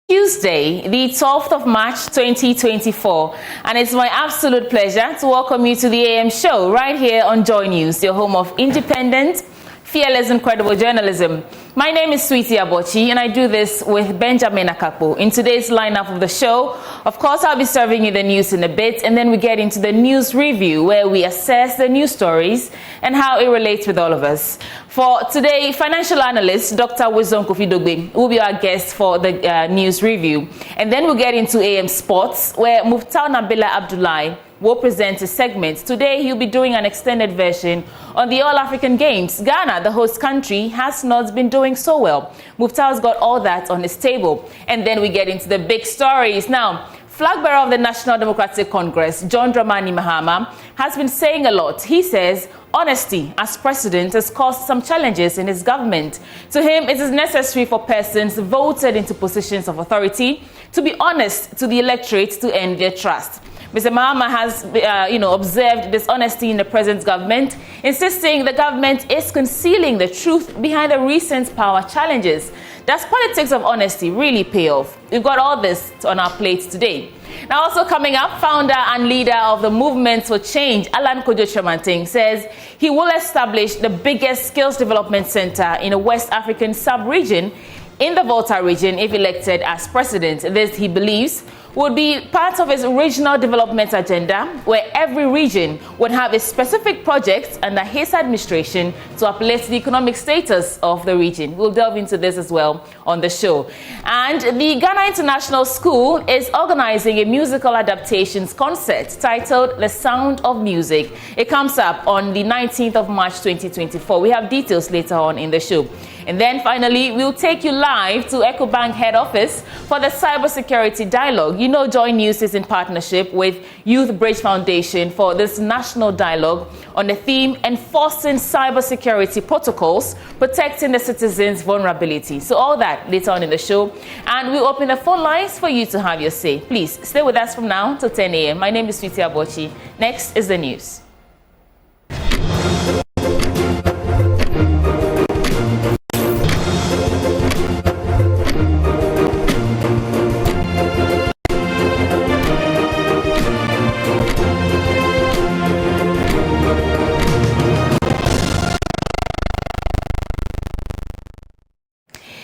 Tuesday, the 12th of March 2024, and it's my absolute pleasure to welcome you to the AM show right here on Joy News, your home of independent, fearless and credible journalism. My name is Sweetie Abochi, and I do this with Benjamin Akakpo. In today's lineup of the show, of course, I'll be serving you the news in a bit, and then we get into the news review, where we assess the news stories and how it relates with all of us. For today, financial analyst Dr. Wizon Kofidogbe will be our guest for the news review. And then we'll get into AM Sports, where Muftau Nabila Abdullahi will present a segment. Today, he'll be doing an extended version on the All-African Games. Ghana, the host country, has not been doing so well. Muftau's got all that on his table. And then we get into the big stories. Now, flag bearer of the National Democratic Congress, John Dramani Mahama, has been saying a lot. He says honesty as president has caused some challenges in his government. To him, it is necessary for persons voted into positions of authority to be honest to the electorate to earn their trust. Mr. Mahama has, observed dishonesty in the present government, insisting the government is concealing the truth behind the recent power challenges. Does politics of honesty really pay off? We've got all this on our plate today. Now, also coming up, founder and leader of the Movement for Change, Alan Kojo Chamanting, says he will establish the biggest skills development center in a West African sub-region in the Volta region if elected as president. This, he believes, would be part of his regional development agenda, where every region would have a specific project under his administration to uplift the economic status of the region. We'll delve into this as well on the show. And the Ghana International School is organizing a musical adaptations concert titled The Sound of Music. It comes up on the 19th of March 2024. We have details later on in the show. And then finally, we'll take you live to EcoBank head office for the cybersecurity dialogue. You know, Joy News is in partnership with Youth Bridge Foundation for this national dialogue on the theme enforcing cybersecurity protocols, protecting the citizens' vulnerability. So all that later on in the show. And we'll open the phone lines for you to have your say. Please stay with us from now till 10 a.m. My name is Sweetie Abochi. Next is the news.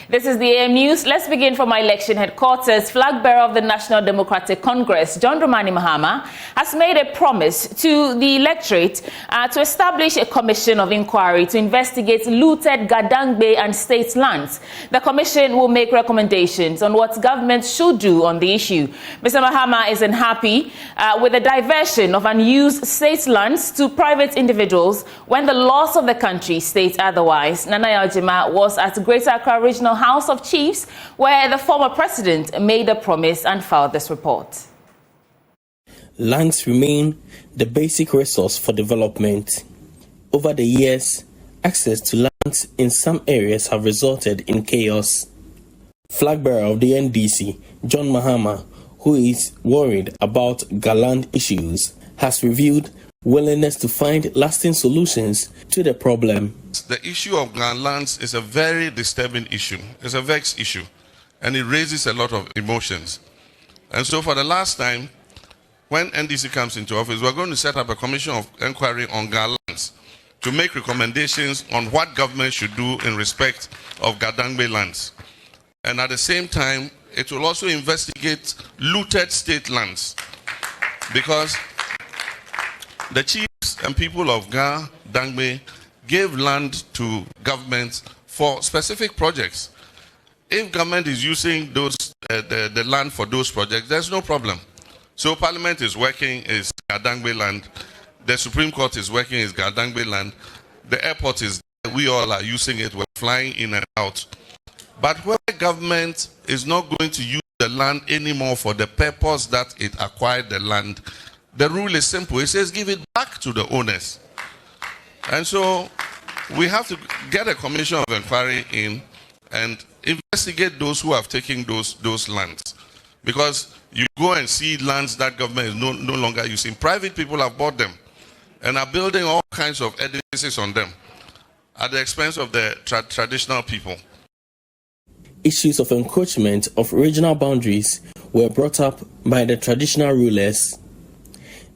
This is the AM News. Let's begin from our election headquarters. Flag bearer of the National Democratic Congress, John Dramani Mahama, has made a promise to the electorate to establish a commission of inquiry to investigate looted Gadangbe and state lands. The commission will make recommendations on what government should do on the issue. Mr. Mahama is unhappy with the diversion of unused state lands to private individuals when the laws of the country state otherwise. Nana Yaljima was at Greater Accra Regional House of Chiefs, where the former president made a promise and filed this report. Lands remain the basic resource for development. Over the years, access to lands in some areas have resulted in chaos. Flag bearer of the NDC, John Mahama, who is worried about Galand issues, has revealed willingness to find lasting solutions to the problem. The issue of Ghan lands is a very disturbing issue. It's a vexed issue, and it raises a lot of emotions. And so for the last time, when NDC comes into office, we're going to set up a commission of inquiry on Ghan lands to make recommendations on what government should do in respect of Gadangbe lands. And at the same time, it will also investigate looted state lands, because the chiefs and people of Ga, Dangbe, gave land to government for specific projects. If government is using those the land for those projects, there's no problem. So Parliament is working is Gadangbe land, the Supreme Court is working is Gadangbe land, the airport is there, we all are using it, we're flying in and out. But where government is not going to use the land anymore for the purpose that it acquired the land, the rule is simple. It says give it back to the owners. And so we have to get a commission of inquiry in and investigate those who have taken those lands. Because you go and see lands that government is no longer using. Private people have bought them and are building all kinds of edifices on them at the expense of the traditional people. issues of encroachment of regional boundaries were brought up by the traditional rulers.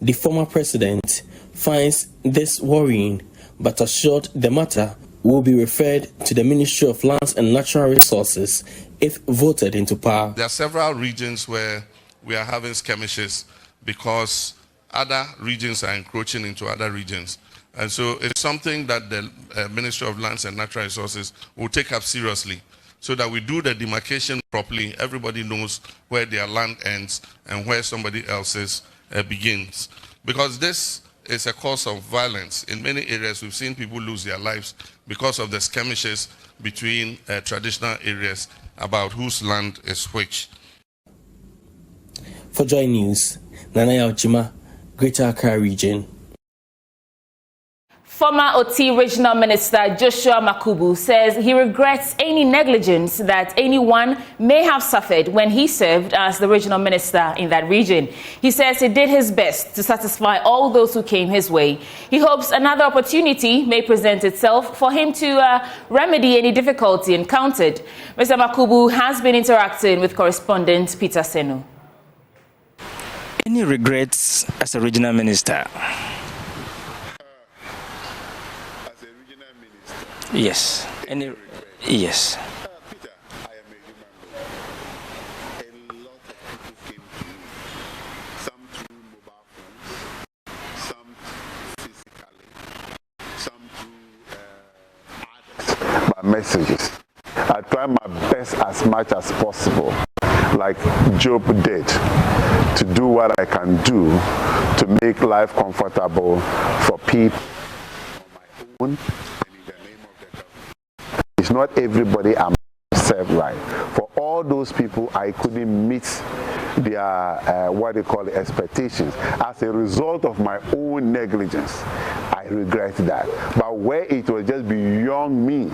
The former president finds this worrying, but assured the matter will be referred to the Ministry of Lands and Natural Resources if voted into power. There are several regions where we are having skirmishes because other regions are encroaching into other regions. And so it's something that the Ministry of Lands and Natural Resources will take up seriously so that we do the demarcation properly. Everybody knows where their land ends and where somebody else's begins. Because this is a cause of violence. In many areas, we've seen people lose their lives because of the skirmishes between traditional areas about whose land is which. For Joy News, Nanaya Ojima, Greater Accra Region. Former Oti Regional Minister Joshua Makubu says he regrets any negligence that anyone may have suffered when he served as the regional minister in that region. He says he did his best to satisfy all those who came his way. He hopes another opportunity may present itself for him to remedy any difficulty encountered. Mr. Makubu has been interacting with correspondent Peter Senu. Any regrets as a regional minister? Yes. Yes. Peter, I am a human being. A lot of people came to me. Some through mobile phones, some physically, some through others by messages. I try my best as much as possible, like Job did, to do what I can do to make life comfortable for people on my own. It's not everybody I'm served right. For all those people, I couldn't meet their what they call expectations. As a result of my own negligence, I regret that. But where it was just beyond me,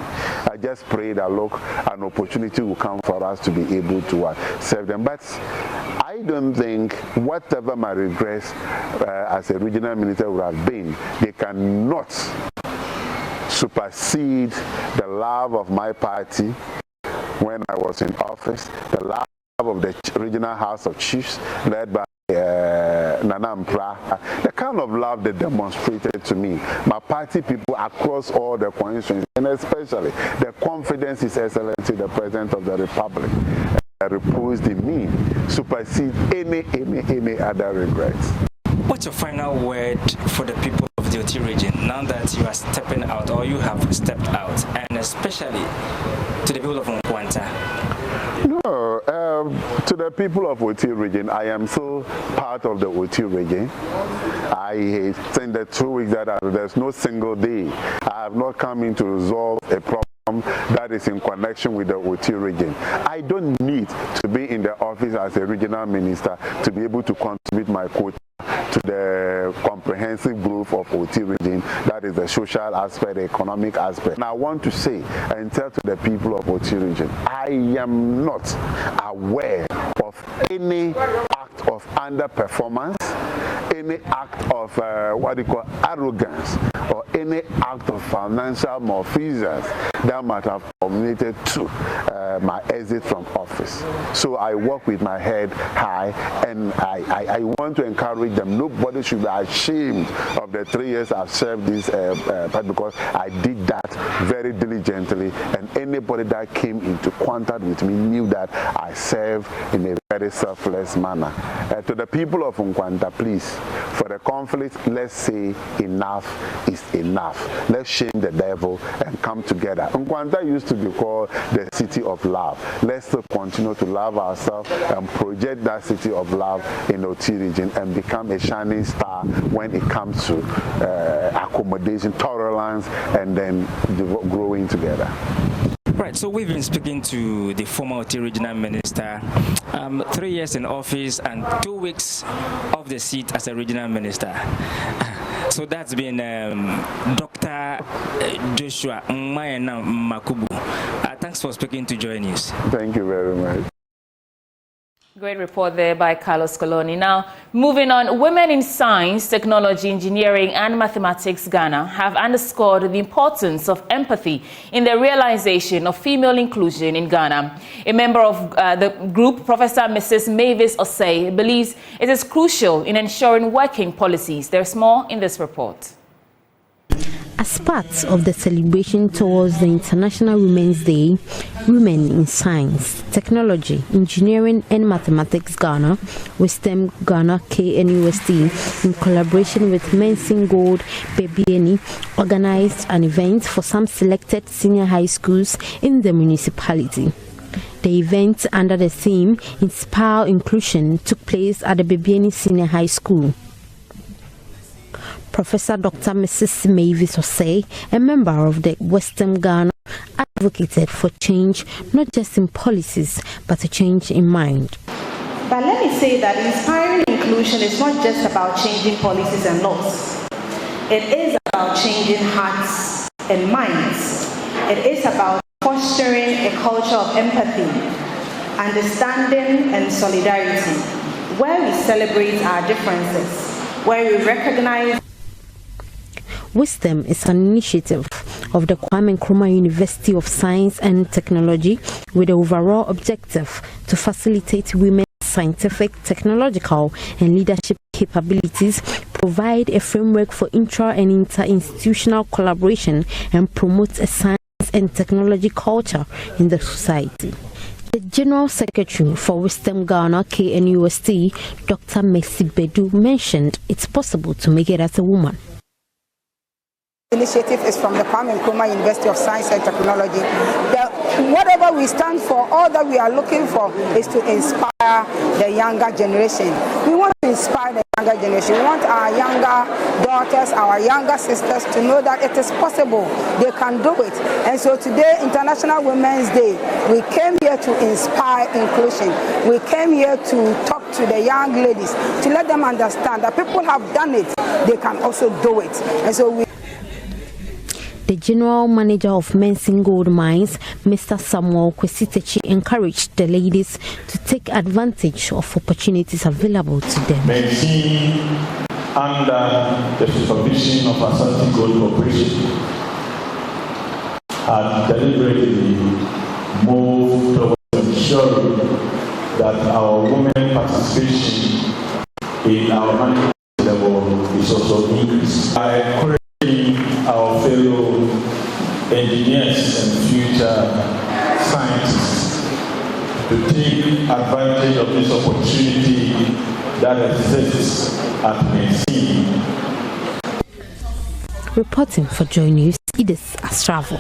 I just pray that look, an opportunity will come for us to be able to serve them. But I don't think whatever my regrets as a regional minister would have been, they cannot supersede the love of my party when I was in office, the love of the regional House of Chiefs led by Nana Mpra, the kind of love they demonstrated to me, my party people across all the constituencies, and especially the confidence His Excellency the President of the Republic reposed in me, supersede any other regrets. What's your final word for the people of the Oti region now that you are stepping out or you have stepped out, and especially to the people of Nkwanta? No, to the people of Oti region, I am still part of the Oti region. I think the 2 weeks that there's no single day I have not come in to resolve a problem that is in connection with the Oti region. I don't need to be in the office as a regional minister to be able to contribute my quota to the comprehensive growth of Oti region, that is the social aspect, the economic aspect. And I want to say and tell to the people of Oti region, I am not aware of any act of underperformance, any act of what you call arrogance, or any act of financial malfeasance that might have culminated to my exit from office. So I work with my head high, and I want to encourage them. Nobody should be ashamed of the 3 years I've served this part, because I did that very diligently, and anybody that came into contact with me knew that I serve in a very selfless manner. To the people of Nkwanta, please, for the conflict, let's say enough is enough. Let's shame the devil and come together. Nkwanta used to be called the city of love. Let's still continue to love ourselves and project that city of love in the Oti region and become a shining star when it comes to accommodation, tolerance, and then growing together. Right, so we've been speaking to the former Oti regional minister, 3 years in office and 2 weeks off the seat as a regional minister. So that's been Dr. Joshua Makubu. Thanks for speaking to Joy News. Thank you very much. Great report there by Carlos Coloni. Now, moving on, women in science, technology, engineering and mathematics Ghana have underscored the importance of empathy in the realization of female inclusion in Ghana. A member of the group, Professor Mrs. Mavis Osei, believes it is crucial in ensuring working policies. There's more in this report. As part of the celebration towards the International Women's Day, Women in Science, Technology, Engineering and Mathematics Ghana, Wisdom Ghana KNUST, in collaboration with Mensing Gold Bebieni, organized an event for some selected senior high schools in the municipality. The event under the theme Inspire Inclusion took place at the Bebieni Senior High School. Professor Dr. Mrs. Mavis Osei, a member of the Western Ghana, advocated for change not just in policies but a change in mind. But let me say that inspiring inclusion is not just about changing policies and laws. It is about changing hearts and minds. It is about fostering a culture of empathy, understanding and solidarity, where we celebrate our differences, where we recognize. Wisdom is an initiative of the Kwame Nkrumah University of Science and Technology with the overall objective to facilitate women's scientific, technological and leadership capabilities, provide a framework for intra and inter-institutional collaboration and promote a science and technology culture in the society. The General Secretary for Wisdom Ghana KNUST, Dr. Mercy Bedu, mentioned it's possible to make it as a woman. Initiative is from the Kwame Nkrumah University of Science and Technology. Whatever we stand for, all that we are looking for is to inspire the younger generation. We want to inspire the younger generation. We want our younger daughters, our younger sisters to know that it is possible. They can do it. And so today, International Women's Day, we came here to inspire inclusion. We came here to talk to the young ladies, to let them understand that people have done it. They can also do it. And so the General Manager of Mensing Gold Mines, Mr. Samuel Kwesitechi, encouraged the ladies to take advantage of opportunities available to them. Mensing, under the supervision of Ashanti Gold Corporation, had deliberately moved towards ensuring that our women participation in our management level is also increased. I encourage our fellow engineers and future scientists to take advantage of this opportunity that exists at Mensing. Reporting for Joy News, Edith Astravo.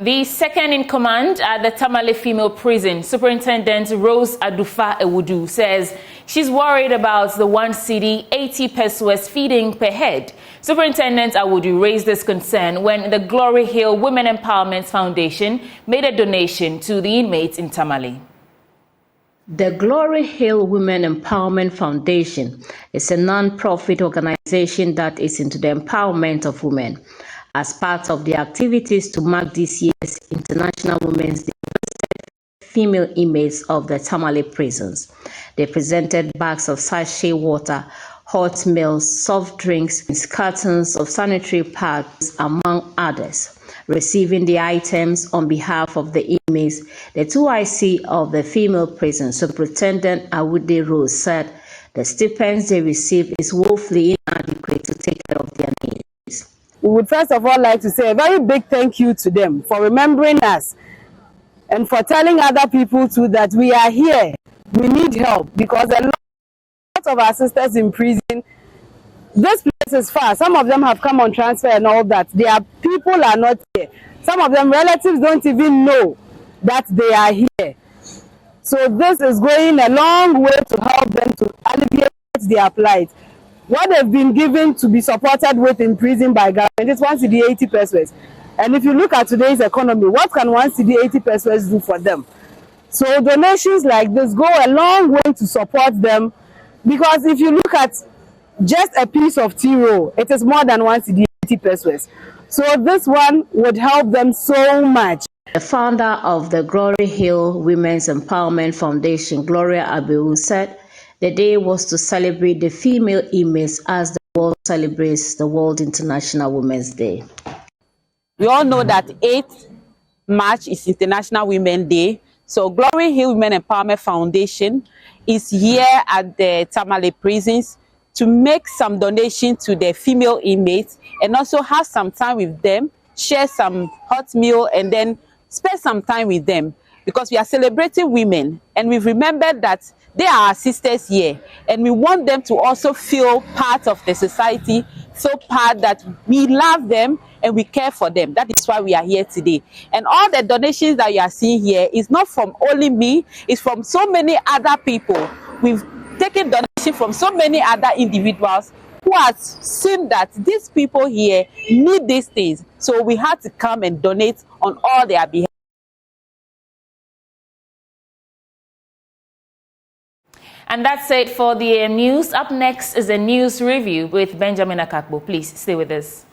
The second in command at the Tamale Female Prison, Superintendent Rose Adufa Ewudu, says she's worried about the 1 cedi 80 pesos feeding per head. Superintendent Ewudu raised this concern when the Glory Hill Women Empowerment Foundation made a donation to the inmates in Tamale. The Glory Hill Women Empowerment Foundation is a non-profit organization that is into the empowerment of women. As part of the activities to mark this year's International Women's Day, female inmates of the Tamale prisons. They presented bags of sachet water, hot meals, soft drinks, cartons of sanitary pads, among others. Receiving the items on behalf of the inmates, the 2IC of the female prison, Superintendent Awude Rose, said the stipends they receive is woefully inadequate to take care of their needs. We would first of all like to say a very big thank you to them for remembering us and for telling other people too that we are here. We need help because a lot of our sisters in prison, this place is far. Some of them have come on transfer and all that. Their people are not here. Some of them relatives don't even know that they are here. So this is going a long way to help them to alleviate their plight. What they've been given to be supported with in prison by government is 1 cedi 80 pesos. And if you look at today's economy, what can 1 cedi 80 pesos do for them? So donations like this go a long way to support them, because if you look at just a piece of tea roll, it is more than 1 cedi pesos. So this one would help them so much. The founder of the Glory Hill Women's Empowerment Foundation, Gloria Abewu, said the day was to celebrate the female image as the world celebrates the World International Women's Day. We all know that 8th March is International Women's Day. So Glory Hill Women Empowerment Foundation is here at the Tamale prisons to make some donation to their female inmates and also have some time with them, share some hot meal, and then spend some time with them, because we are celebrating women and we've remembered that they are our sisters here, and we want them to also feel part of the society, feel part that we love them and we care for them. That is why we are here today. And all the donations that you are seeing here is not from only me, it's from so many other people. We've taken donation from so many other individuals who have seen that these people here need these things. So we had to come and donate on all their behalf. And that's it for the AM News. Up next is a news review with Benjamin Akakbo. Please stay with us.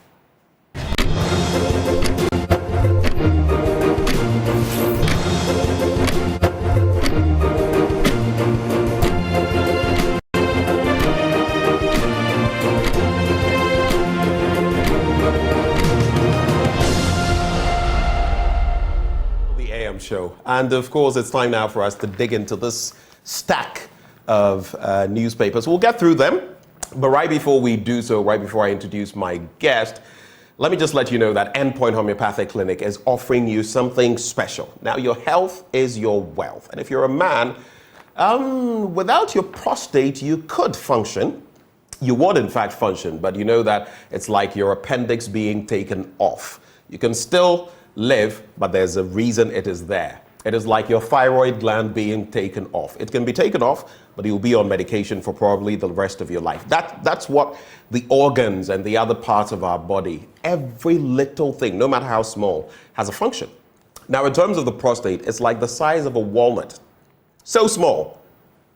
Show. And of course, it's time now for us to dig into this stack of newspapers. We'll get through them, but right before we do so, right before I introduce my guest, let me just let you know that Endpoint Homeopathic Clinic is offering you something special. Now, your health is your wealth. And if you're a man, without your prostate, you could function. You would, in fact, function, but you know that it's like your appendix being taken off. You can still live, but there's a reason it is there. It is like your thyroid gland being taken off. It can be taken off, but you'll be on medication for probably the rest of your life. That's what the organs and the other parts of our body, every little thing, no matter how small, has a function. Now, in terms of the prostate, it's like the size of a walnut. So small,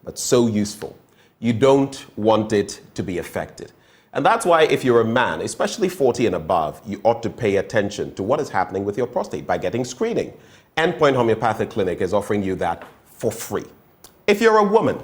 but so useful. You don't want it to be affected. And that's why if you're a man, especially 40 and above, you ought to pay attention to what is happening with your prostate by getting screening. Endpoint Homeopathic Clinic is offering you that for free. If you're a woman,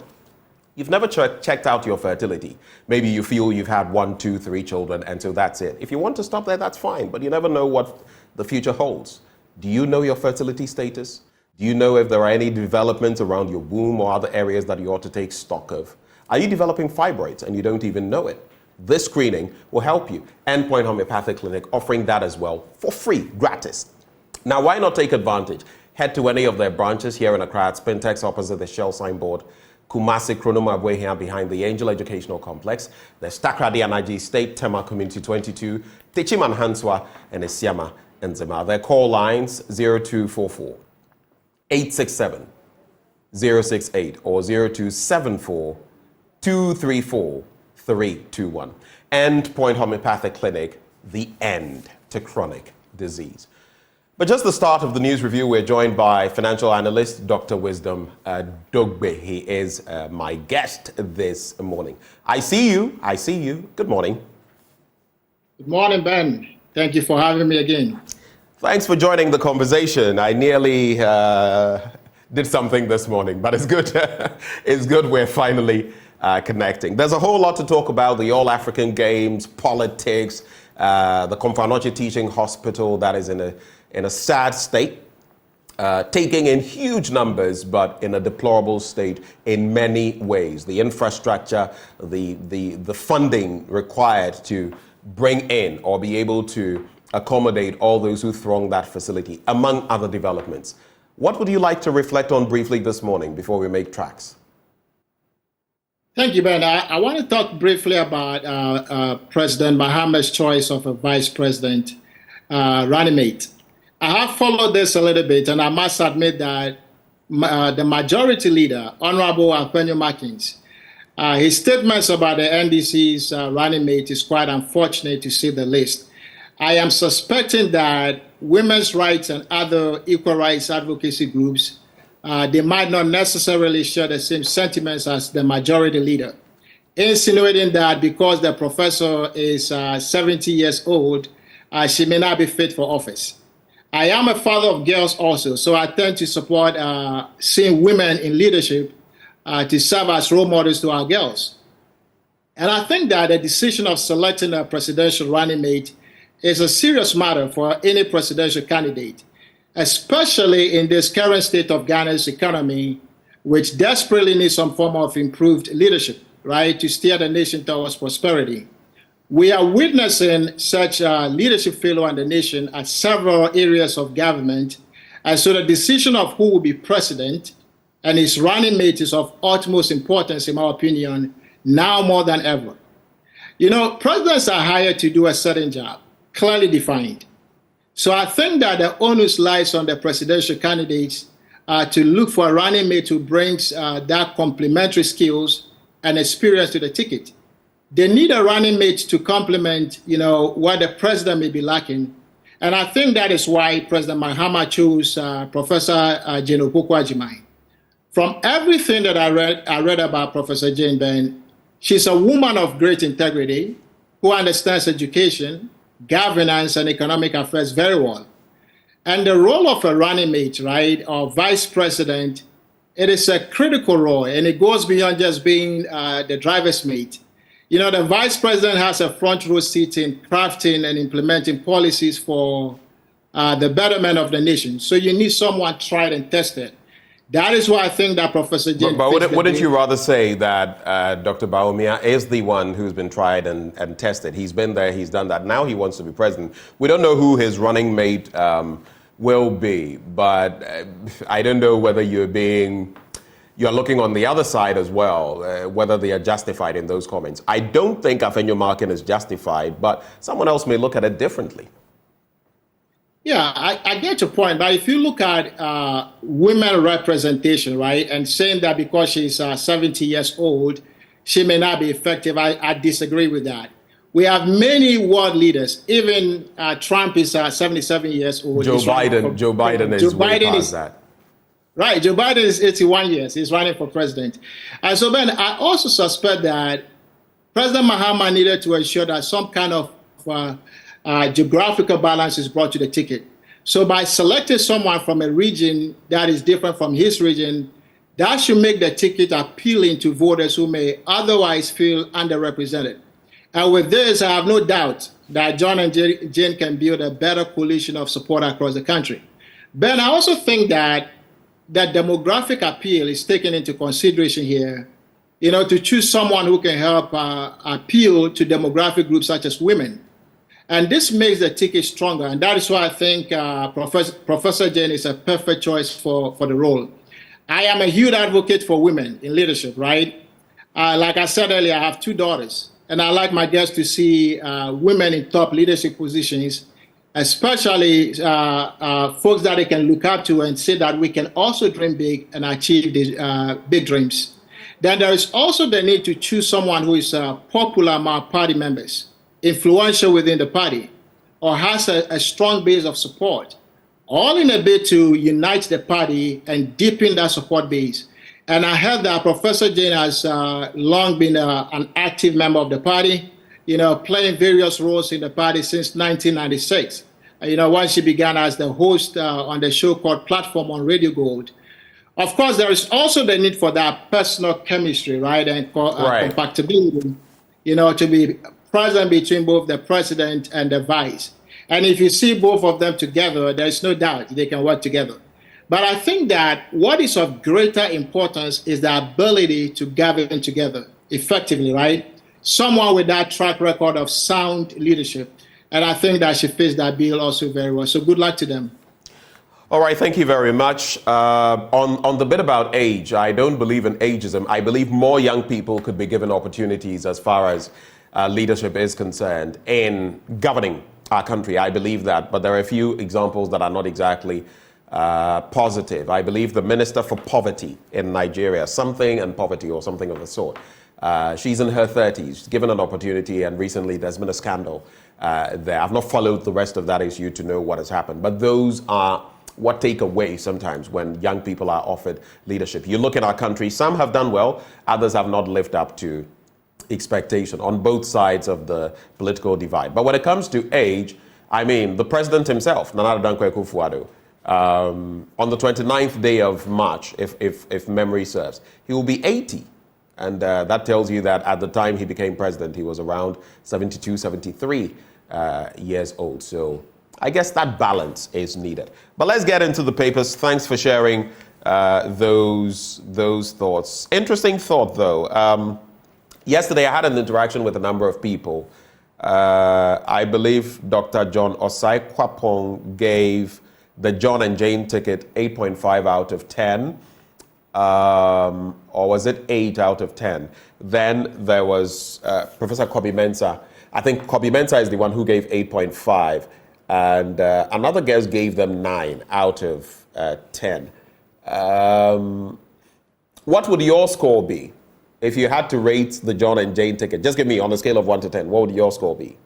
you've never checked out your fertility. Maybe you feel you've had 1, 2, 3 children, and so that's it. If you want to stop there, that's fine, but you never know what the future holds. Do you know your fertility status? Do you know if there are any developments around your womb or other areas that you ought to take stock of? Are you developing fibroids and you don't even know it? This screening will help you. Endpoint Homeopathic Clinic offering that as well for free, gratis. Now, why not take advantage? Head to any of their branches here in Accra at Spintex opposite the Shell signboard, Kumasi Kronoma here behind the Angel Educational Complex, the Stakradi Anaji State Tema Community 22, Tichiman Hanswa, and Esiama and Zema. Their call lines 0244 867 068 or 0274 234 321. Endpoint Homeopathic Clinic, the end to chronic disease. But just the start of the news review, we're joined by financial analyst Dr. Wisdom Dogbe. He is my guest this morning. I see you. Good morning. Good morning, Ben. Thank you for having me again. Thanks for joining the conversation. I nearly did something this morning, but it's good. It's good we're finally connecting. There's a whole lot to talk about: the All African Games, politics, the Komfanoche Teaching Hospital that is in a sad state, taking in huge numbers, but in a deplorable state in many ways. The infrastructure, the funding required to bring in or be able to accommodate all those who throng that facility, among other developments. What would you like to reflect on briefly this morning before we make tracks? Thank you, Ben. I want to talk briefly about President Mahama's choice of a vice president running mate. I have followed this a little bit, and I must admit that the majority leader, Honorable Akpenyo Markins, his statements about the NDC's running mate is quite unfortunate, to say the least. I am suspecting that women's rights and other equal rights advocacy groups, they might not necessarily share the same sentiments as the majority leader. insinuating that because the professor is 70 years old, she may not be fit for office. I am a father of girls also, so I tend to support seeing women in leadership to serve as role models to our girls. And I think that the decision of selecting a presidential running mate is a serious matter for any presidential candidate, especially in this current state of Ghana's economy, which desperately needs some form of improved leadership, right, to steer the nation towards prosperity. We are witnessing such leadership failure in the nation at several areas of government, and so the decision of who will be president and his running mate is of utmost importance, in my opinion, now more than ever. You know, presidents are hired to do a certain job, clearly defined. So I think that the onus lies on the presidential candidates to look for a running mate who brings that complementary skills and experience to the ticket. They need a running mate to complement, you know, what the president may be lacking. And I think that is why President Mahama chose Professor Jane Opoku-Agyeman. From everything that I read about Professor Jane Ben, she's a woman of great integrity who understands education, governance, and economic affairs very well. And the role of a running mate, right, or vice president, it is a critical role, and it goes beyond just being the driver's mate. You know, the vice president has a front row seat in crafting and implementing policies for the betterment of the nation. So you need someone tried and tested. That is why I think that Professor Jane... But wouldn't you rather say that Dr. Bawumia is the one who's been tried and tested? He's been there, he's done that. Now he wants to be president. We don't know who his running mate will be, but I don't know whether you're looking on the other side as well, whether they are justified in those comments. I don't think Afenyo Markin is justified, but someone else may look at it differently. Yeah, I get your point, but if you look at women representation, right, and saying that because she's 70 years old, she may not be effective, I disagree with that. We have many world leaders. Even Trump is 77 years old. Joe Biden is way past that. Right, Joe Biden is 81 years. He's running for president. And so, Ben, I also suspect that President Mahama needed to ensure that some kind of geographical balance is brought to the ticket. So by selecting someone from a region that is different from his region, that should make the ticket appealing to voters who may otherwise feel underrepresented. And with this, I have no doubt that John and Jane can build a better coalition of support across the country. Ben, I also think that demographic appeal is taken into consideration here, you know, to choose someone who can help appeal to demographic groups such as women. And this makes the ticket stronger. And that is why I think Professor Jane is a perfect choice for the role. I am a huge advocate for women in leadership, right? Like I said earlier, I have 2 daughters. And I like my girls to see women in top leadership positions, especially folks that they can look up to and say that we can also dream big and achieve these big dreams. Then there is also the need to choose someone who is popular among party members, influential within the party, or has a strong base of support, all in a bid to unite the party and deepen that support base. And I heard that Professor Jane has long been an active member of the party, you know, playing various roles in the party since 1996. You know, when she began as the host on the show called Platform on Radio Gold. Of course, there is also the need for that personal chemistry, right, and compatibility, you know, to be present between both the president and the vice. And if you see both of them together, there is no doubt they can work together. But I think that what is of greater importance is the ability to govern together effectively, right? Someone with that track record of sound leadership. And I think that she fits that bill also very well. So good luck to them. All right, thank you very much. On the bit about age, I don't believe in ageism. I believe more young people could be given opportunities as far as leadership is concerned in governing our country. I believe that, but there are a few examples that are not exactly positive. I believe the Minister for Poverty in Nigeria, something and poverty or something of the sort. She's in her 30s, given an opportunity, and recently there's been a scandal there. I've not followed the rest of that issue to know what has happened, but those are what take away sometimes when young people are offered leadership. You look at our country, some have done well, others have not lived up to expectation on both sides of the political divide. But when it comes to age, I mean, the president himself, Nana Addo Dankwa Akufo-Addo, on the 29th day of March, if memory serves, he will be 80. And that tells you that at the time he became president, he was around 72, 73 years old. So I guess that balance is needed. But let's get into the papers. Thanks for sharing those thoughts. Interesting thought, though. Yesterday, I had an interaction with a number of people. I believe Dr. John Osai Kwapong gave the John and Jane ticket 8.5 out of 10. Or was it 8 out of 10? Then there was Professor Kobi Mensah. I think Kobi Mensah is the one who gave 8.5. And another guest gave them 9 out of 10. What would your score be if you had to rate the John and Jane ticket? Just give me on a scale of 1 to 10. What would your score be?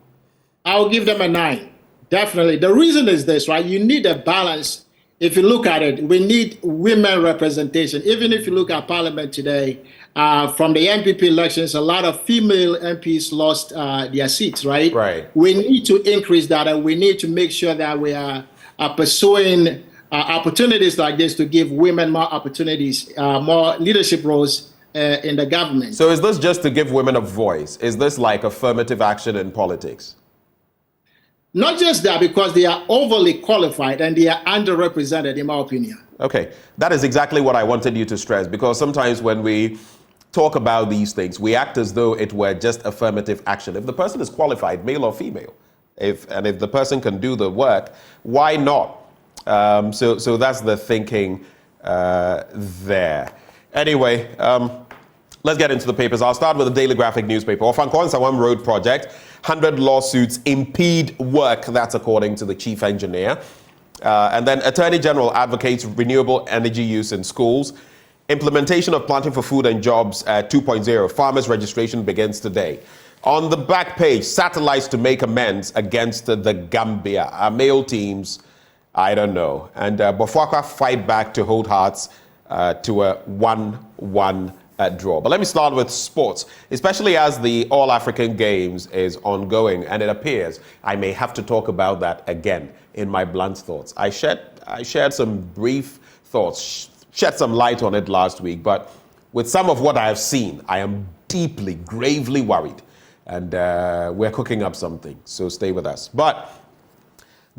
I'll give them a 9. Definitely. The reason is this, right? You need a balance. If you look at it, we need women representation. Even if you look at Parliament today, from the MPP elections, a lot of female MPs lost their seats, right? Right. We need to increase that, and we need to make sure that we are pursuing opportunities like this to give women more opportunities, more leadership roles in the government. So is this just to give women a voice? Is this like affirmative action in politics? Not just that, because they are overly qualified and they are underrepresented, in my opinion. Okay, that is exactly what I wanted you to stress, because sometimes when we talk about these things, we act as though it were just affirmative action. If the person is qualified, male or female, if the person can do the work, why not? So that's the thinking there. Anyway, let's get into the papers. I'll start with the Daily Graphic newspaper. Ofankwan Sawam Road project, 100 lawsuits impede work. That's according to the chief engineer. And then Attorney General advocates renewable energy use in schools. Implementation of Planting for Food and Jobs 2.0. Farmers registration begins today. On the back page, satellites to make amends against the Gambia. Our male teams, I don't know. And Bofuaka fight back to hold hearts to a 1-1 draw. But let me start with sports, especially as the All-African Games is ongoing, and it appears I may have to talk about that again in my blunt thoughts. I shared some brief thoughts, shed some light on it last week, but with some of what I have seen, I am deeply, gravely worried, and we're cooking up something, so stay with us. But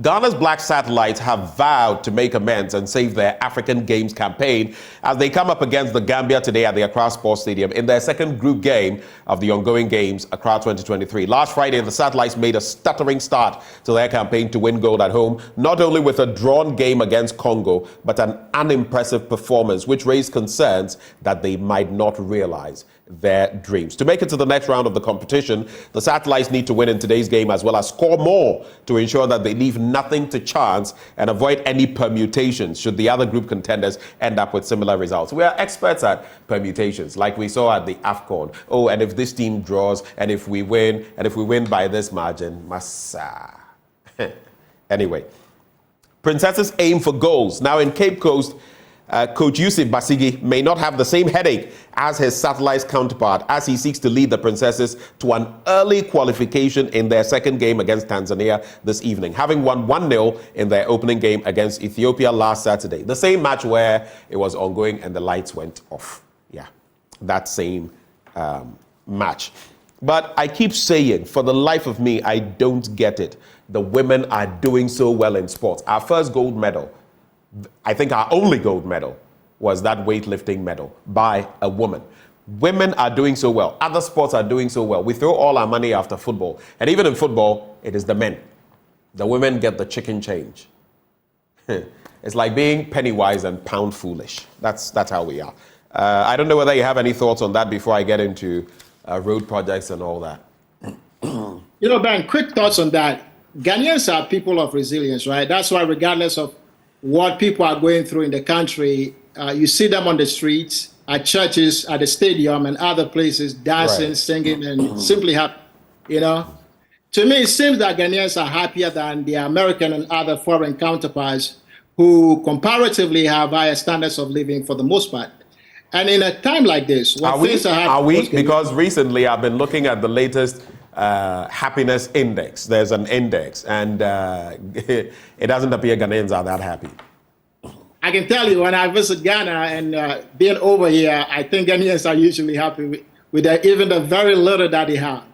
Ghana's black satellites have vowed to make amends and save their African Games campaign as they come up against the Gambia today at the Accra Sports Stadium in their second group game of the ongoing Games, Accra 2023. Last Friday, the satellites made a stuttering start to their campaign to win gold at home, not only with a drawn game against Congo, but an unimpressive performance, which raised concerns that they might not realize their dreams. To make it to the next round of the competition, the satellites need to win in today's game as well as score more to ensure that they leave nothing to chance and avoid any permutations should the other group contenders end up with similar results. We are experts at permutations, like we saw at the AFCON. Oh, and if this team draws, and if we win by this margin, massa. Anyway, Princesses aim for goals. Now in Cape Coast, Coach Yusuf Basigi may not have the same headache as his satellites counterpart as he seeks to lead the Princesses to an early qualification in their second game against Tanzania this evening, having won 1-0 in their opening game against Ethiopia last Saturday. The same match where it was ongoing and the lights went off. Yeah, that same match. But I keep saying, for the life of me, I don't get it. The women are doing so well in sports. Our first gold medal, I think our only gold medal, was that weightlifting medal by a woman. Women are doing so well. Other sports are doing so well. We throw all our money after football. And even in football, it is the men. The women get the chicken change. It's like being penny wise and pound foolish. That's how we are. I don't know whether you have any thoughts on that before I get into road projects and all that. You know, Ben, quick thoughts on that. Ghanaians are people of resilience, right? That's why regardless of what people are going through in the country, you see them on the streets, at churches, at the stadium, and other places, dancing, right, singing, and simply happy. You know, to me, it seems that Ghanaians are happier than their American and other foreign counterparts who comparatively have higher standards of living for the most part. And in a time like this, when things are happening... Are we? Because recently I've been looking at the latest happiness index. There's an index, and it doesn't appear Ghanaians are that happy. I can tell you, when I visit Ghana and being over here, I think Ghanaians are usually happy with even the very little that they have.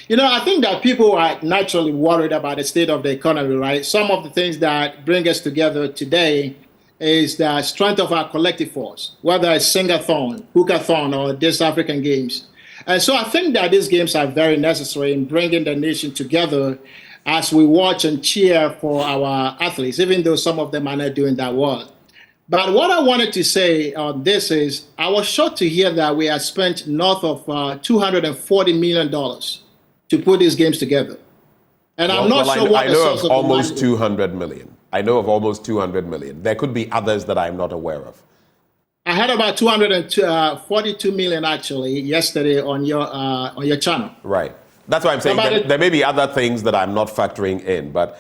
You know, I think that people are naturally worried about the state of the economy, right? Some of the things that bring us together today is the strength of our collective force, whether it's sing-a-thon, hook-a-thon, or these African games. And so I think that these games are very necessary in bringing the nation together as we watch and cheer for our athletes, even though some of them are not doing that well. But what I wanted to say on this is, I was shocked to hear that we have spent north of $240 million to put these games together. And I'm not sure what the source of almost 200 million. I know of almost 200 million. There could be others that I'm not aware of. I had about 242 million actually yesterday on your channel. Right. That's why I'm saying there may be other things that I'm not factoring in, but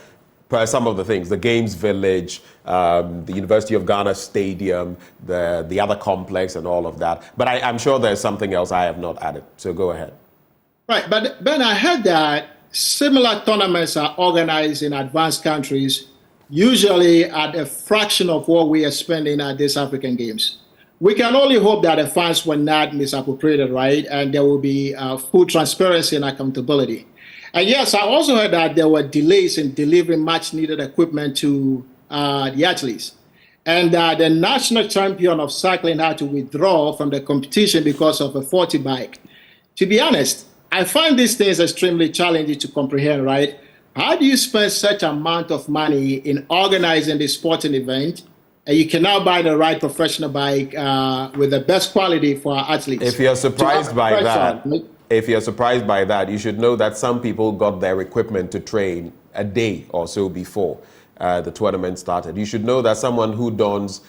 some of the things, the Games Village, the University of Ghana Stadium, the other complex and all of that. But I'm sure there's something else I have not added. So go ahead. Right. But Ben, I heard that similar tournaments are organized in advanced countries, usually at a fraction of what we are spending at these African Games. We can only hope that the funds were not misappropriated, right? And there will be full transparency and accountability. And yes, I also heard that there were delays in delivering much needed equipment to the athletes. And the national champion of cycling had to withdraw from the competition because of a faulty bike. To be honest, I find these things extremely challenging to comprehend, right? How do you spend such amount of money in organizing this sporting event, and you cannot buy the right professional bike with the best quality for our athletes? If you're surprised by that, you should know that some people got their equipment to train a day or so before the tournament started. You should know that someone who dons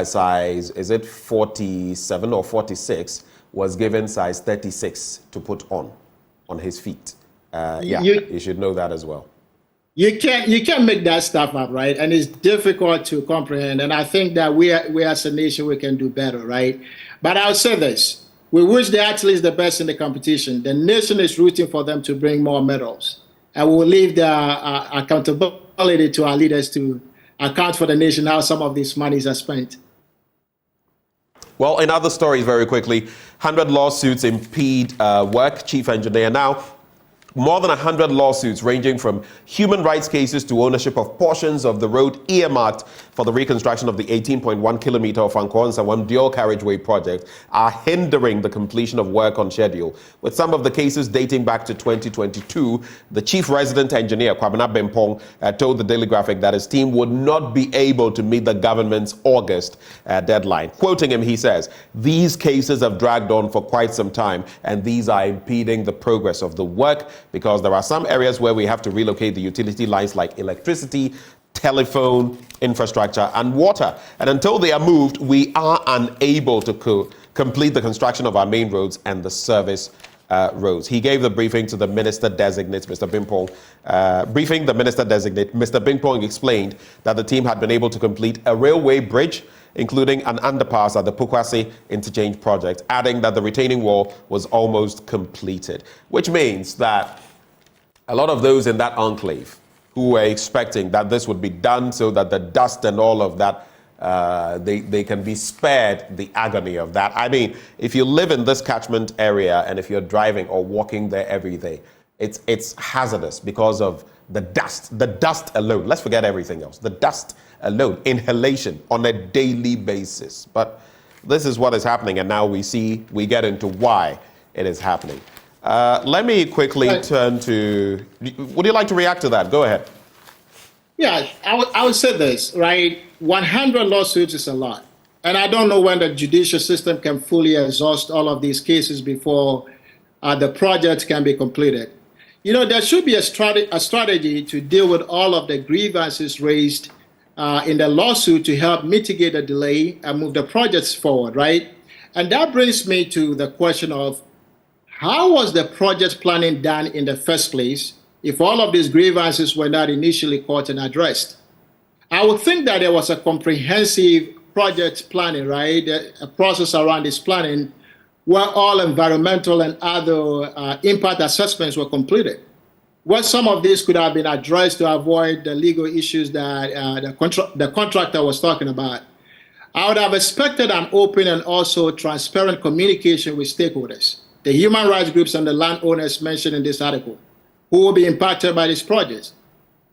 size, is it 47 or 46, was given size 36 to put on his feet. You should know that as well. You can't make that stuff up, right? And it's difficult to comprehend. And I think that we as a nation, we can do better, right? But I'll say this. We wish the athletes the best in the competition. The nation is rooting for them to bring more medals. And we'll leave the accountability to our leaders to account for the nation, how some of these monies are spent. Well, in other stories, very quickly, 100 lawsuits impede work. Chief engineer now. More than 100 lawsuits ranging from human rights cases to ownership of portions of the road earmarked for the reconstruction of the 18.1 kilometer of Ankoan-Sawam dual carriageway project are hindering the completion of work on schedule. With some of the cases dating back to 2022, the chief resident engineer, Kwabena Bempong, told the Daily Graphic that his team would not be able to meet the government's August deadline. Quoting him, he says, "These cases have dragged on for quite some time, and these are impeding the progress of the work, because there are some areas where we have to relocate the utility lines like electricity, telephone, infrastructure, and water. And until they are moved, we are unable to complete the construction of our main roads and the service roads." He gave the briefing to the minister-designate, Mr. Bimpong. Briefing the minister-designate, Mr. Bimpong explained that the team had been able to complete a railway bridge, including an underpass at the Pukwasi interchange project, adding that the retaining wall was almost completed, which means that a lot of those in that enclave who were expecting that this would be done so that the dust and all of that, they can be spared the agony of that. I mean, if you live in this catchment area and if you're driving or walking there every day, it's hazardous because of the dust alone. Let's forget everything else. The dust alone, inhalation on a daily basis. But this is what is happening, and now we get into why it is happening. Let me quickly turn to, would you like to react to that? Go ahead. Yeah, I would say this, right? 100 lawsuits is a lot. And I don't know when the judicial system can fully exhaust all of these cases before the project can be completed. You know, there should be a strategy to deal with all of the grievances raised in the lawsuit to help mitigate the delay and move the projects forward, right? And that brings me to the question of, how was the project planning done in the first place if all of these grievances were not initially caught and addressed? I would think that there was a comprehensive project planning, right? A process around this planning where all environmental and other impact assessments were completed. What some of these could have been addressed to avoid the legal issues that the contractor was talking about. I would have expected an open and also transparent communication with stakeholders, the human rights groups and the landowners mentioned in this article, who will be impacted by this project.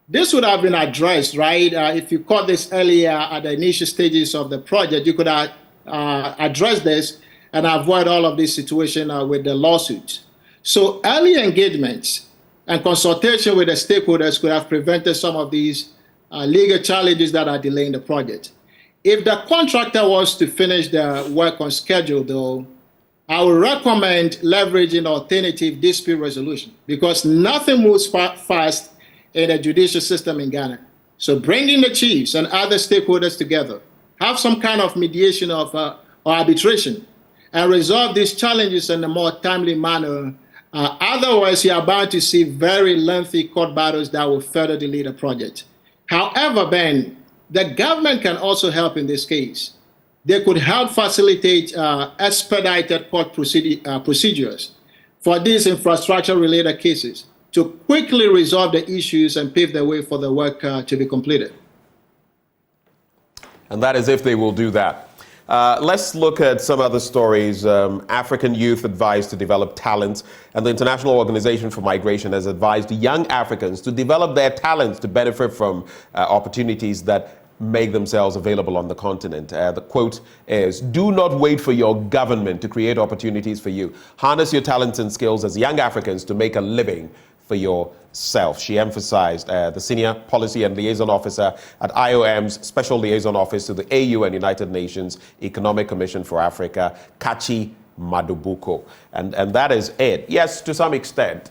This would have been addressed, right? If you caught this earlier at the initial stages of the project, you could have addressed this and avoid all of this situation with the lawsuits. So early engagements and consultation with the stakeholders could have prevented some of these legal challenges that are delaying the project. If the contractor was to finish the work on schedule, though, I would recommend leveraging alternative dispute resolution because nothing moves fast in the judicial system in Ghana. So bringing the chiefs and other stakeholders together, have some kind of mediation or arbitration, and resolve these challenges in a more timely manner. Otherwise, you are bound to see very lengthy court battles that will further delay the project. However, Ben, the government can also help in this case. They could help facilitate expedited court procedures for these infrastructure-related cases to quickly resolve the issues and pave the way for the work to be completed. And that is if they will do that. Let's look at some other stories. African youth advised to develop talents, and the International Organization for Migration has advised young Africans to develop their talents to benefit from opportunities that make themselves available on the continent. The quote is, "Do not wait for your government to create opportunities for you. Harness your talents and skills as young Africans to make a living for yourself." She emphasized. The senior policy and liaison officer at IOM's Special Liaison Office to the AU and United Nations Economic Commission for Africa, Gyamadudu. And that is it. Yes, to some extent,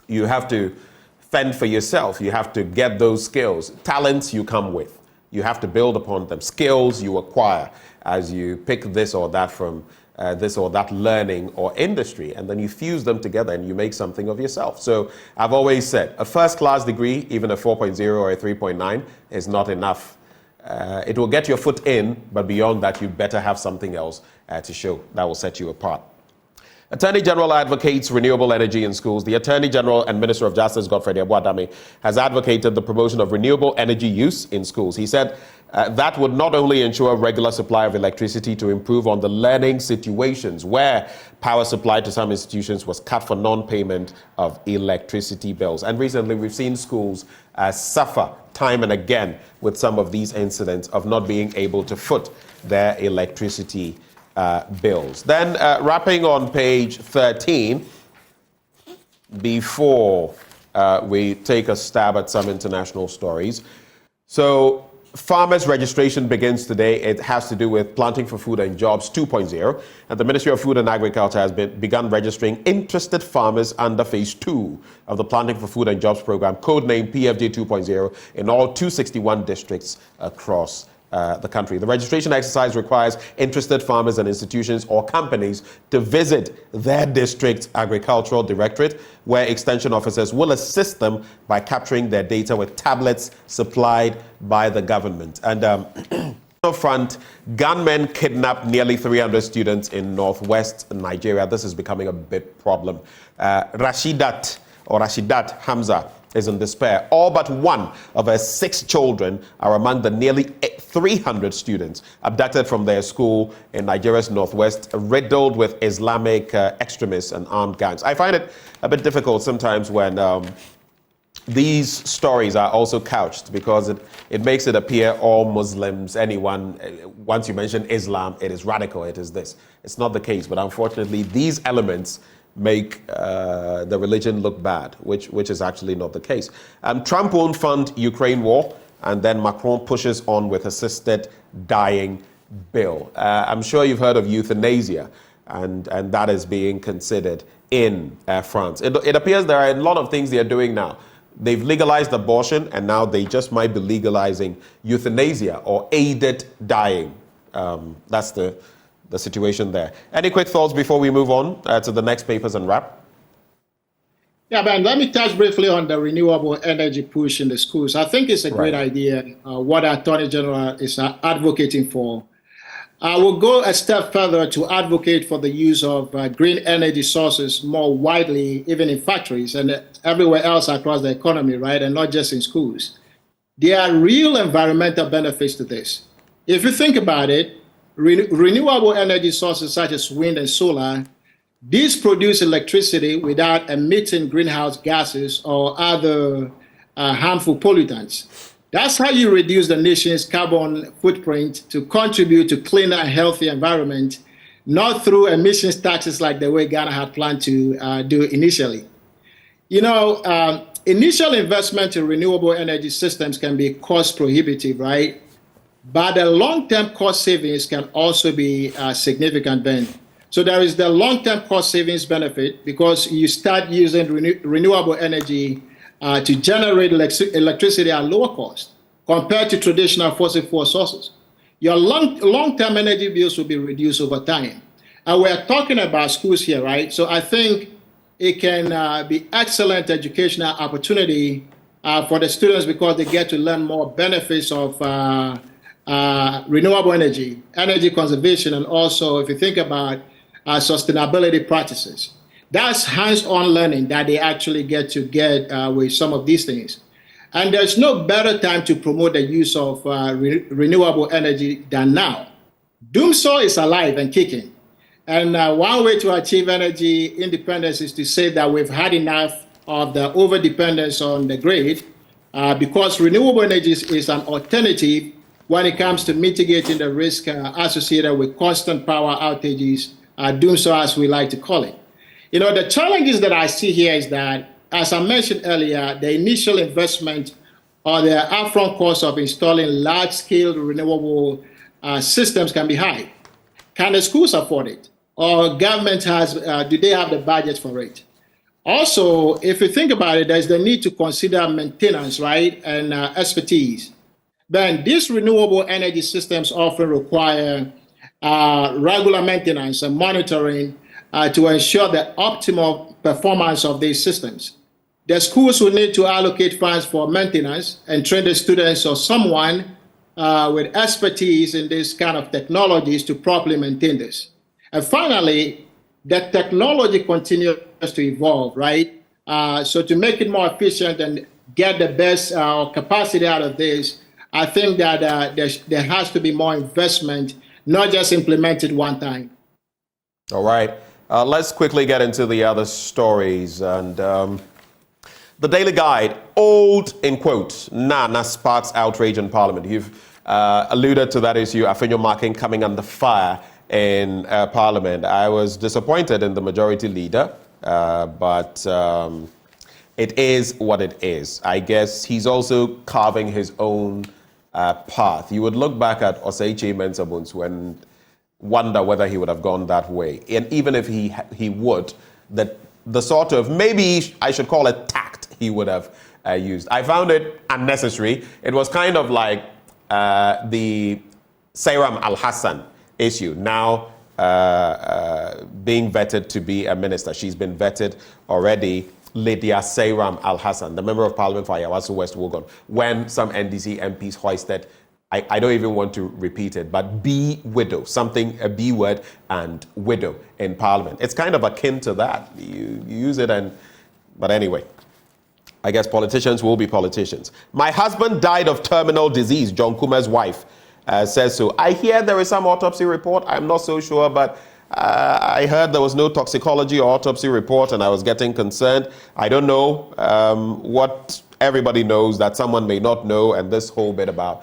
you have to fend for yourself. You have to get those skills. Talents you come with. You have to build upon them. Skills you acquire as you pick this or that from this or that learning or industry, and then you fuse them together and you make something of yourself. So I've always said a first-class degree, even a 4.0 or a 3.9, is not enough. It will get your foot in, but beyond that, you better have something else to show that will set you apart. Attorney General advocates renewable energy in schools. The Attorney General and Minister of Justice, Godfrey Abuadame, has advocated the promotion of renewable energy use in schools. He said that would not only ensure a regular supply of electricity to improve on the learning situations where power supply to some institutions was cut for non-payment of electricity bills. And recently we've seen schools suffer time and again with some of these incidents of not being able to foot their electricity bills. Then wrapping on page 13, before we take a stab at some international stories. So farmers registration begins today. It has to do with Planting for Food and Jobs 2.0. And the Ministry of Food and Agriculture has begun registering interested farmers under phase 2 of the Planting for Food and Jobs program, codenamed PFJ 2.0, in all 261 districts across the country. The registration exercise requires interested farmers and institutions or companies to visit their district's agricultural directorate, where extension officers will assist them by capturing their data with tablets supplied by the government. And on the front, gunmen kidnapped nearly 300 students in northwest Nigeria. This is becoming a big problem. Rashidat Hamza is in despair. All but one of her 6 children are among the nearly 300 students abducted from their school in Nigeria's northwest, riddled with Islamic extremists and armed gangs. I find it a bit difficult sometimes when these stories are also couched, because it makes it appear all Muslims, anyone, once you mention Islam, it is radical, it is this. It's not the case, but unfortunately these elements make the religion look bad, which is actually not the case. Trump won't fund Ukraine war, and then Macron pushes on with assisted dying bill. I'm sure you've heard of euthanasia, and that is being considered in France. It appears there are a lot of things they are doing now. They've legalized abortion, and now they just might be legalizing euthanasia or aided dying. That's the situation there. Any quick thoughts before we move on to the next papers and wrap? Yeah, Ben, let me touch briefly on the renewable energy push in the schools. I think it's a great idea, what our Attorney General is advocating for. I will go a step further to advocate for the use of green energy sources more widely, even in factories and everywhere else across the economy, right? And not just in schools. There are real environmental benefits to this. If you think about it, renewable energy sources such as wind and solar, these produce electricity without emitting greenhouse gases or other harmful pollutants. That's how you reduce the nation's carbon footprint to contribute to cleaner and healthier environment, not through emissions taxes like the way Ghana had planned to do initially. You know, initial investment in renewable energy systems can be cost prohibitive, right? But the long-term cost savings can also be significant, Ben. So there is the long-term cost savings benefit because you start using renewable energy to generate electricity at lower cost compared to traditional fossil fuel sources. Your long-term energy bills will be reduced over time. And we're talking about schools here, right? So I think it can be excellent educational opportunity for the students because they get to learn more benefits of renewable energy conservation, and also if you think about sustainability practices. That's hands-on learning that they actually get with some of these things. And there's no better time to promote the use of renewable energy than now. Doomsaw is alive and kicking. And one way to achieve energy independence is to say that we've had enough of the over-dependence on the grid because renewable energy is an alternative when it comes to mitigating the risk associated with constant power outages, doomsaw as we like to call it. You know, the challenges that I see here is that, as I mentioned earlier, the initial investment or the upfront cost of installing large-scale renewable systems can be high. Can the schools afford it? Or government do they have the budget for it? Also, if you think about it, there's the need to consider maintenance, right, and expertise. Then these renewable energy systems often require regular maintenance and monitoring to ensure the optimal performance of these systems. The schools will need to allocate funds for maintenance and train the students or someone with expertise in this kind of technologies to properly maintain this. And finally, the technology continues to evolve, right? So to make it more efficient and get the best capacity out of this, I think that there has to be more investment, not just implemented one time. All right. Let's quickly get into the other stories. And the Daily Guide, old in quotes, Nana sparks outrage in Parliament. You've alluded to that issue, Afenyo Marking coming under fire in Parliament. I was disappointed in the majority leader, but it is what it is. I guess he's also carving his own path. You would look back at Oseiche Mensah and wonder whether he would have gone that way. And even if he would, the sort of, maybe I should call it tact he would have used. I found it unnecessary. It was kind of like the Sairam Al-Hassan issue, now being vetted to be a minister. She's been vetted already. Lydia Sairam Al-Hassan, the member of parliament for Ayawaso West Wugon, when some NDC MPs hoisted, I don't even want to repeat it, but B widow, something, a B word and widow in parliament. It's kind of akin to that. You use it but anyway, I guess politicians will be politicians. My husband died of terminal disease, John Kuma's wife says so. I hear there is some autopsy report. I'm not so sure, but I heard there was no toxicology or autopsy report, and I was getting concerned. I don't know what everybody knows that someone may not know, and this whole bit about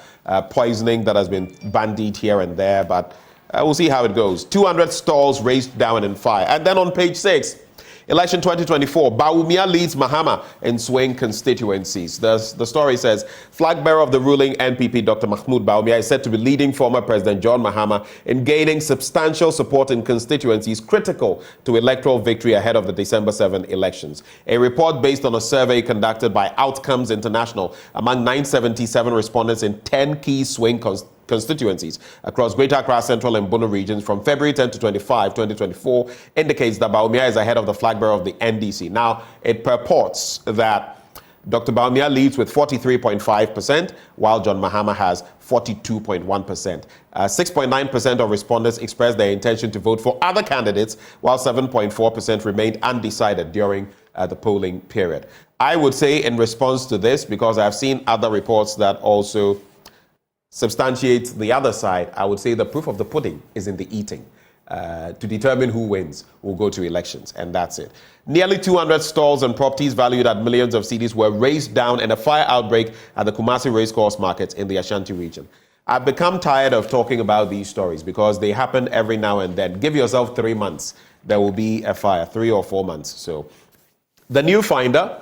poisoning that has been bandied here and there, but we'll see how it goes. 200 stalls razed down in fire. And then on page 6, Election 2024, Bawumia leads Mahama in swing constituencies. The story says, flag bearer of the ruling NPP, Dr. Mahmoud Bawumia, is said to be leading former President John Mahama in gaining substantial support in constituencies critical to electoral victory ahead of the December 7 elections. A report based on a survey conducted by Outcomes International among 977 respondents in 10 key swing constituencies across Greater Accra Central and Bono regions from February 10 to 25, 2024 indicates that Bawumia is ahead of the flag bearer of the NDC. Now, it purports that Dr. Bawumia leads with 43.5%, while John Mahama has 42.1%. 6.9% of respondents expressed their intention to vote for other candidates, while 7.4% remained undecided during the polling period. I would say in response to this, because I've seen other reports that also substantiate the other side, I would say the proof of the pudding is in the eating. To determine who wins, we'll go to elections, and that's it. Nearly 200 stalls and properties valued at millions of cedis were razed down in a fire outbreak at the Kumasi Racecourse Market in the Ashanti region. I've become tired of talking about these stories because they happen every now and then. Give yourself 3 months, there will be a fire, 3 or 4 months. So, the new finder,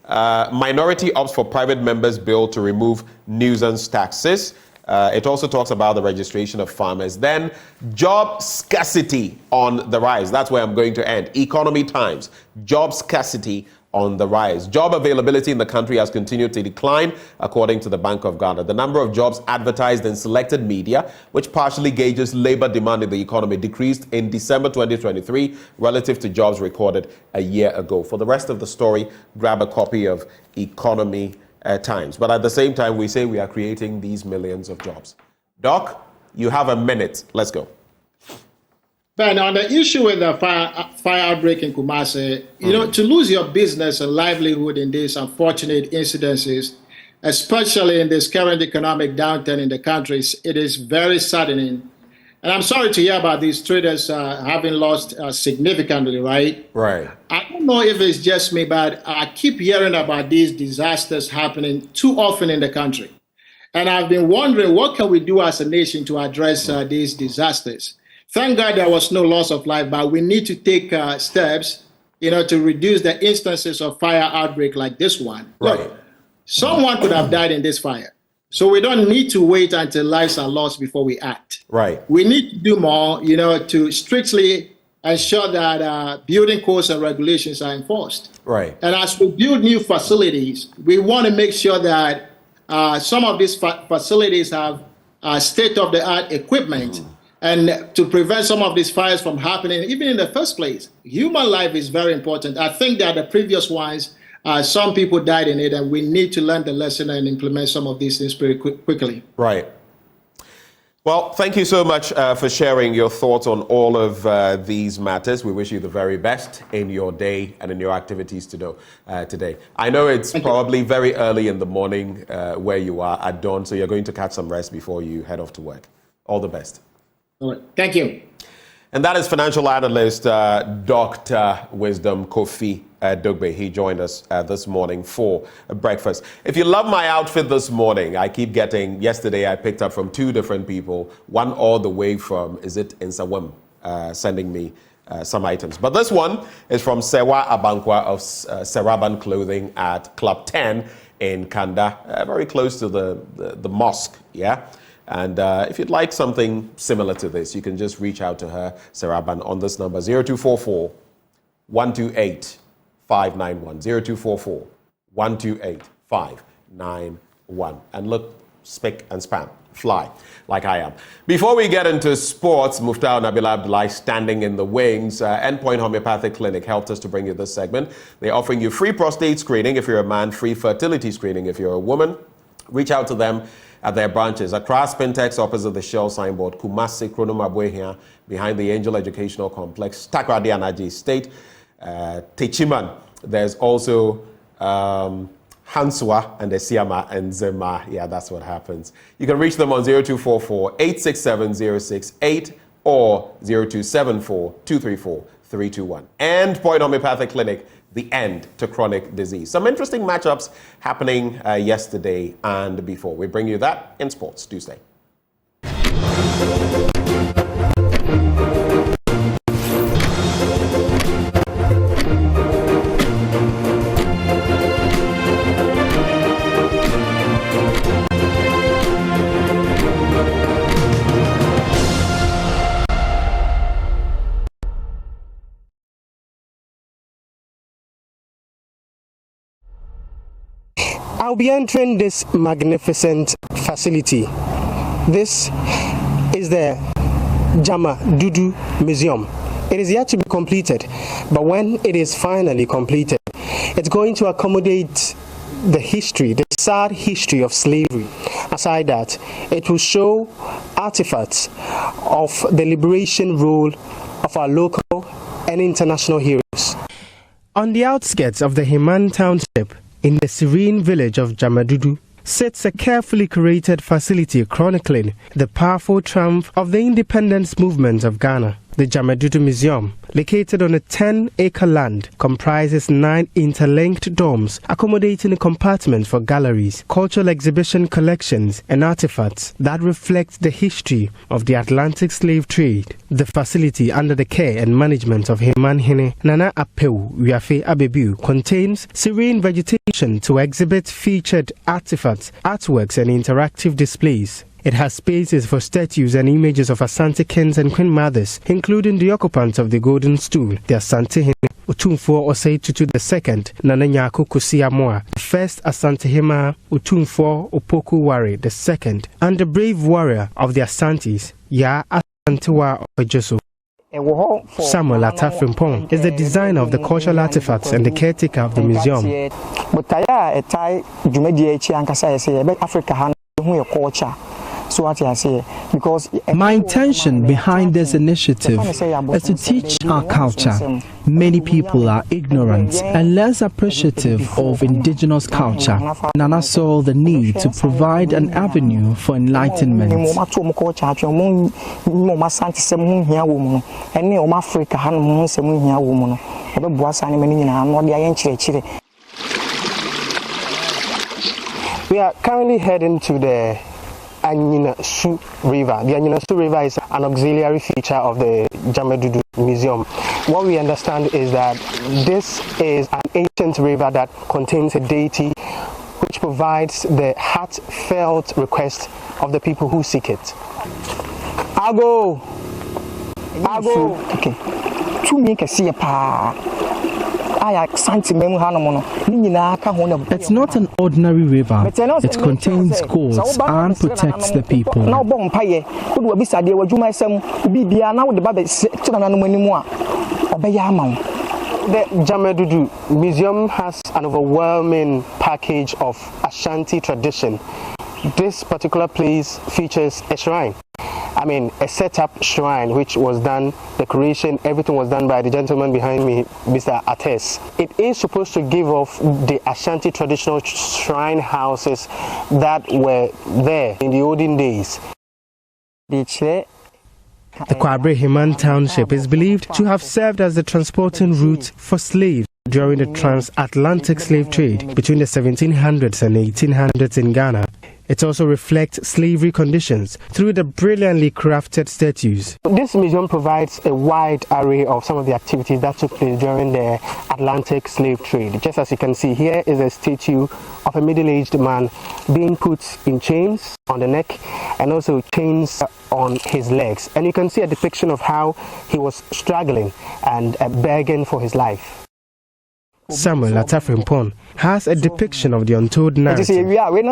minority opts for private members' bill to remove nuisance taxes. It also talks about the registration of farmers. Then job scarcity on the rise. That's where I'm going to end. Economy Times. Job scarcity on the rise. Job availability in the country has continued to decline, according to the Bank of Ghana. The number of jobs advertised in selected media, which partially gauges labor demand in the economy, decreased in December 2023 relative to jobs recorded a year ago. For the rest of the story, grab a copy of Economy Times. But at the same time, we say we are creating these millions of jobs. Doc, you have a minute. Let's go. Ben, on the issue with the fire outbreak in Kumasi, you know, to lose your business and livelihood in these unfortunate incidences, especially in this current economic downturn in the country, it is very saddening. And I'm sorry to hear about these traders having lost significantly, right? Right. I don't know if it's just me, but I keep hearing about these disasters happening too often in the country. And I've been wondering, what can we do as a nation to address these disasters? Thank God there was no loss of life, but we need to take steps, you know, to reduce the instances of fire outbreak like this one. Right. Look, someone could have died in this fire. So we don't need to wait until lives are lost before we act. Right. We need to do more, you know, to strictly ensure that building codes and regulations are enforced. Right. And as we build new facilities, we want to make sure that some of these facilities have state-of-the-art equipment. And to prevent some of these fires from happening, even in the first place, human life is very important. I think that the previous ones, some people died in it, and we need to learn the lesson and implement some of these things pretty quickly. Right. Well, thank you so much for sharing your thoughts on all of these matters. We wish you the very best in your day and in your activities today. I know it's probably very early in the morning where you are at dawn, so you're going to catch some rest before you head off to work. All the best. All right. Thank you. And that is financial analyst Dr. Wisdom Kofi Dugbe. He joined us this morning for breakfast. If you love my outfit this morning, I keep getting, yesterday I picked up from 2 different people, one all the way from, Nsawam, sending me some items. But this one is from Sewa Abankwa of Seraban Clothing at Club 10 in Kanda, very close to the mosque, yeah? And if you'd like something similar to this, you can just reach out to her, Seraban, on this number, 0244 128 591. 0244 128 591. And look, spick and span, fly, like I am. Before we get into sports, Muftar Nabila Abdullah standing in the wings. Endpoint Homeopathic Clinic helped us to bring you this segment. They're offering you free prostate screening if you're a man, free fertility screening if you're a woman. Reach out to them at their branches. Across Spintex, opposite the Shell signboard, Kumasi, Kronomabwe behind the Angel Educational Complex, Takradi Anaji State, Techiman. There's also Hanswa and the Siama and Zema. Yeah, that's what happens. You can reach them on 0244 867 068 or 0274 234 321. Endpoint Homeopathic Clinic, the end to chronic disease. Some interesting matchups happening yesterday and before. We bring you that in Sports Tuesday. I'll be entering this magnificent facility This is the Gyamadudu Museum. It is yet to be completed, but when it is finally completed, it's going to accommodate the history, the sad history of slavery. Aside that, it will show artifacts of the liberation role of our local and international heroes. On the outskirts of the Himan township, in the serene village of Gyamadudu, sits a carefully curated facility chronicling the powerful triumph of the independence movement of Ghana. The Gyamadudu Museum, located on a 10-acre land, comprises 9 interlinked domes accommodating compartments for galleries, cultural exhibition collections, and artifacts that reflect the history of the Atlantic slave trade. The facility, under the care and management of Himan Hene Nana Apeu Wiafe Abebu, contains serene vegetation to exhibit featured artifacts, artworks, and interactive displays. It has spaces for statues and images of Ashanti kings and queen mothers, including the occupants of the Golden Stool, the Ashanti Hene Otumfuo Osei Tutu II, Nana Nyako Kusiamoa, the first Ashanti Hema Otumfuo Opoku Ware II, and the brave warrior of the Ashantis, Ya Ashantiwa Ojeso. Samuel Atafrimpong is the designer of the cultural artifacts and the caretaker of the museum. My intention behind this initiative is to teach our culture. Many people are ignorant and less appreciative of indigenous culture. Nana saw the need to provide an avenue for enlightenment. We are currently heading to the Anyinasu River. The Anyinasu River is an auxiliary feature of the Gyamadudu Museum. What we understand is that this is an ancient river that contains a deity which provides the heartfelt request of the people who seek it. Ago! Okay. It's not an ordinary river. It contains gods and protects the people. The Gyamadudu Museum has an overwhelming package of Ashanti tradition. This particular place features a shrine. A set-up shrine which was done, decoration, everything was done by the gentleman behind me, Mr. Ates. It is supposed to give off the Ashanti traditional shrine houses that were there in the olden days. The Kwabre Himan township is believed to have served as the transporting route for slaves during the transatlantic slave trade between the 1700s and 1800s in Ghana. It also reflects slavery conditions through the brilliantly crafted statues. This museum provides a wide array of some of the activities that took place during the Atlantic slave trade. Just as you can see, here is a statue of a middle-aged man being put in chains on the neck and also chains on his legs. And you can see a depiction of how he was struggling and begging for his life. Samuel Atafrimpong has a depiction of the untold narrative. When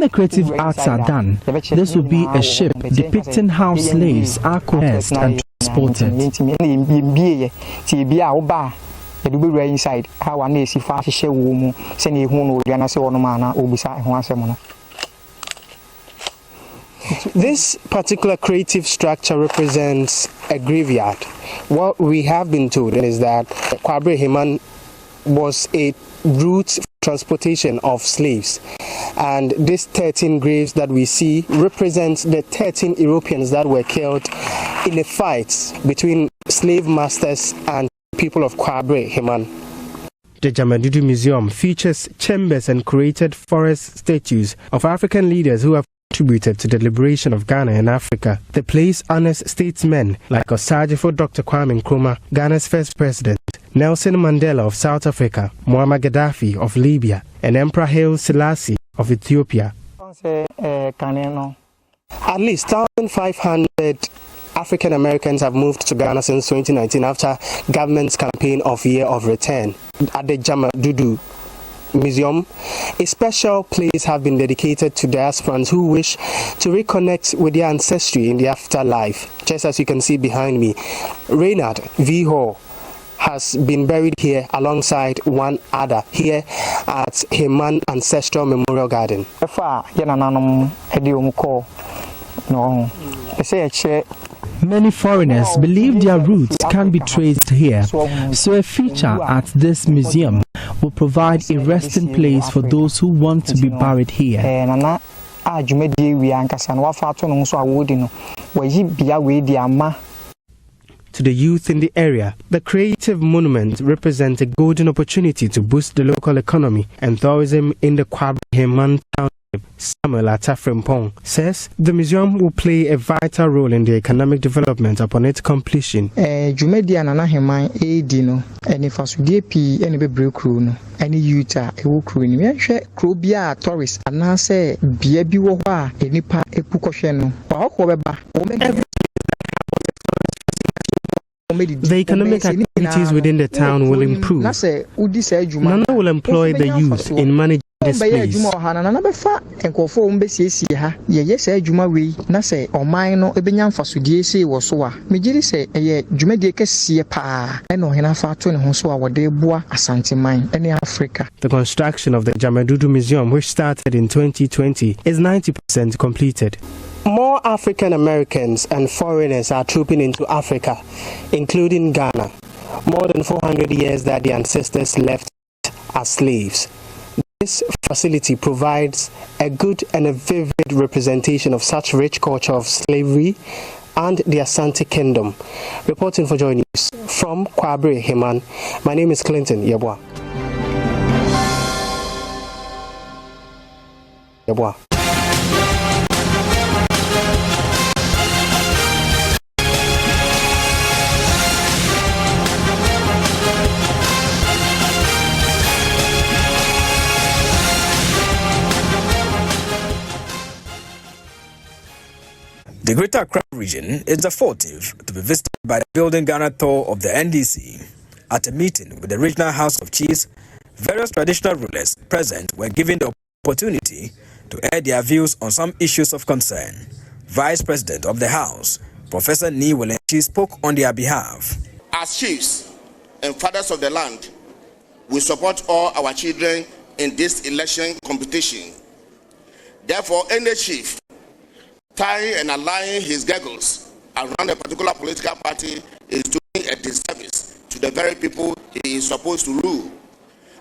the creative arts are done, this will be a ship depicting how slaves are coerced and transported. This particular creative structure represents a graveyard. What we have been told is that Kwabre Himan was a route transportation of slaves, and these 13 graves that we see represent the 13 Europeans that were killed in a fight between slave masters and people of Kwabre Himan. The Gyamadudu Museum features chambers and curated forest statues of African leaders who have contributed to the liberation of Ghana and Africa. The place honors statesmen like Osajifo Dr. Kwame Nkrumah, Ghana's first president, Nelson Mandela of South Africa, Muammar Gaddafi of Libya, and Emperor Haile Selassie of Ethiopia. At least 1,500 African Americans have moved to Ghana since 2019 after government's campaign of Year of Return. At the Gyamadudu Museum, a special place has been dedicated to diasporans who wish to reconnect with their ancestry in the afterlife. Just as you can see behind me, Reynard V. Hall has been buried here alongside one other here at Heman Ancestral Memorial Garden. Many foreigners believe their roots can be traced here, so a feature at this museum will provide a resting place for those who want to be buried here. To the youth in the area, the creative monument represents a golden opportunity to boost the local economy and tourism in the Kwabre Heman township. Samuel Atafrempong says the museum will play a vital role in the economic development upon its completion. The economic activities within the town will improve. Nana will employ the youth in managing this place. The construction of the Gyamadudu Museum, which started in 2020, is 90% completed. More African Americans and foreigners are trooping into Africa, including Ghana. More than 400 years that the ancestors left as slaves. This facility provides a good and a vivid representation of such rich culture of slavery and the Ashanti Kingdom. Reporting for Joy News from Kwabre Heman, my name is Clinton Yabwa. The Greater Accra region is the 14th to be visited by the building guarantor of the NDC. At a meeting with the Regional House of Chiefs, various traditional rulers present were given the opportunity to air their views on some issues of concern. Vice President of the House, Professor Ni Welenchi, spoke on their behalf. As chiefs and fathers of the land, we support all our children in this election competition. Therefore, any chief tying and aligning his giggles around a particular political party is doing a disservice to the very people he is supposed to rule.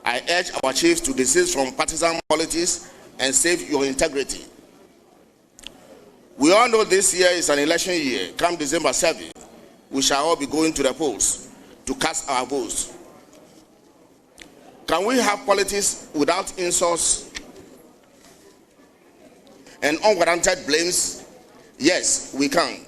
I urge our chiefs to desist from partisan politics and save your integrity. We all know this year is an election year. Come December 7, we shall all be going to the polls to cast our votes. Can we have politics without insults and unwarranted blames? Yes, we can.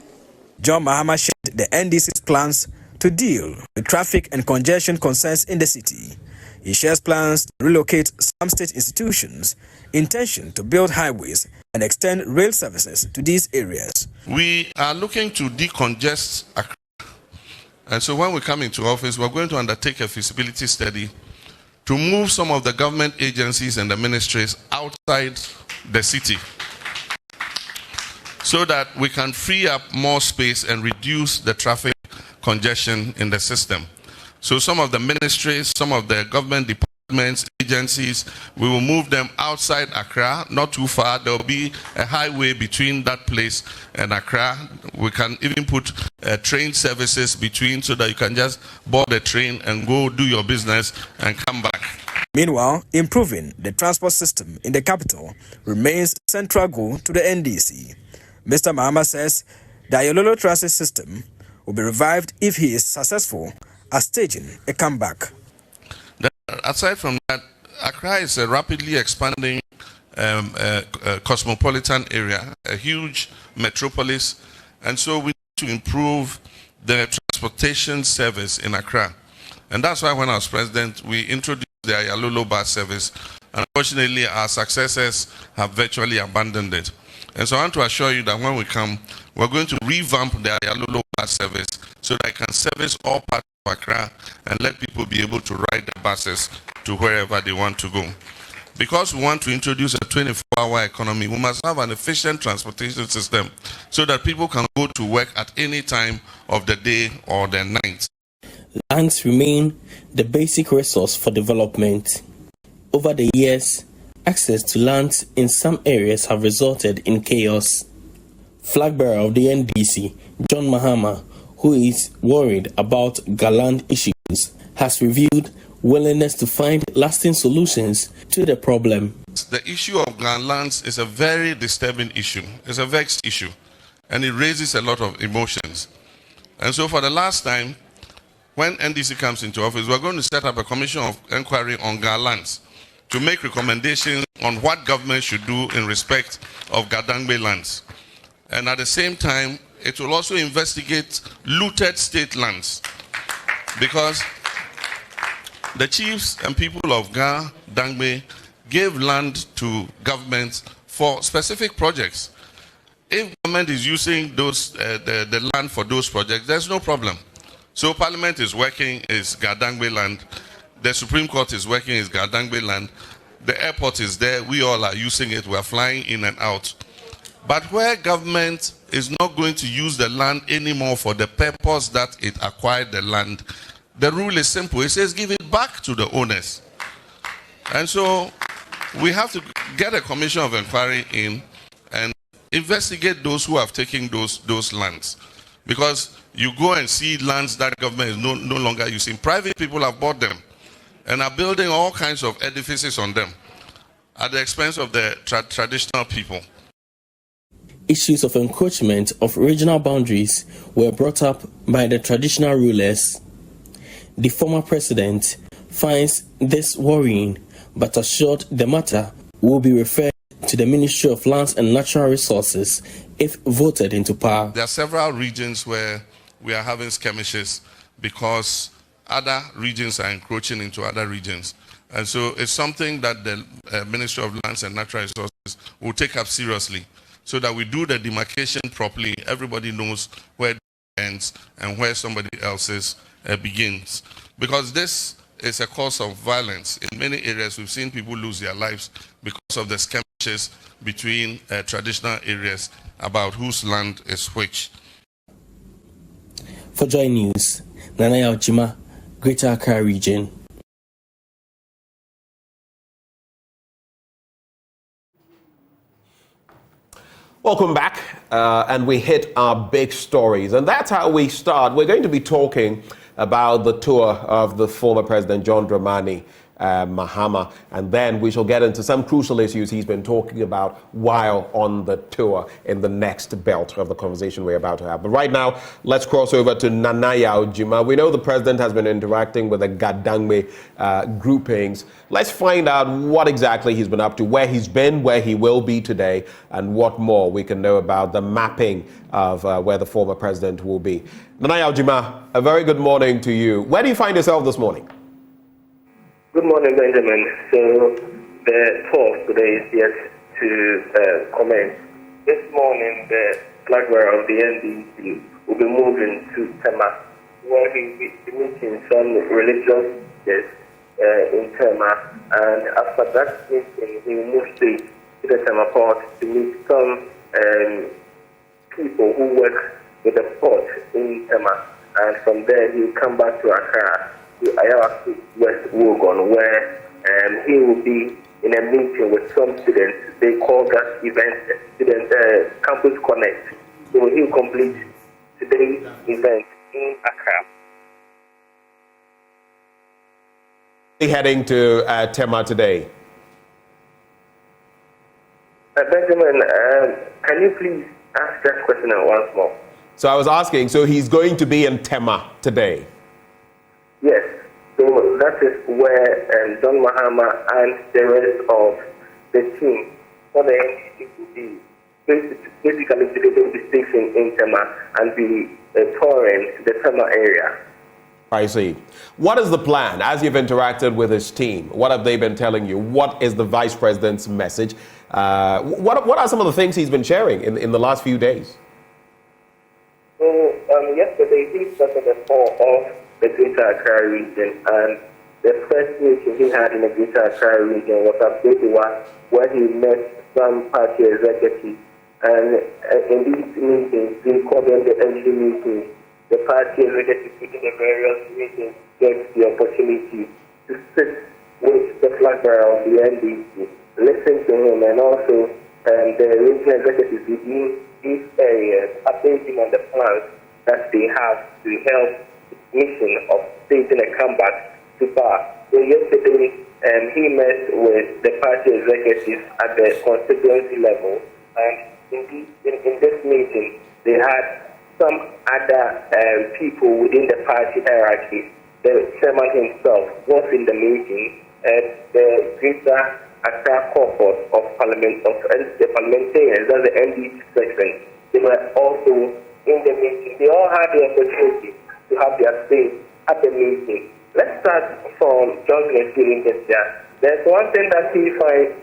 John Mahama shared the NDC's plans to deal with traffic and congestion concerns in the city. He shares plans to relocate some state institutions, intention to build highways and extend rail services to these areas. We are looking to decongest Accra. And so when we come into office, we're going to undertake a feasibility study to move some of the government agencies and the ministries outside the city, so that we can free up more space and reduce the traffic congestion in the system. So some of the ministries, some of the government departments, agencies, we will move them outside Accra, not too far. There will be a highway between that place and Accra. We can even put train services between, so that you can just board a train and go do your business and come back. Meanwhile, improving the transport system in the capital remains a central goal to the NDC. Mr. Mahama says the Ayololo transit system will be revived if he is successful at staging a comeback. Aside from that, Accra is a rapidly expanding cosmopolitan area, a huge metropolis, and so we need to improve the transportation service in Accra. And that's why when I was president, we introduced the Ayololo bus service. Unfortunately, our successors have virtually abandoned it. And so I want to assure you that when we come, we're going to revamp the Ayololo bus service so that I can service all parts of Accra and let people be able to ride the buses to wherever they want to go. Because we want to introduce a 24-hour economy, we must have an efficient transportation system so that people can go to work at any time of the day or the night. Lands remain the basic resource for development. Over the years, access to lands in some areas have resulted in chaos. Flag bearer of the NDC, John Mahama, who is worried about land issues, has revealed willingness to find lasting solutions to the problem. The issue of lands is a very disturbing issue. It's a vexed issue, and it raises a lot of emotions. And so for the last time, when NDC comes into office, we're going to set up a commission of inquiry on lands to make recommendations on what government should do in respect of Gadangbe lands. And at the same time, it will also investigate looted state lands, because the chiefs and people of Dangbe gave land to government for specific projects. If government is using the land for those projects, there's no problem. So Parliament is working, is Gadangbe land. The Supreme Court is working, is Gadangbe land. The airport is there. We all are using it. We're flying in and out. But where government is not going to use the land anymore for the purpose that it acquired the land, the rule is simple. It says give it back to the owners. And so we have to get a commission of inquiry in and investigate those who have taken those lands. Because you go and see lands that government is no longer using. Private people have bought them and are building all kinds of edifices on them at the expense of the traditional people. Issues of encroachment of regional boundaries were brought up by the traditional rulers. The former president finds this worrying, but assured the matter will be referred to the Ministry of Lands and Natural Resources if voted into power. There are several regions where we are having skirmishes because other regions are encroaching into other regions. And so it's something that the Ministry of Lands and Natural Resources will take up seriously so that we do the demarcation properly. Everybody knows where it ends and where somebody else's begins. Because this is a cause of violence. In many areas, we've seen people lose their lives because of the skirmishes between traditional areas about whose land is which. For Joy News, Nanaya Ojima, Greater Accra Region. Welcome back, and we hit our big stories, and that's how we start. We're going to be talking about the tour of the former President John Dramani Mahama, and then we shall get into some crucial issues he's been talking about while on the tour in the next belt of the conversation we're about to have. But right now, let's cross over to Nanaya Ojima. We know the president has been interacting with the Gadangme groupings. Let's find out what exactly he's been up to, where he's been, where he will be today, and what more we can know about the mapping of where the former president will be. Nanaya Ojima, a very good morning to you. Where do you find yourself this morning? Good morning, Benjamin. So the talk today is yet to commence. This morning, the flag bearer of the NDC will be moving to Tema, where he will be meeting some religious leaders in Tema. And after that meeting, he will move straight to the Tema port to meet some people who work with the port in Tema. And from there, he will come back to Accra, to Ayawasi West Wogon, where he will be in a meeting with some students. They call that event Student Campus Connect. So he will complete today's event in Accra. Heading to Tema today. Benjamin, can you please ask that question once more? So I was asking, so he's going to be in Tema today? Yes, so that is where John Mahama and the rest of the team for the NDC will be. Basically, they will be stationed in Tema and be touring the Tema area. I see. What is the plan as you've interacted with his team? What have they been telling you? What is the vice president's message? What are some of the things he's been sharing in the last few days? So yesterday he started the tour of the Greater Accra region, and the first meeting he had in the Greater Accra region was at Bedewa, where he met some party executives. And in these meetings, we call them the entry meetings. The party executives within the various meetings get the opportunity to sit with the flag bearer of the NDC, listen to him, and also the regional executives within these areas update him on the plans that they have to help the mission of staging a comeback to power. So yesterday, he met with the party executives at the constituency level, and in this meeting, they had some other people within the party hierarchy. The chairman himself was in the meeting, and the Greater Accra Caucus of the parliamentarians, that's the NDC section, they were also in the meeting. They all had the opportunity to have their say at the meeting. Let's start from Johnson and Stealing this year. There's one thing that he finds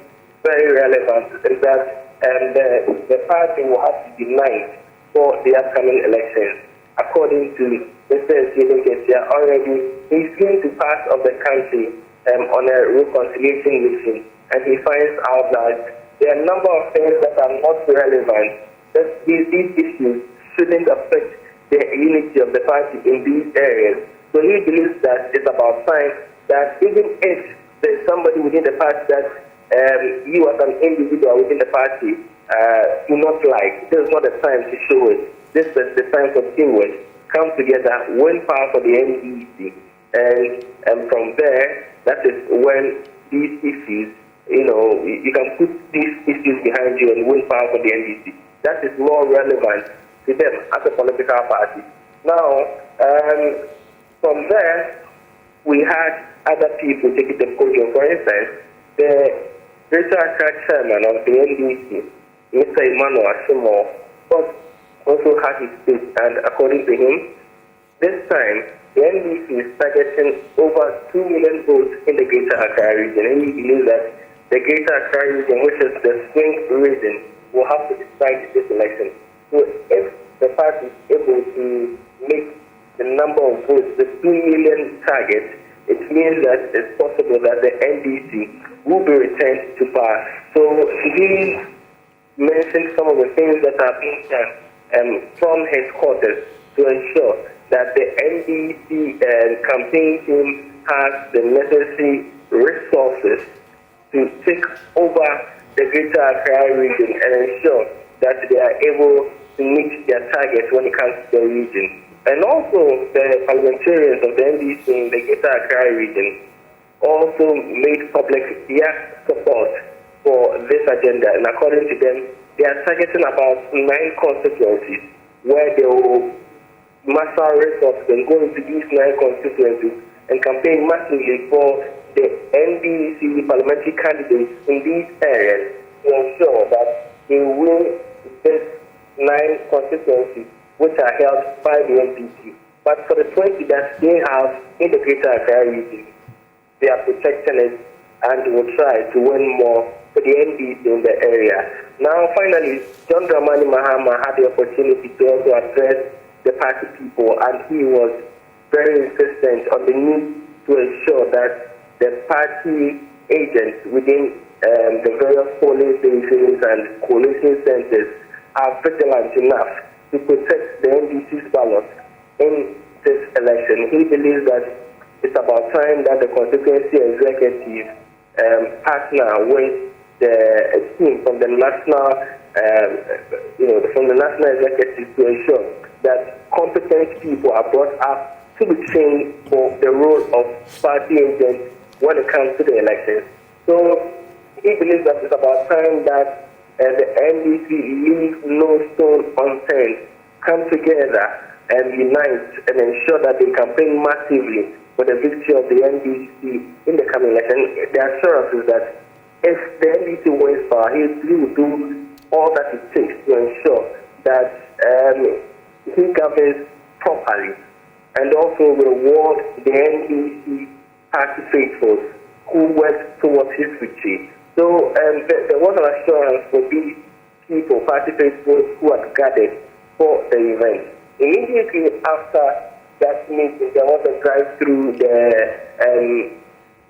very relevant, is that the party will have to unite for the upcoming elections. According to Mr. Stealing this year, already he's going to part of the country on a reconciliation mission, and he finds out that there are a number of things that are not relevant. That these issues shouldn't affect the unity of the party in these areas. So he believes that it's about time that even if there's somebody within the party that you as an individual within the party do not like, this is not the time to show it. This is the time for teamwork. Come together, win power for the NDC. And from there, that is when these issues, you can put these issues behind you and win power for the NDC. That is more relevant to them as a political party. Now, from there, we had other people taking the podium. For instance, the Greater Accra chairman of the NDC, Mr. Emmanuel Ashimo, also had his speech, and according to him, this time the NDC is targeting over 2 million votes in the Greater Accra region, and he believes that the Greater Accra region, which is the swing region, will have to decide this election. So if the party is able to make the number of votes, the 2 million target, it means that it's possible that the NDC will be returned to power. So he mentioned some of the things that are being done from headquarters to ensure that the NDC campaign team has the necessary resources to take over the Greater Accra region and ensure that they are able to meet their targets when it comes to the region. And also, the parliamentarians of the NDC in the Greater Accra region also made public their support for this agenda. And according to them, they are targeting about 9 constituencies where they will master resources and go into these 9 constituencies and campaign massively for the NDC parliamentary candidates in these areas to ensure that they win these 9 constituencies which are held by the NDC. But for the 20 that they have in the Greater Accra region, they are protecting it and will try to win more for the NDC in the area. Now, finally, John Dramani Mahama had the opportunity to also address the party people, and he was very insistent on the need to ensure that the party agents within the various polling stations and coalition centers are vigilant enough to protect the NDC's ballot in this election. He believes that it's about time that the constituency executive partner with the team from the national, from the national executive to ensure that competent people are brought up to be trained for the role of party agents when it comes to the elections. So he believes that it's about time that the NDC leaves no stone unturned, come together and unite and ensure that they campaign massively for the victory of the NDC in the coming election. The assurance is that if the NDC wins power, he will do all that it takes to ensure that he governs properly and also reward the NDC party faithfuls who work towards his victory. So there was an assurance for these people, party faithfuls who had gathered for the event. Immediately after that meeting, there was a drive through the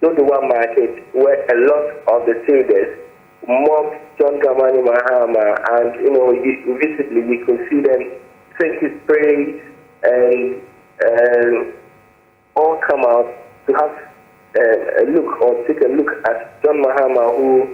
Dodowa market, where a lot of the traders mocked John Dramani Mahama, and visibly we could see them take his praise and all come out to have take a look at John Mahama, who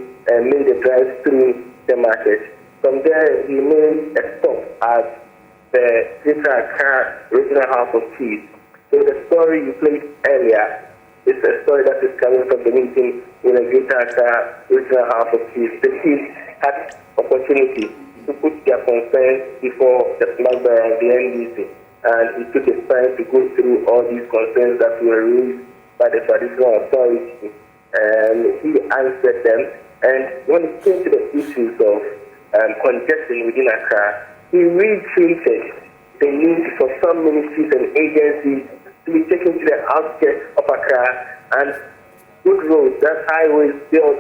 made a drive through the market. From there, he made a stop at the Greater Accra Regional House of Chiefs. So the story you played earlier is a story that is coming from the meeting in the Greater Accra Regional House of Chiefs. The chiefs had opportunity to put their concerns before the flag bearer of the NDC, and he took his time to go through all these concerns that were raised by the traditional authority, and he answered them. And when it came to the issues of congestion within Accra, he reiterated the need for some ministries and agencies to be taken to the outskirts of Accra, and good roads, that highways built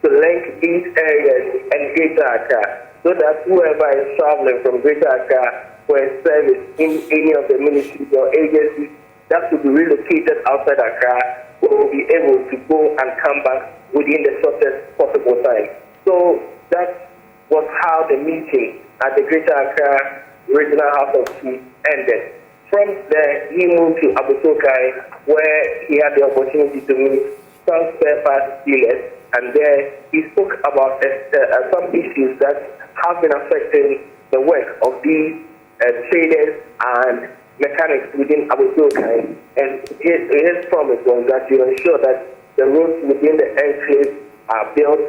to link these areas and Greater Accra, so that whoever is traveling from Greater Accra for a service in any of the ministries or agencies that will be relocated outside Accra will be able to go and come back within the shortest possible time. So that was how the meeting at the Greater Accra Regional House of Chiefs ended. From there, he moved to Abotokai, where he had the opportunity to meet some spare parts dealers, and there he spoke about some issues that have been affecting the work of these traders and mechanics within Abotokai. And his promise was that you ensure that the roads within the enclave are built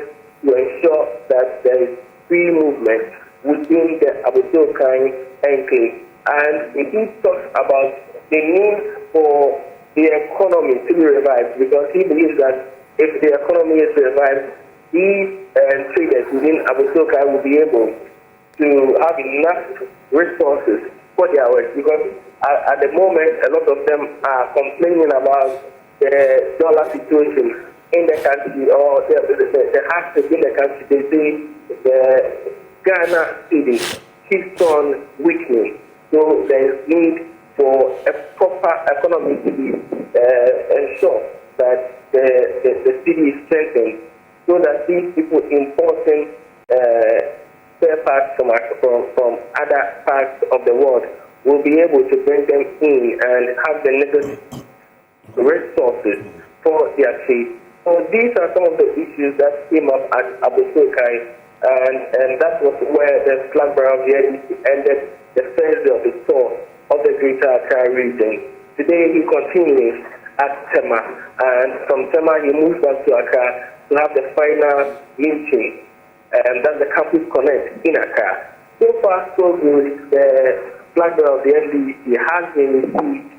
to ensure that there is free movement within the Abotokai enclave. And he talks about the need for the economy to be revived, because he believes that if the economy is revived, these traders within Abotokai will be able to have enough resources for their work, because at the moment a lot of them are complaining about the dollar situation in the country, or the hardship in the country. They say the Ghana cedi keeps on weakening, so there is need for a proper economy to be ensured that the city is strengthened, so that these people importing spare parts from other parts of the world will be able to bring them in and have the necessary resources for their trade. So these are some of the issues that came up at Abotokai, and that was where the flag bearer of the NDC ended the first day of the tour of the Greater Accra region. Today he continues at Tema, and from Tema he moves back to Accra to have the final meeting, and that's the Campus Connect in Accra. So far, so good. The flag bearer of the NDC has been received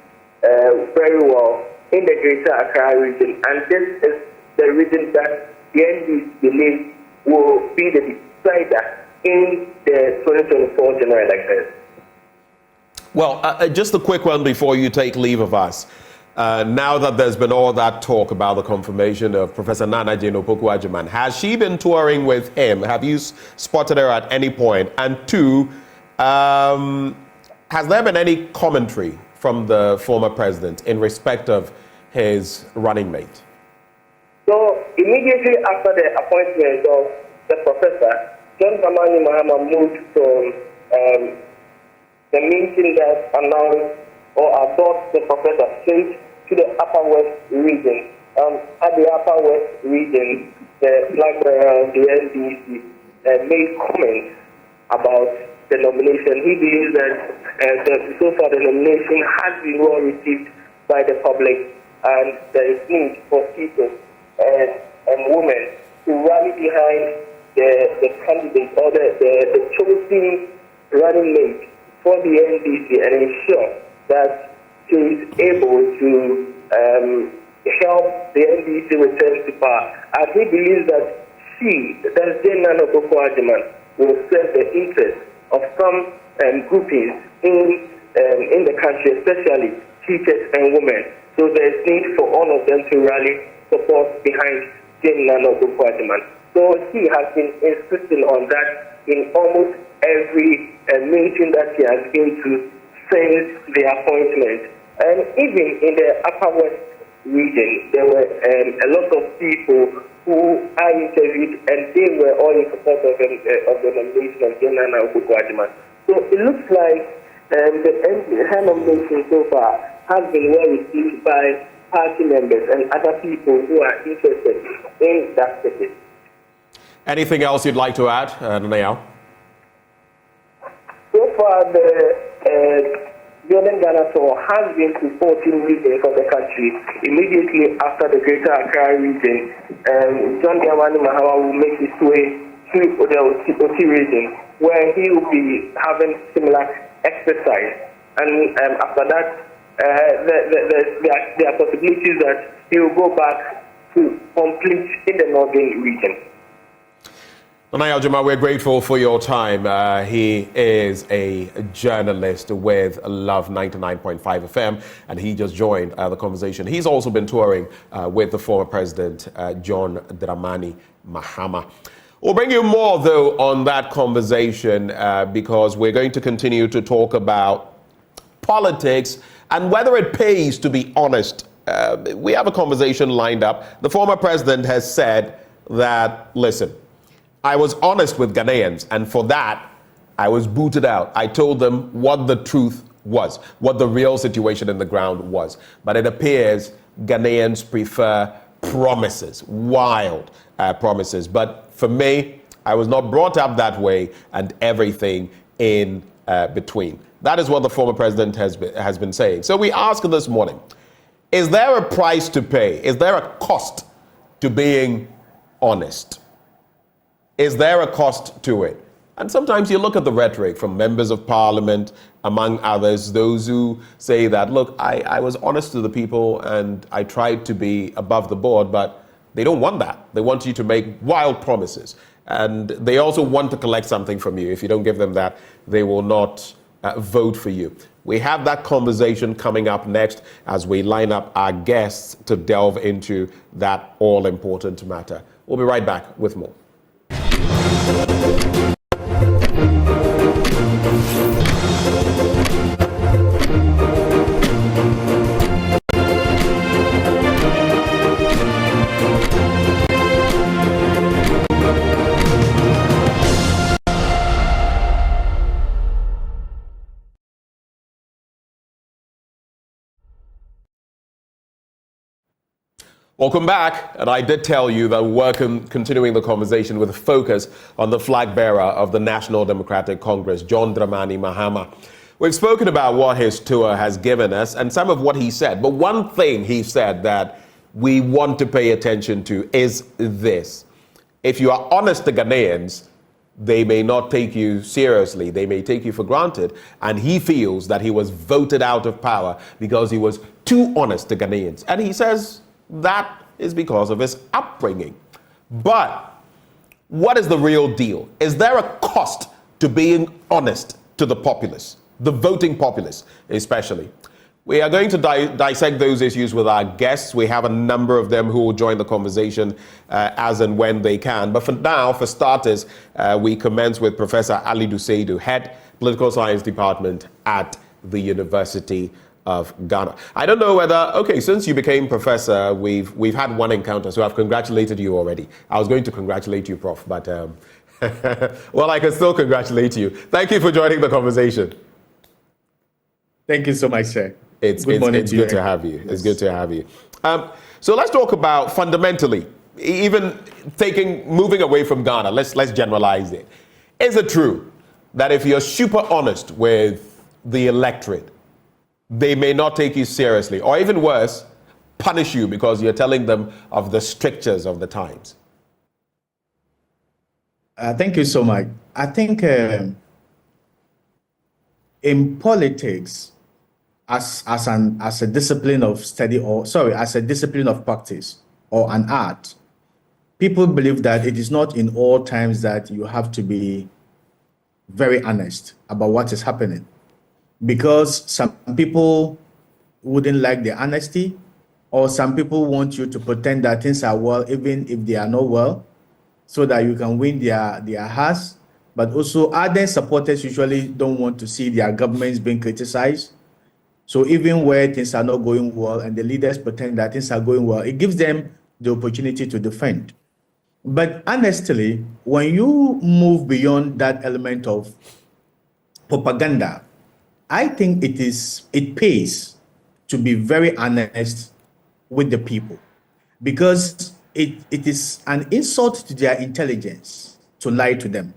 very well in the Greater Accra region, and this is the region that the NDC believes will be the decider in the 2024 general elections. Well, just a quick one before you take leave of us. Now that there's been all that talk about the confirmation of Professor Nana Jane Opoku-Agyeman, has she been touring with him? Have you spotted her at any point? And two, has there been any commentary from the former president in respect of his running mate? So immediately after the appointment of the professor, John Dramani Mahama moved from the meeting that announced or endorsed the professor straight to the Upper West region. At the Upper West region, the flag bearer of the NDC made comments about the nomination. He believes that so far the nomination has been well received by the public, and there is need for people and women to rally behind the candidate or the chosen running mate for the NDC and ensure that she is able to help the NDC return to power. And he believes that that's Jane Nana Opoku-Agyeman, will serve the interests of some groupings in the country, especially teachers and women. So there's need for all of them to rally support behind Jane Nana Opoku-Agyeman. So he has been insisting on that in almost every meeting that he has been to since the appointment. And even in the Upper West region, there were a lot of people who I interviewed, and they were all in support of the nomination of General Okukwajima. So it looks like her nomination so far has been well received by party members and other people who are interested in that ticket. Anything else you'd like to add, Nanayao? So far, the Building Ghana Tour has been to 14 regions of the country. Immediately after the Greater Accra region, John Gyamadudu will make his way to the OT region, where he will be having similar exercise. And after that, there are possibilities that he will go back to complete in the northern region. Nanayao Juma, we're grateful for your time. He is a journalist with Love 99.5 FM, and he just joined the conversation. He's also been touring with the former president, John Dramani Mahama. We'll bring you more, though, on that conversation because we're going to continue to talk about politics and whether it pays to be honest. We have a conversation lined up. The former president has said that, listen, I was honest with Ghanaians, and for that, I was booted out. I told them what the truth was, what the real situation in the ground was. But it appears Ghanaians prefer promises, wild promises. But for me, I was not brought up that way, and everything in between. That is what the former president has been saying. So we ask this morning, is there a price to pay? Is there a cost to being honest? Is there a cost to it? And sometimes you look at the rhetoric from members of parliament, among others, those who say that, look, I was honest to the people and I tried to be above the board, but they don't want that. They want you to make wild promises. And they also want to collect something from you. If you don't give them that, they will not vote for you. We have that conversation coming up next as we line up our guests to delve into that all-important matter. We'll be right back with more. Welcome back, and I did tell you that we're continuing the conversation with a focus on the flag bearer of the National Democratic Congress, John Dramani Mahama. We've spoken about what his tour has given us and some of what he said, but one thing he said that we want to pay attention to is this. If you are honest to Ghanaians, they may not take you seriously. They may take you for granted, and he feels that he was voted out of power because he was too honest to Ghanaians. And he says that is because of his upbringing. But what is the real deal? Is there a cost to being honest to the populace, the voting populace especially? We are going to dissect those issues with our guests. We have a number of them who will join the conversation as and when they can. But for now, for starters, we commence with Professor Ali Duseidu, Head Political Science Department at the University of Ghana. I don't know whether, okay, since you became professor, we've had one encounter, so I've congratulated you already. I was going to congratulate you, Prof, but well, I can still congratulate you. Thank you for joining the conversation. Thank you so much, sir. It's good to have you. It's good to have you. So let's talk about fundamentally, even moving away from Ghana, let's generalize it. Is it true that if you're super honest with the electorate, they may not take you seriously, or even worse, punish you because you're telling them of the strictures of the times? Thank you so much. I think in politics, as a discipline of study, as a discipline of practice or an art, people believe that it is not in all times that you have to be very honest about what is happening. Because some people wouldn't like the honesty, or some people want you to pretend that things are well, even if they are not well, so that you can win their hearts. But also, ardent supporters usually don't want to see their governments being criticized. So even where things are not going well and the leaders pretend that things are going well, it gives them the opportunity to defend. But honestly, when you move beyond that element of propaganda, I think it pays to be very honest with the people, because it is an insult to their intelligence to lie to them.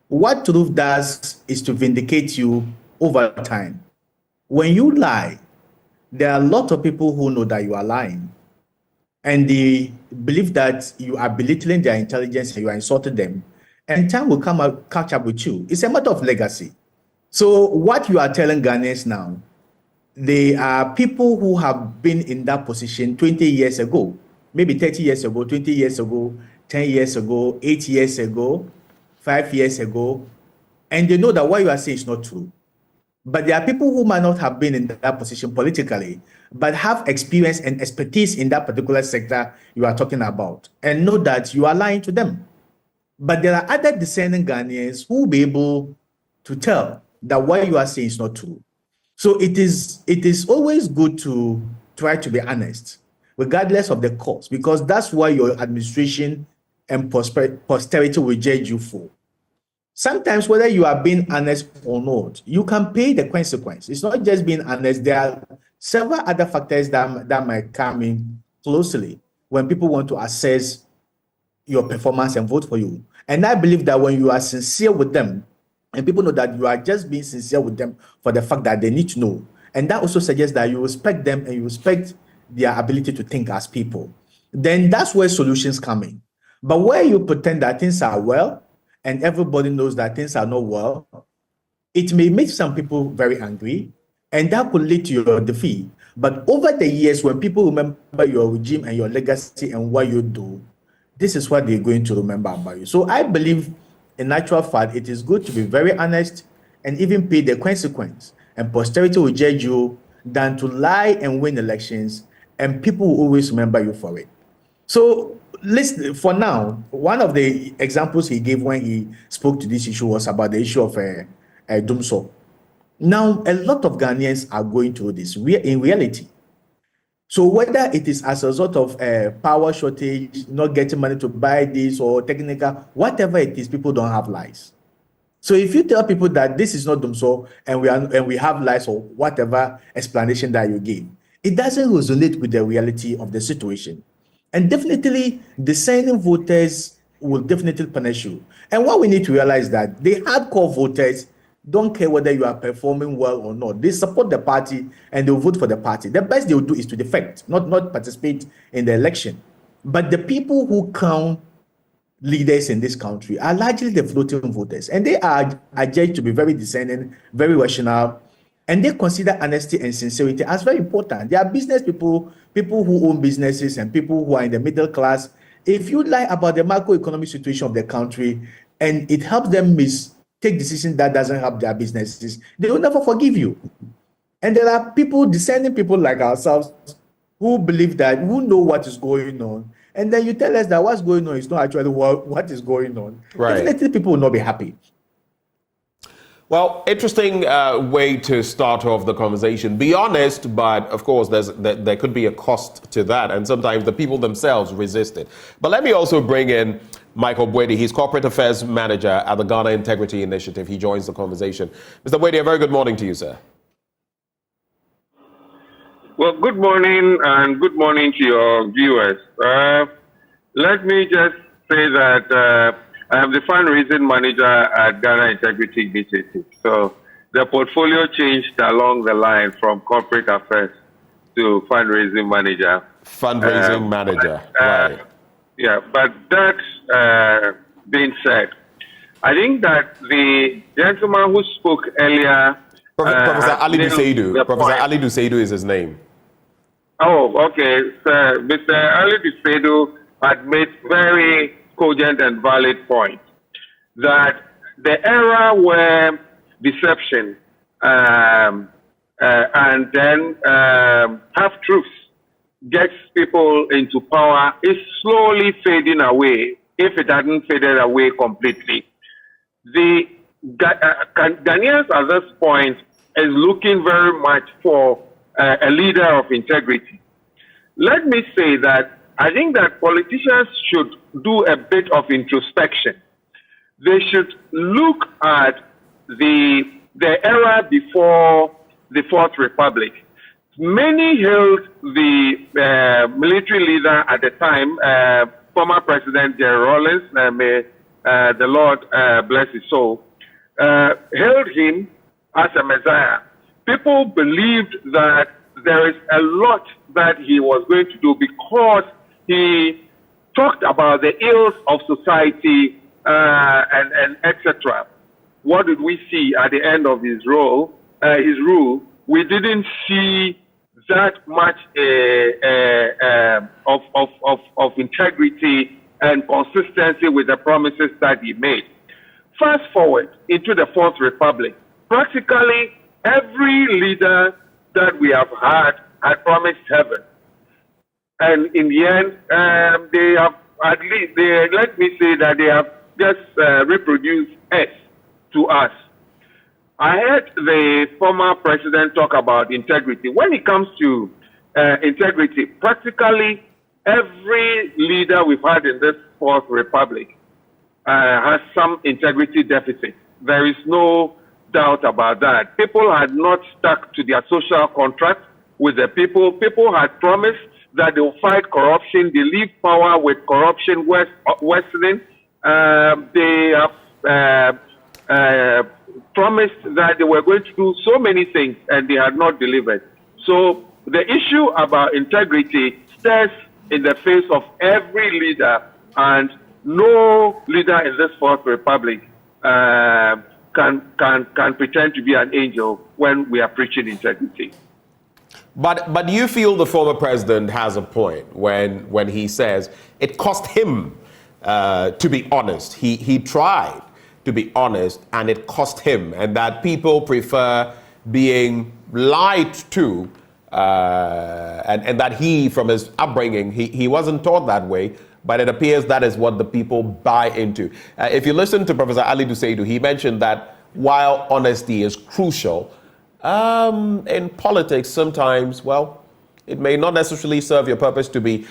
What truth does is to vindicate you over time. When you lie, there are a lot of people who know that you are lying, and they believe that you are belittling their intelligence and you are insulting them, and time will come out, catch up with you. It's a matter of legacy. So what you are telling Ghanaians now, they are people who have been in that position 20 years ago, maybe 30 years ago, 20 years ago, 10 years ago, 8 years ago, 5 years ago, and they know that what you are saying is not true. But there are people who might not have been in that position politically, but have experience and expertise in that particular sector you are talking about, and know that you are lying to them. But there are other discerning Ghanaians who will be able to tell that what you are saying is not true. So it is always good to try to be honest, regardless of the cause, because that's what your administration and posterity will judge you for. Sometimes, whether you are being honest or not, you can pay the consequence. It's not just being honest. There are several other factors that might come in closely when people want to assess your performance and vote for you. And I believe that when you are sincere with them, and people know that you are just being sincere with them for the fact that they need to know, and that also suggests that you respect them and you respect their ability to think as people, then that's where solutions come in. But where you pretend that things are well, and everybody knows that things are not well, it may make some people very angry, and that could lead to your defeat. But over the years, when people remember your regime and your legacy and what you do, this is what they're going to remember about you. So I believe, in actual fact, it is good to be very honest and even pay the consequence, and posterity will judge you, than to lie and win elections, and people will always remember you for it. So listen, for now, one of the examples he gave when he spoke to this issue was about the issue of Dumso. Now, a lot of Ghanaians are going through this in reality. So whether it is as a result of power shortage, not getting money to buy this, or technical, whatever it is, people don't have lies. So if you tell people that this is not Dumso and we have lies, or whatever explanation that you give, it doesn't resonate with the reality of the situation. And definitely, discerning voters will definitely punish you. And what we need to realize that the hardcore voters don't care whether you are performing well or not. They support the party and they'll vote for the party. The best they'll do is to defect, not participate in the election. But the people who count leaders in this country are largely the floating voters. And they are judged to be very discerning, very rational, and they consider honesty and sincerity as very important. They are business people, people who own businesses, and people who are in the middle class. If you lie about the macroeconomic situation of the country and it helps them take decisions that doesn't help their businesses, they will never forgive you. And there are people, discerning people like ourselves, who believe that, who know what is going on, and then you tell us that what's going on is not actually what is going on. Right. Definitely people will not be happy. Well, interesting way to start off the conversation. Be honest, but of course there could be a cost to that, and sometimes the people themselves resist it. But let me also bring in Michael Bwede. He's Corporate Affairs Manager at the Ghana Integrity Initiative. He joins the conversation. Mr. Bwede, a very good morning to you, sir. Well, good morning, and good morning to your viewers. Let me just say that I am the fundraising manager at Ghana Integrity Initiative. So the portfolio changed along the line from corporate affairs to fundraising manager. Fundraising manager, right. Yeah, but that being said, I think that the gentleman who spoke earlier... Professor Ali Duseidu. Professor Ali Duseidu is his name. Oh, okay. So Mr. Ali Duseidu had made very cogent and valid point that the era where deception and then half-truths gets people into power is slowly fading away, if it hadn't faded away completely. The Ghanaians at this point is looking very much for a leader of integrity. Let me say that I think that politicians should do a bit of introspection. They should look at the era before the Fourth Republic. Many hailed the military leader at the time, former President Jerry Rawlings, may the Lord bless his soul, hailed him as a messiah. People believed that there is a lot that he was going to do because he talked about the ills of society and etc. What did we see at the end of his rule? We didn't see that much of integrity and consistency with the promises that he made. Fast forward into the Fourth Republic. Practically every leader that we have had promised heaven. And in the end, they have, at least, let me say that they have just reproduced S to us. I heard the former president talk about integrity. When it comes to integrity, practically every leader we've had in this Fourth Republic has some integrity deficit. There is no doubt about that. People had not stuck to their social contract with the people. People had promised that they will fight corruption. They leave power with corruption worsening. They have promised that they were going to do so many things and they had not delivered. So the issue about integrity stares in the face of every leader, and no leader in this Fourth Republic can pretend to be an angel when we are preaching integrity. But do you feel the former president has a point when he says it cost him to be honest? He tried to be honest, and it cost him, and that people prefer being lied to, and that he, from his upbringing, he wasn't taught that way, but it appears that is what the people buy into. If you listen to Professor Ali Dusseidu, he mentioned that while honesty is crucial, in politics sometimes, well, it may not necessarily serve your purpose to be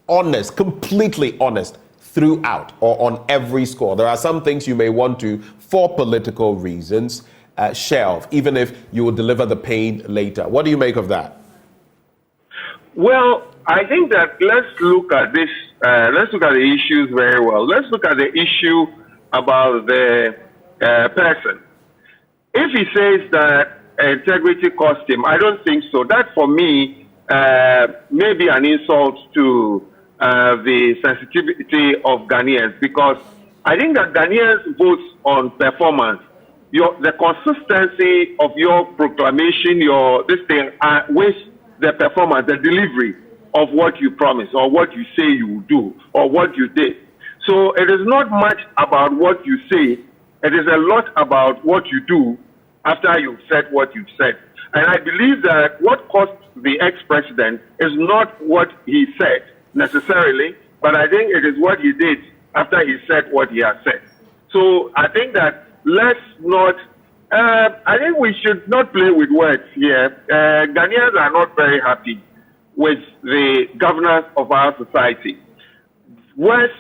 honest, completely honest, throughout or on every score. There are some things you may want to, for political reasons, shelve, even if you will deliver the pain later. What do you make of that? Well, I think that let's look at this, let's look at the issues very well. Let's look at the issue about the person. If he says that integrity cost him, I don't think so. That, for me, may be an insult to the sensitivity of Ghanaians, because I think that Ghanaians vote on performance. The consistency of your proclamation, with the performance, the delivery of what you promise or what you say you will do or what you did. So it is not much about what you say. It is a lot about what you do after you've said what you've said. And I believe that what cost the ex-president is not what he said necessarily, but I think it is what he did after he said what he has said. So I think that let's not, I think we should not play with words here. Ghanaians are not very happy with the governance of our society. Words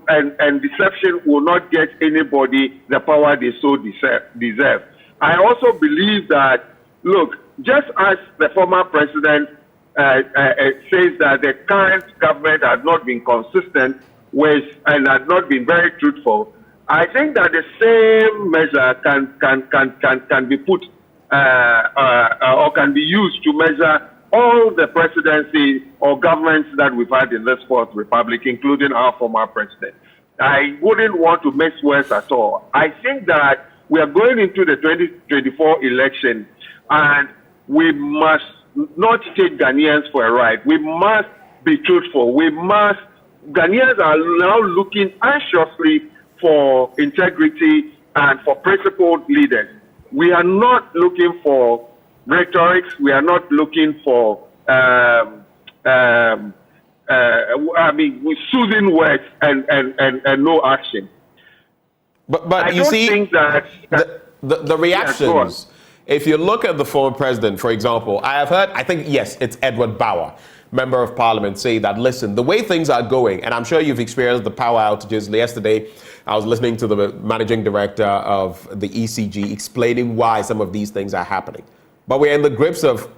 and deception will not get anybody the power they so deserve. I also believe that, look, just as the former president says that the current government has not been consistent with and has not been very truthful, I think that the same measure can be put or can be used to measure all the presidency or governments that we've had in this Fourth Republic, including our former president. I wouldn't want to mix words at all. I think that we are going into the 2024 election, and we must not take Ghanaians for a ride. We must be truthful. Ghanaians are now looking anxiously for integrity and for principled leaders. We are not looking for rhetoric. We are not looking for, soothing words and no action. But you see, the reactions if you look at the former president, for example, I have heard, I think, yes, it's Edward Bauer, Member of Parliament, say that, listen, the way things are going, and I'm sure you've experienced the power outages. Yesterday, I was listening to the managing director of the ECG explaining why some of these things are happening. But we're in the grips of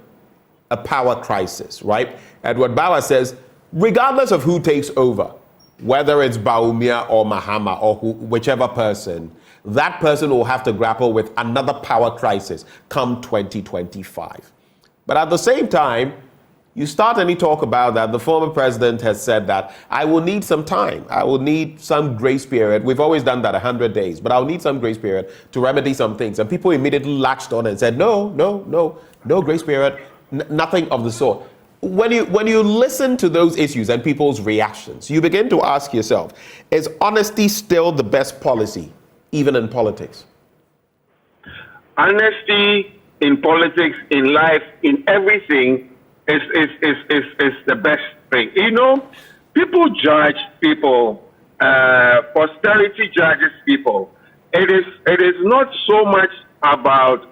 a power crisis, right? Edward Bauer says, regardless of who takes over, whether it's Baumia or Mahama or whichever person, that person will have to grapple with another power crisis come 2025. But at the same time, you start any talk about that, the former president has said that, I will need some time. I will need some grace period. We've always done that 100 days, but I'll need some grace period to remedy some things. And people immediately latched on and said, no grace period, nothing of the sort. When you listen to those issues and people's reactions, you begin to ask yourself, is honesty still the best policy, even in politics? Honesty in politics, in life, in everything is the best thing. You know, people judge people, posterity judges people. It is not so much about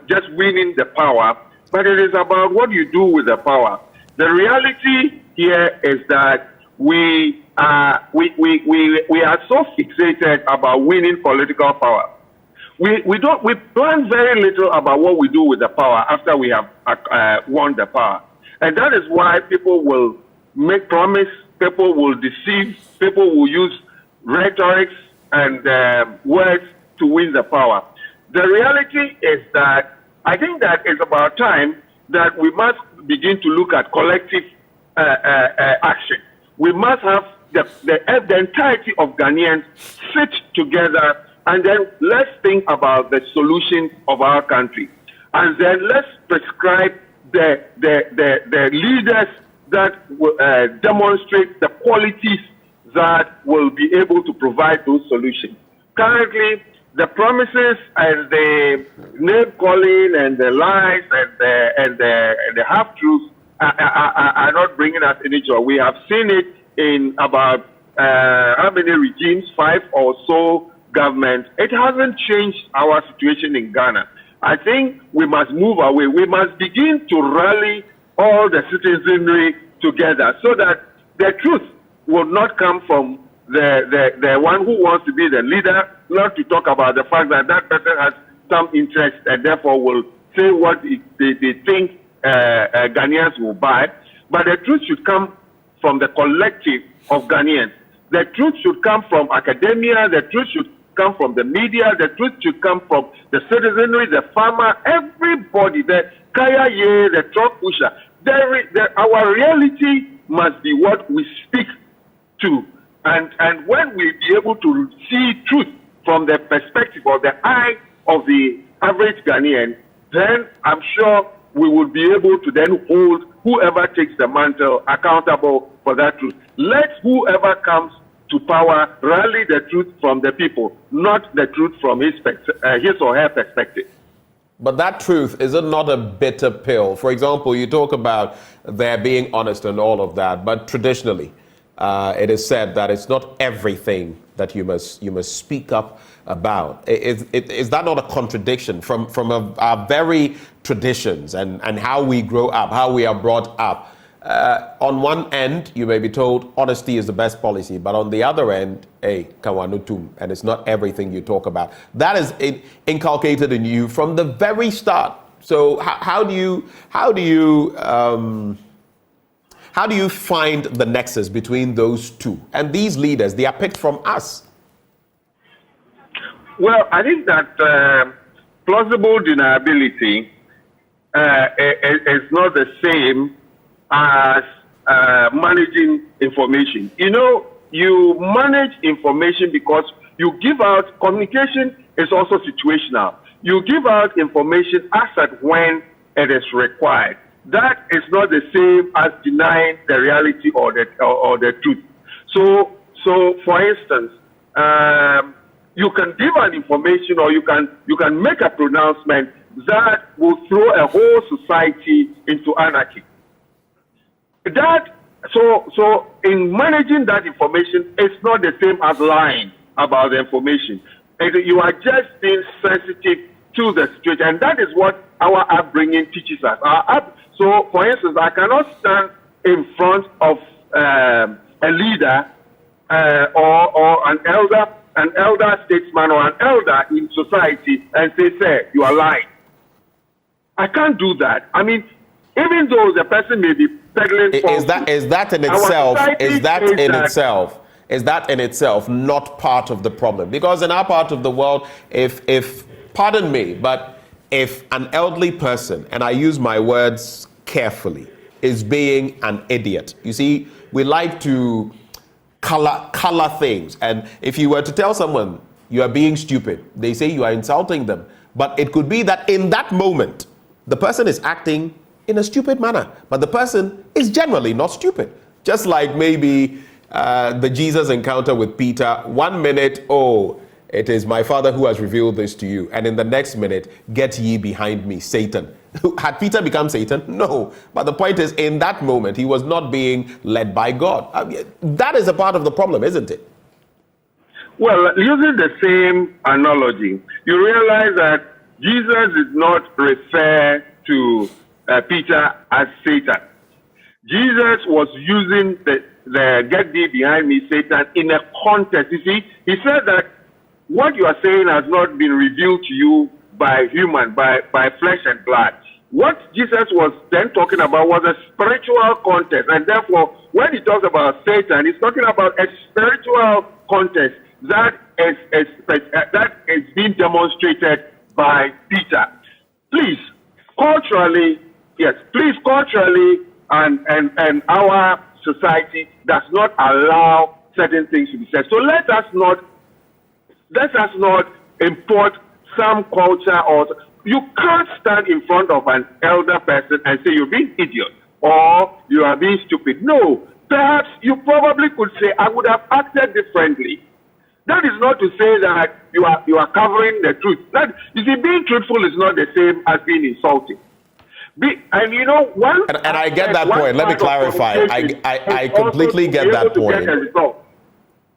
just winning the power, but it is about what you do with the power. The reality here is that we are so fixated about winning political power. We plan very little about what we do with the power after we have won the power. And that is why people will make promise, people will deceive, people will use rhetorics and words to win the power. The reality is that I think that it's about time that we must begin to look at collective action. We must have the entirety of Ghanaians sit together and then let's think about the solution of our country. And then let's prescribe the leaders that will demonstrate the qualities that will be able to provide those solutions. Currently, the promises and the name calling and the lies and the half truths are not bringing us any joy. We have seen it in about how many regimes, 5 or so governments. It hasn't changed our situation in Ghana. I think we must move away. We must begin to rally all the citizenry together so that the truth will not come from the one who wants to be the leader, not to talk about the fact that that person has some interest and therefore will say what they think Ghanaians will buy. But the truth should come from the collective of Ghanaians. The truth should come from academia. The truth should come from the media. The truth should come from the citizenry, the farmer, everybody, the kaya ye, the truck pusher. Our reality must be what we speak to. And when we be able to see truth from the perspective or the eye of the average Ghanaian, then I'm sure we will be able to then hold whoever takes the mantle accountable for that truth. Let whoever comes to power rally the truth from the people, not the truth from his or her perspective. But that truth, is it not a bitter pill? For example, you talk about there being honest and all of that, but traditionally, it is said that it's not everything that you must speak up about. Is that not a contradiction from our very traditions and how we grow up, how we are brought up? On one end, you may be told honesty is the best policy, but on the other end, kawanutum, and it's not everything you talk about. That is inculcated in you from the very start. So how do you find the nexus between those two? And these leaders, they are picked from us. Well, I think that plausible deniability is not the same as managing information. You know, you manage information because you give out, communication is also situational. You give out information as at when it is required. That is not the same as denying the reality or the truth. So for instance, you can give an information or you can make a pronouncement that will throw a whole society into anarchy. So in managing that information, it's not the same as lying about the information. You are just being sensitive to the situation. And that is what our upbringing teaches us. So, for instance, I cannot stand in front of a leader or an elder statesman or an elder in society and say, "Sir, you are lying." I can't do that. I mean, even though the person may be peddling is that in itself not part of the problem? Because in our part of the world, if pardon me, but if an elderly person, and I use my words carefully, is being an idiot, you see, we like to color things. And if you were to tell someone you are being stupid, they say you are insulting them. But it could be that in that moment, the person is acting in a stupid manner, but the person is generally not stupid. Just like maybe the Jesus encounter with Peter, 1 minute, "Oh, it is my Father who has revealed this to you," and in the next minute, "Get ye behind me, Satan." Had Peter become Satan? No. But the point is, in that moment, he was not being led by God. I mean, that is a part of the problem, isn't it? Well, using the same analogy, you realize that Jesus did not refer to Peter as Satan. Jesus was using the "get thee behind me, Satan" in a context. You see, he said that what you are saying has not been revealed to you by flesh and blood. What Jesus was then talking about was a spiritual context, and therefore, when he talks about Satan, he's talking about a spiritual context that is being demonstrated by Peter. Please, culturally, and our society does not allow certain things to be said. So let us not import some culture, or you can't stand in front of an elder person and say you're being idiot or you are being stupid. No, perhaps you probably could say, "I would have acted differently." That is not to say that you are covering the truth. You see, being truthful is not the same as being insulting. And you know, and I get that point. Let me clarify. I completely get that point.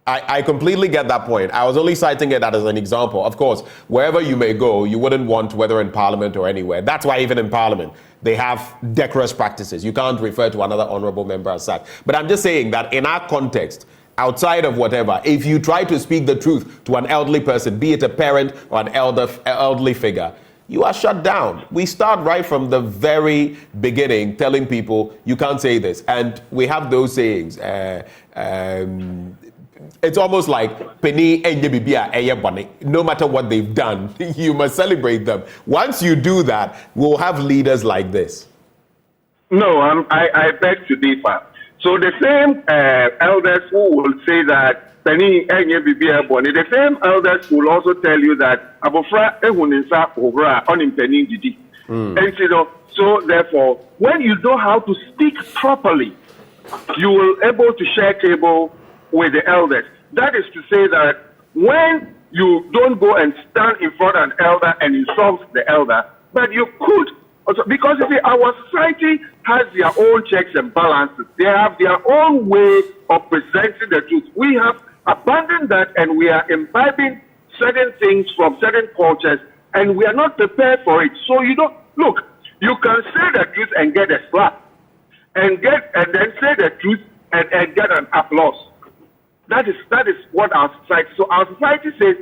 I completely get that point. I was only citing it as an example. Of course, wherever you may go, you wouldn't want, whether in Parliament or anywhere. That's why even in Parliament, they have decorous practices. You can't refer to another honorable member as such. But I'm just saying that in our context, outside of whatever, if you try to speak the truth to an elderly person, be it a parent or an elderly figure, you are shut down. We start right from the very beginning telling people you can't say this. And we have those sayings. It's almost like penny no matter what they've done, you must celebrate them. Once you do that, we'll have leaders like this. No, I beg to differ. So the same elders who will say that penny the same elders will also tell you that abofra ehuninsa obra onim penny didi. And so therefore, when you know how to speak properly, you will able to share table with the elders. That is to say that when you don't go and stand in front of an elder and insult the elder, but you could also, because you see, our society has their own checks and balances. They have their own way of presenting the truth. We have abandoned that, and we are imbibing certain things from certain cultures, and we are not prepared for it. So you don't look. You can say the truth and get a slap, and then say the truth and get an applause. That is what our society. So our society says,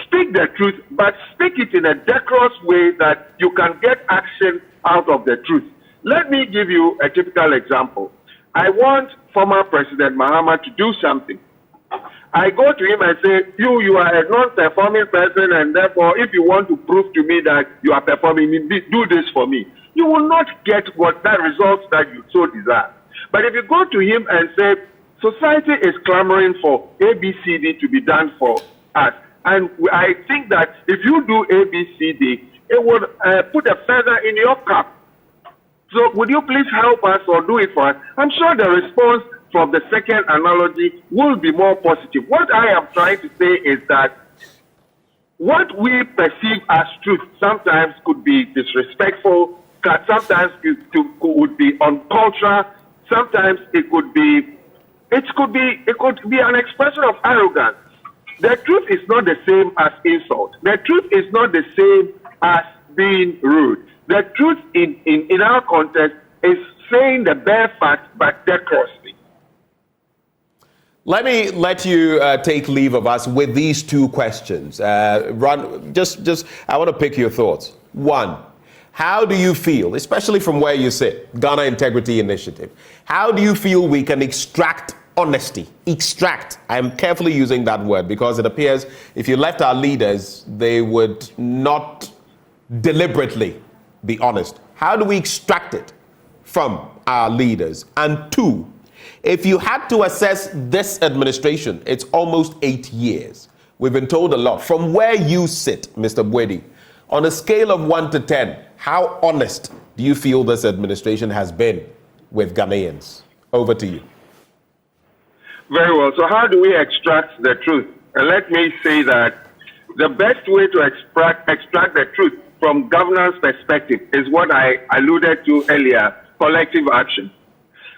speak the truth, but speak it in a decorous way that you can get action out of the truth. Let me give you a typical example. I want former President Mahama to do something. I go to him and say, you are a non-performing person, and therefore, if you want to prove to me that you are performing, do this for me. You will not get that results that you so desire. But if you go to him and say, society is clamoring for ABCD to be done for us, and I think that if you do ABCD, it would put a feather in your cap. So would you please help us or do it for us? I'm sure the response from the second analogy will be more positive. What I am trying to say is that what we perceive as truth sometimes could be disrespectful, sometimes it would be uncultural, sometimes it could be an expression of arrogance. The truth is not the same as insult. The truth is not the same as being rude. The truth in our context is saying the bare fact but decorously. Let me let you take leave of us with these two questions. I want to pick your thoughts. One, how do you feel, especially from where you sit, Ghana Integrity Initiative, how do you feel we can extract honesty? Extract. I'm carefully using that word because it appears if you left our leaders, they would not deliberately be honest. How do we extract it from our leaders? And two, if you had to assess this administration, it's almost 8 years. We've been told a lot. From where you sit, Mr. Bwedi, on a scale of 1 to 10, how honest do you feel this administration has been with Ghanaians? Over to you. Very well. So how do we extract the truth? And let me say that the best way to extract the truth from governance perspective is what I alluded to earlier, collective action.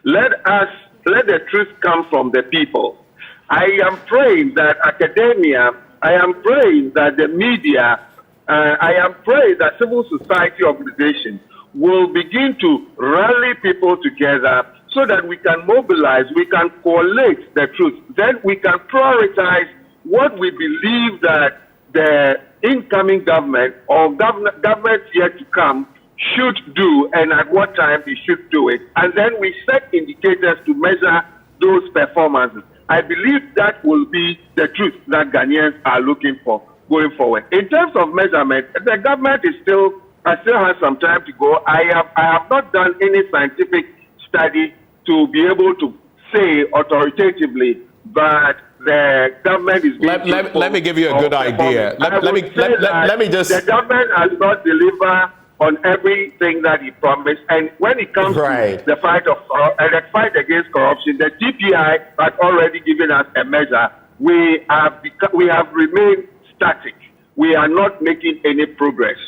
Let the truth come from the people. I am praying that academia, I am praying that the media, I am praying that civil society organizations will begin to rally people together so that we can mobilize, we can collate the truth. Then we can prioritize what we believe that the incoming government or governments yet to come should do and at what time they should do it. And then we set indicators to measure those performances. I believe that will be the truth that Ghanaians are looking for going forward. In terms of measurement, the government still has some time to go. I have not done any scientific study to be able to say authoritatively that the government is being let me give you a good idea. Let me just. The government has not delivered on everything that he promised, and when it comes to the fight against corruption, the TPI has already given us a measure. We have remained static. We are not making any progress.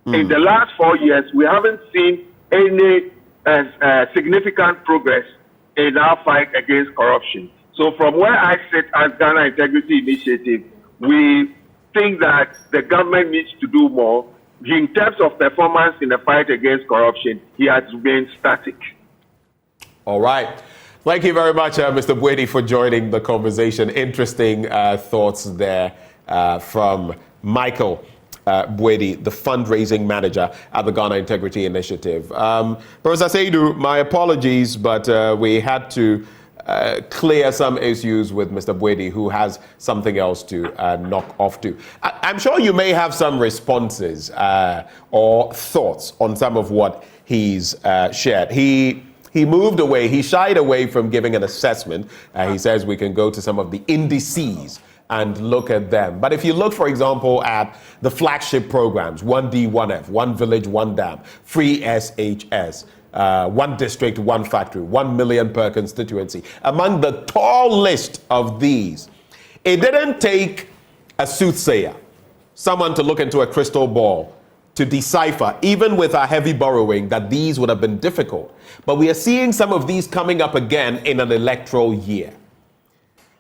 In the last 4 years, we haven't seen any significant progress in our fight against corruption. So from where I sit as Ghana Integrity Initiative, we think that the government needs to do more. In terms of performance in the fight against corruption, he has remained static. All right. Thank you very much, Mr. Bwedi, for joining the conversation. Interesting thoughts there from Michael Bwedi, the fundraising manager at the Ghana Integrity Initiative. Professor Seidu, my apologies, but we had to clear some issues with Mr. Bwedi, who has something else to knock off to. I'm sure you may have some responses or thoughts on some of what he's shared. He moved away, he shied away from giving an assessment. He says we can go to some of the indices and look at them. But if you look, for example, at the flagship programs, 1D, 1F, One Village, One Dam, Free SHS, One District, One Factory, 1 million per constituency. Among the tall list of these, it didn't take a soothsayer, someone to look into a crystal ball, to decipher, even with our heavy borrowing, that these would have been difficult. But we are seeing some of these coming up again in an electoral year.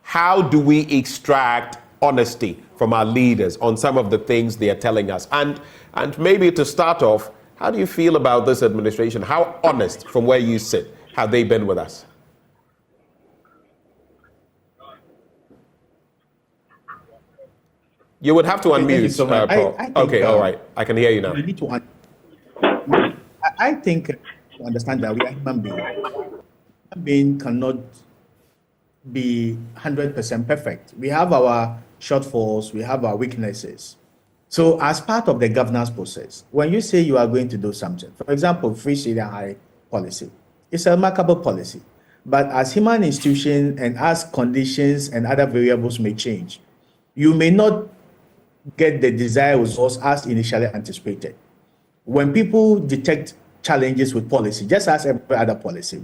How do we extract honesty from our leaders on some of the things they are telling us? And maybe to start off, how do you feel about this administration? How honest, from where you sit, have they been with us? You would have to unmute. So okay, all right. I can hear you now. We need to I think to understand that we are human beings. Human being cannot be 100% perfect. We have our shortfalls, we have our weaknesses. So as part of the governance process, when you say you are going to do something, for example, free senior high policy, it's a remarkable policy. But as human institutions and as conditions and other variables may change, you may not get the desired results as initially anticipated. When people detect challenges with policy, just as every other policy,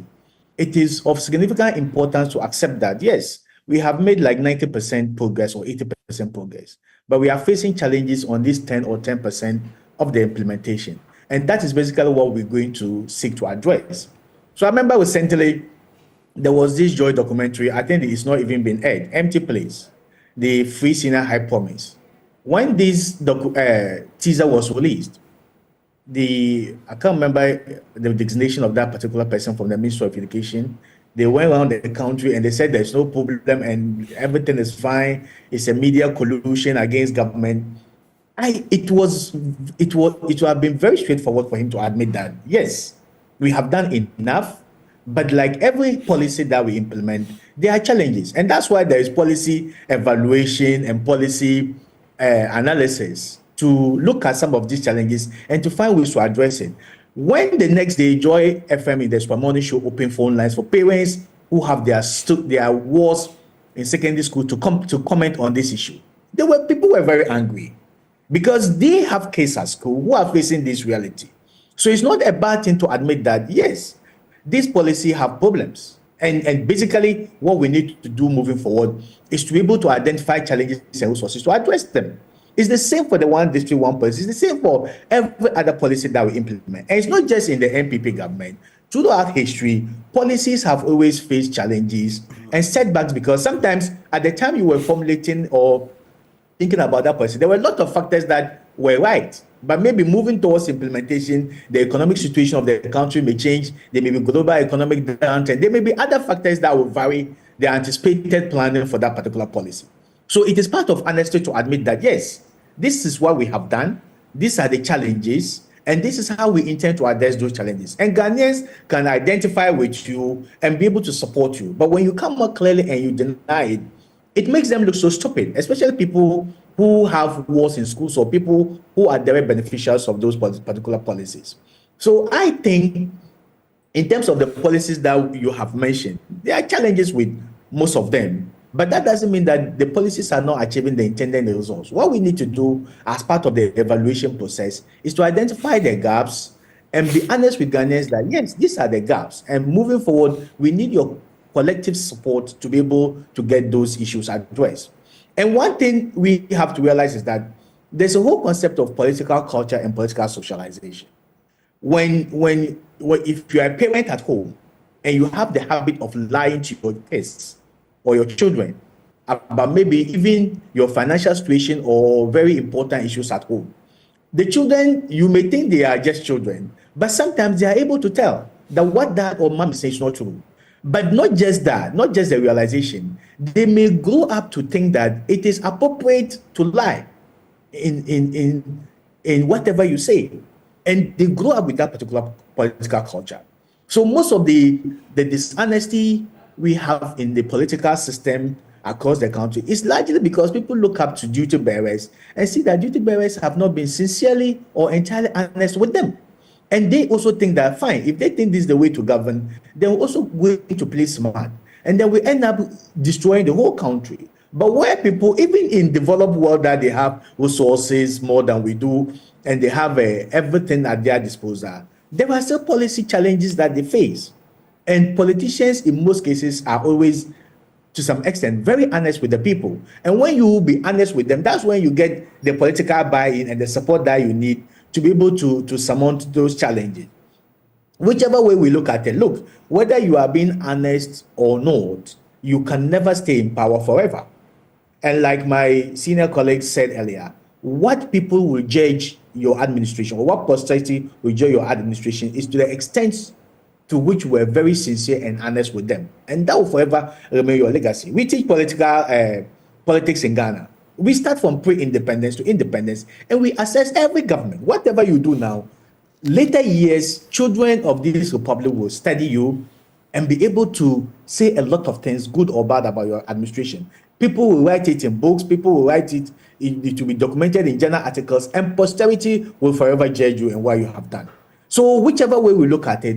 it is of significant importance to accept that, yes, we have made like 90% progress or 80% progress, but we are facing challenges on this 10 or 10% of the implementation. And that is basically what we're going to seek to address. So I remember recently, there was this Joy documentary, I think it's not even been aired, Empty Place. the Free Senior High Promise. When this teaser was released, I can't remember the designation of that particular person from the Ministry of Education. They went around the country and they said there's no problem and everything is fine. It's a media collusion against government. It would have been very straightforward for him to admit that, yes, we have done enough, but like every policy that we implement, there are challenges. And that's why there is policy evaluation and policy analysis to look at some of these challenges and to find ways to address it. When the next day, Joy FM in the Super Morning Show opened phone lines for parents who have their wards in secondary school to comment on this issue, people were very angry because they have kids at school who are facing this reality. So it's not a bad thing to admit that, yes, this policy have problems. And basically what we need to do moving forward is to be able to identify challenges and resources to address them. It's the same for the one district, one policy. It's the same for every other policy that we implement. And it's not just in the NPP government. Throughout history, policies have always faced challenges and setbacks because sometimes at the time you were formulating or thinking about that policy, there were a lot of factors that were right. But maybe moving towards implementation, the economic situation of the country may change. There may be global economic downturn. There may be other factors that will vary the anticipated planning for that particular policy. So it is part of honesty to admit that, yes, this is what we have done. These are the challenges. And this is how we intend to address those challenges. And Ghanaians can identify with you and be able to support you. But when you come more clearly and you deny it, it makes them look so stupid, especially people who have wars in schools or people who are direct beneficiaries of those particular policies. So I think in terms of the policies that you have mentioned, there are challenges with most of them, but that doesn't mean that the policies are not achieving the intended results. What we need to do as part of the evaluation process is to identify the gaps and be honest with Ghanaians that, yes, these are the gaps. And moving forward, we need your collective support to be able to get those issues addressed. And one thing we have to realize is that there's a whole concept of political culture and political socialization. If you're a parent at home and you have the habit of lying to your kids or your children about maybe even your financial situation or very important issues at home, the children, you may think they are just children, but sometimes they are able to tell that what dad or mom is saying is not true. But not just that, not just the realization, they may grow up to think that it is appropriate to lie in whatever you say. And they grow up with that particular political culture. So most of the dishonesty we have in the political system across the country is largely because people look up to duty bearers and see that duty bearers have not been sincerely or entirely honest with them. And they also think that, fine, if they think this is the way to govern, they're also going to play smart. And then we end up destroying the whole country. But where people, even in developed world that they have resources more than we do, and they have everything at their disposal, there are still policy challenges that they face. And politicians, in most cases, are always, to some extent, very honest with the people. And when you be honest with them, that's when you get the political buy-in and the support that you need to be able to surmount those challenges. Whichever way we look at it, look, whether you are being honest or not, you can never stay in power forever. And like my senior colleague said earlier, what people will judge your administration, or what posterity will judge your administration, is to the extent to which we're very sincere and honest with them. And that will forever remain your legacy. We teach politics in Ghana. We start from pre-independence to independence, and we assess every government. Whatever you do now, later years, children of this republic will study you and be able to say a lot of things, good or bad, about your administration. People will write it in books, people will write it, it will be documented in journal articles, and posterity will forever judge you and what you have done. So whichever way we look at it,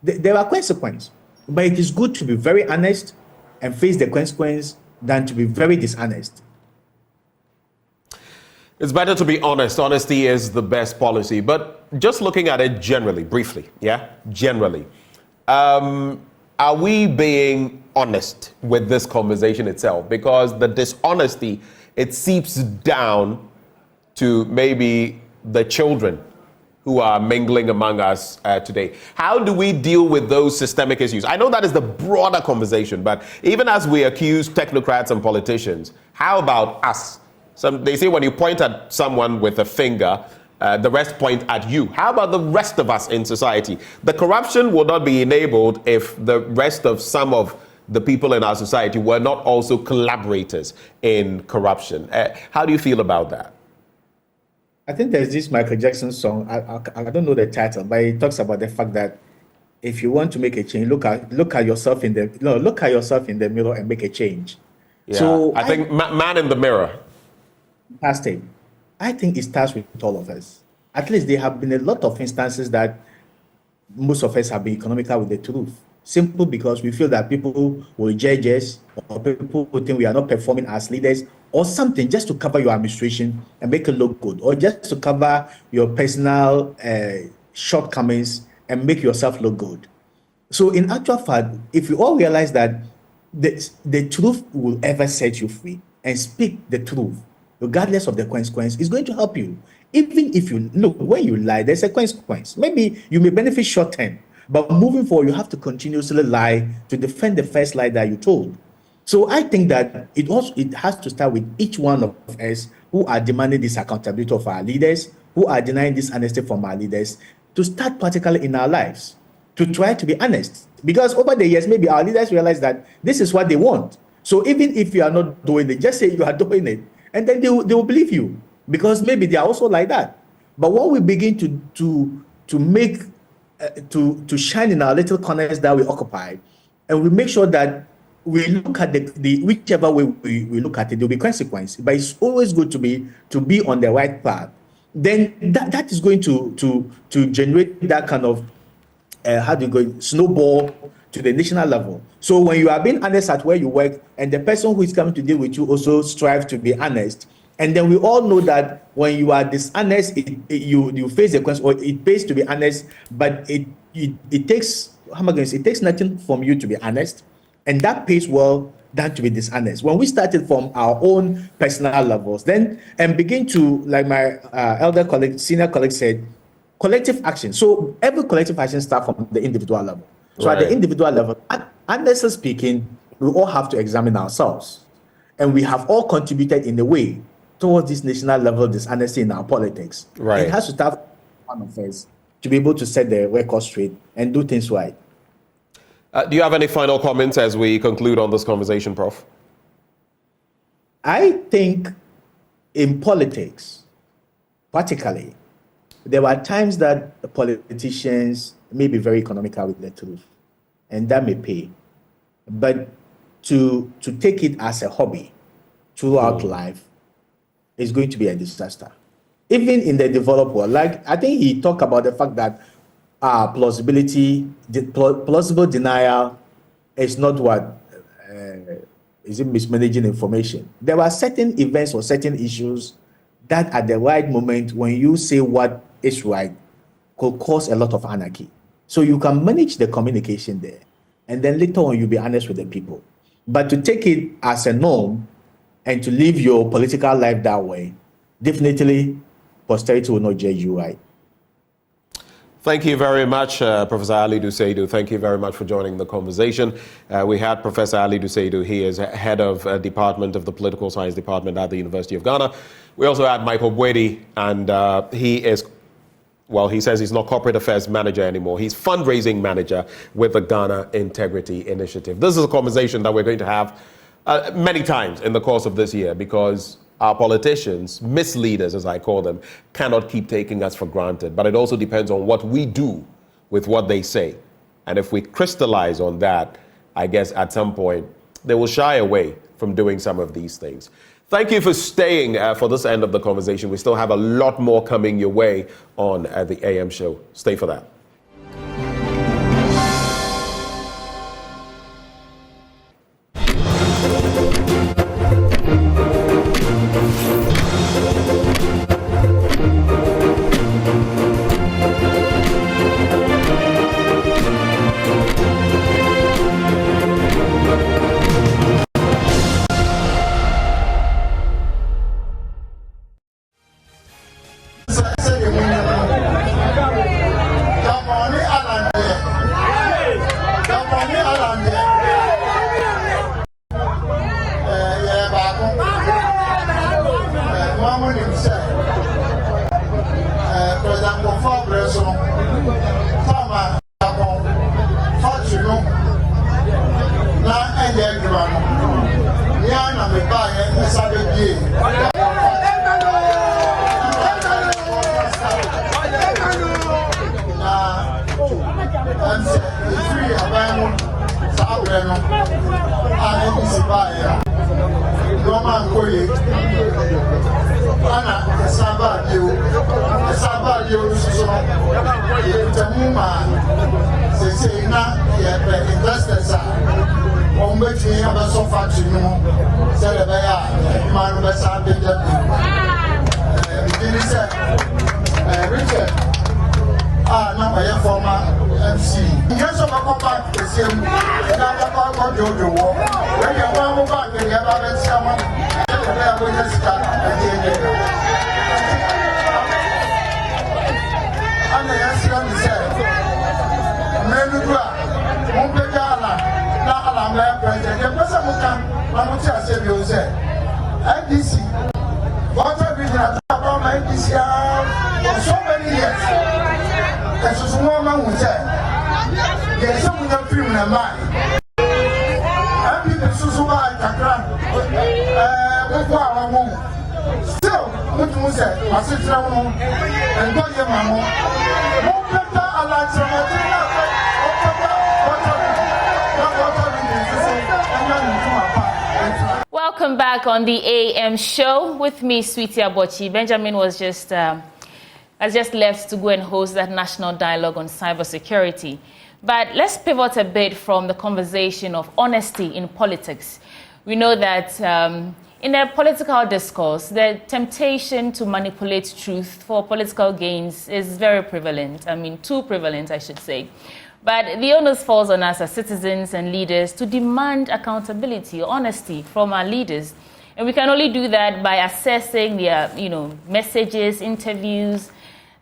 there are consequences. But it is good to be very honest and face the consequence than to be very dishonest. It's better to be honest. Honesty is the best policy. But just looking at it generally, briefly, generally, are we being honest with this conversation itself? Because the dishonesty, it seeps down to maybe the children who are mingling among us today. How do we deal with those systemic issues? I know that is the broader conversation, but even as we accuse technocrats and politicians, how about us? They say when you point at someone with a finger, the rest point at you. How about the rest of us in society? The corruption will not be enabled if the rest of some of the people in our society were not also collaborators in corruption. How do you feel about that? I think there's this Michael Jackson song. I don't know the title, but it talks about the fact that if you want to make a change, look at yourself in the mirror and make a change. Yeah. So I think man in the mirror. Fantastic. I think it starts with all of us. At least there have been a lot of instances that most of us have been economical with the truth. Simple because we feel that people will judge us, or people who think we are not performing as leaders, or something just to cover your administration and make it look good, or just to cover your personal shortcomings and make yourself look good. So in actual fact, if you all realize that the truth will ever set you free and speak the truth, regardless of the consequence, is going to help you. Even if you look, when you lie, there's a consequence. Maybe you may benefit short term, but moving forward, you have to continuously lie to defend the first lie that you told. So I think that it has to start with each one of us who are demanding this accountability of our leaders, who are denying this honesty from our leaders, to start practically in our lives, to try to be honest. Because over the years, maybe our leaders realize that this is what they want. So even if you are not doing it, just say you are doing it, and then they will believe you, because maybe they are also like that. But when we begin to make to shine in our little corners that we occupy, and we make sure that we look at the whichever way we look at it, there will be consequence. But it's always good to be on the right path. Then that is going to generate that kind of snowball to the national level. So when you are being honest at where you work, and the person who is coming to deal with you also strives to be honest, and then we all know that when you are dishonest, you face the consequence, or it pays to be honest, but it takes it takes nothing from you to be honest, and that pays well than to be dishonest. When we started from our own personal levels, then and begin to, like my senior colleague said, collective action. So every collective action starts from the individual level. So at the individual level, honestly speaking, we all have to examine ourselves, and we have all contributed in a way towards this national level dishonesty in our politics. Right. It has to start from one of us to be able to set the record straight and do things right. Do you have any final comments as we conclude on this conversation, Prof? I think in politics, practically, there are times that the politicians may be very economical with the truth, and that may pay. But to take it as a hobby throughout life is going to be a disaster. Even in the developed world, like I think he talked about the fact that plausible denial is not what is it mismanaging information. There are certain events or certain issues that at the right moment, when you say what is right, could cause a lot of anarchy. So you can manage the communication there, and then later on you'll be honest with the people. But to take it as a norm and to live your political life that way, definitely posterity will not judge you right. Thank you very much, Professor Alidu Seidu. Thank you very much for joining the conversation. We had Professor Alidu Seidu. He is head of Department of the Political Science Department at the University of Ghana. We also had Michael Bwedi, and he is, well, he says he's not corporate affairs manager anymore. He's fundraising manager with the Ghana Integrity Initiative. This is a conversation that we're going to have many times in the course of this year, because our politicians, misleaders as I call them, cannot keep taking us for granted. But it also depends on what we do with what they say. And if we crystallize on that, I guess at some point they will shy away from doing some of these things. Thank you for staying for this end of the conversation. We still have a lot more coming your way on the AM show. Stay for that. Welcome back on the AM show with me, Sweetie Abochi. Benjamin has just left to go and host that national dialogue on cybersecurity. But let's pivot a bit from the conversation of honesty in politics. We know that in a political discourse, the temptation to manipulate truth for political gains is very prevalent. I mean, too prevalent, I should say. But the onus falls on us as citizens and leaders to demand accountability, honesty from our leaders. And we can only do that by assessing their, messages, interviews,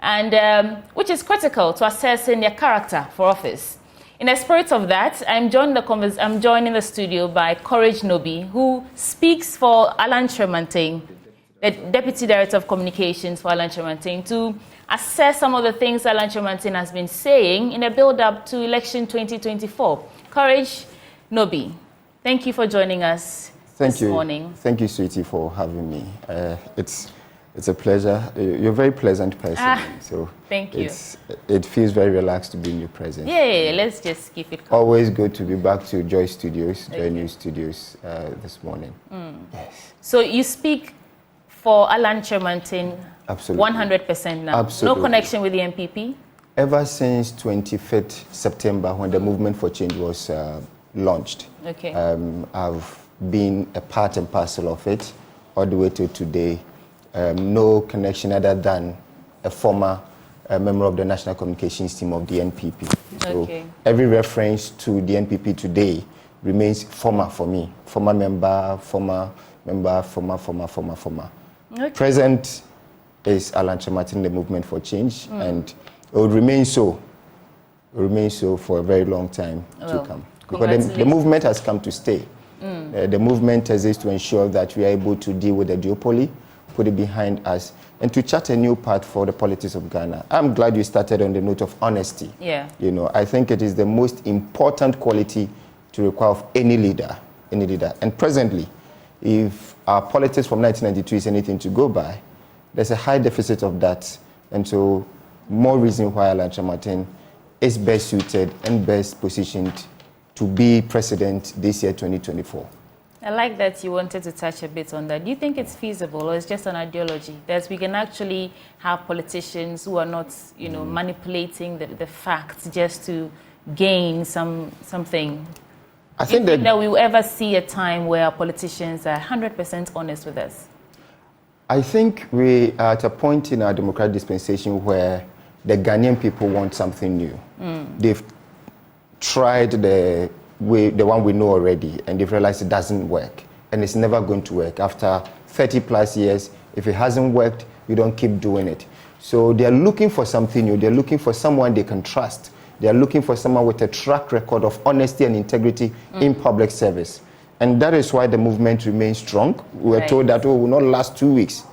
and which is critical to assessing their character for office. In the spirit of that, I'm joined in the studio by Courage Nobi, who speaks for Alan Tremantin, the Deputy Director of Communications for Alan Tremantin, to assess some of the things Alan Tremantin has been saying in a build-up to election 2024. Courage Nobi, thank you for joining us this morning. Thank you, Sweetie, for having me. It's a pleasure. You're a very pleasant person. So thank you. It feels very relaxed to be in your presence. Yeah, let's just keep it calm. Always good to be back to Joy Studios, Joy News Studios this morning. Yes. So you speak for Alan Tremantin. Absolutely. 100% now. Absolutely. No connection with the MPP? Ever since 25th September, when the Movement for Change was launched, okay. I've been a part and parcel of it all the way to today. No connection other than a former member of the National Communications Team of the NPP. So every reference to the NPP today remains former for me. Former member. Okay. Present is Alan Tremantin, the Movement for Change, and it will remain so. For a very long time to come. Because the movement has come to stay. The movement exists to ensure that we are able to deal with the duopoly, put it behind us, and to chart a new path for the politics of Ghana. I'm glad you started on the note of honesty. Yeah. I think it is the most important quality to require of any leader. And presently, if our politics from 1992 is anything to go by, there's a high deficit of that. And so, more reason why Alan Tremantin is best suited and best positioned to be president this year, 2024. I like that you wanted to touch a bit on that. Do you think it's feasible, or it's just an ideology that we can actually have politicians who are not, manipulating the facts just to gain something? I think that we will ever see a time where our politicians are 100% honest with us? I think we are at a point in our democratic dispensation where the Ghanaian people want something new. They've tried the one we know already, and they've realized it doesn't work, and it's never going to work. After 30 plus years, if it hasn't worked, you don't keep doing it. So they're looking for something new. They're looking for someone they can trust. They're looking for someone with a track record of honesty and integrity in public service. And that is why the movement remains strong. We were told that it will not last 2 weeks.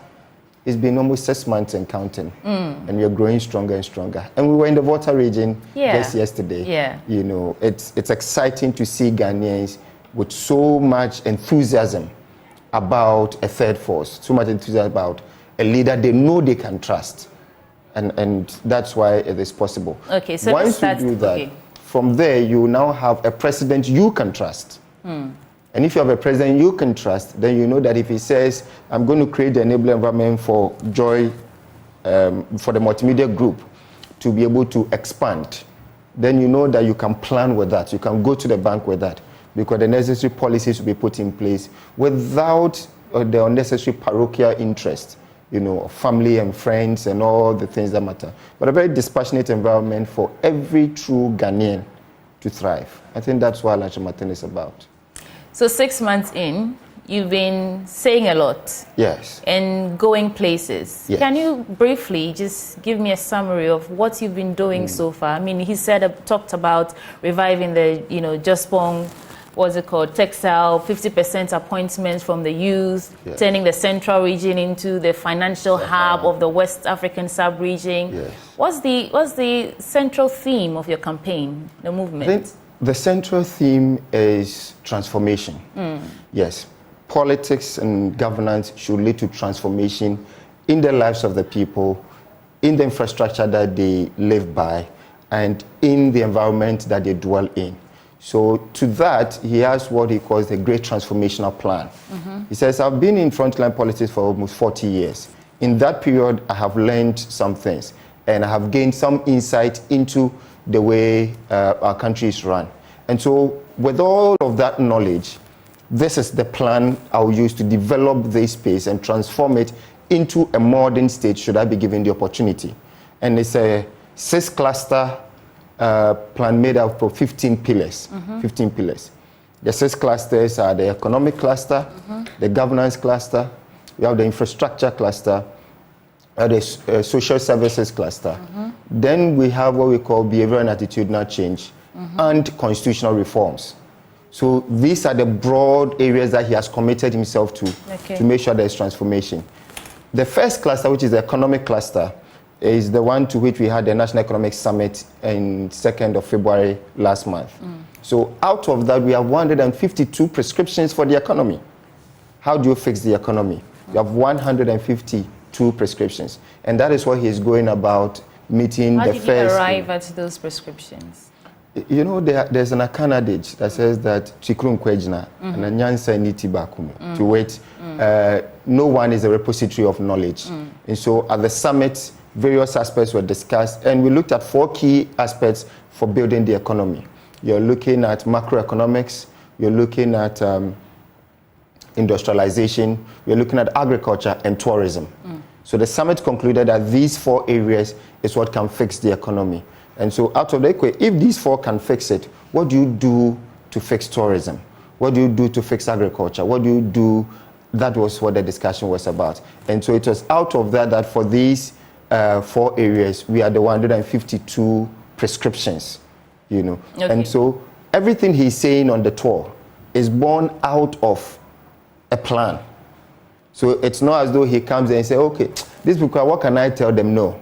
It's been almost 6 months and counting, and we are growing stronger and stronger. And we were in the Volta region just yesterday. Yeah. You know, it's exciting to see Ghanaians with so much enthusiasm about a third force, so much enthusiasm about a leader they know they can trust, and that's why it is possible. Okay, so once you do that, from there you now have a president you can trust. And if you have a president you can trust, then you know that if he says, I'm going to create the enabling environment for Joy, for the multimedia group to be able to expand, then you know that you can plan with that. You can go to the bank with that, because the necessary policies will be put in place without the unnecessary parochial interest, you know, family and friends and all the things that matter. But a very dispassionate environment for every true Ghanaian to thrive. I think that's what Alachi Martin is about. So 6 months in, you've been saying a lot. Yes. And going places. Yes. Can you briefly just give me a summary of what you've been doing so far? I mean, he talked about reviving the, you know, Jospong, what's it called, textile, 50% appointments from the youth, turning the central region into the financial hub of the West African sub-region. Yes. What's the central theme of your campaign, the movement? I think the central theme is transformation. Yes, politics and governance should lead to transformation in the lives of the people, in the infrastructure that they live by, and in the environment that they dwell in. So to that, he has what he calls the Great Transformational Plan. He says, I've been in frontline politics for almost 40 years. In that period, I have learned some things, and I have gained some insight into the way our country is run. And so with all of that knowledge, this is the plan I'll use to develop this space and transform it into a modern state should I be given the opportunity. And it's a 6-cluster plan made up of 15 pillars. 15 pillars. The 6 clusters are the economic cluster, the governance cluster, we have the infrastructure cluster, the social services cluster. Then we have what we call behavioral and attitudinal change and constitutional reforms. So these are the broad areas that he has committed himself to make sure there is transformation. The first cluster, which is the economic cluster, is the one to which we had the National Economic Summit in 2nd of February last month. So out of that, we have 152 prescriptions for the economy. How do you fix the economy? You have 152 prescriptions. And that is what he is going about meeting the first. How did you arrive at those prescriptions? You know, there's an Akan adage that says that Chikrun Kwejna and Nyansa Niti Bakumu. To wait, no one is a repository of knowledge. And so at the summit, various aspects were discussed, and we looked at 4 key aspects for building the economy. You're looking at macroeconomics, you're looking at industrialization, you're looking at agriculture and tourism. So the summit concluded that these 4 areas is what can fix the economy. And so out of the equation, if these 4 can fix it, what do you do to fix tourism? What do you do to fix agriculture? What do you do? That was what the discussion was about. And so it was out of that for these 4 areas, we had the 152 prescriptions, you know. And so everything he's saying on the tour is born out of a plan. So it's not as though he comes and says, okay, these people, what can I tell them? No.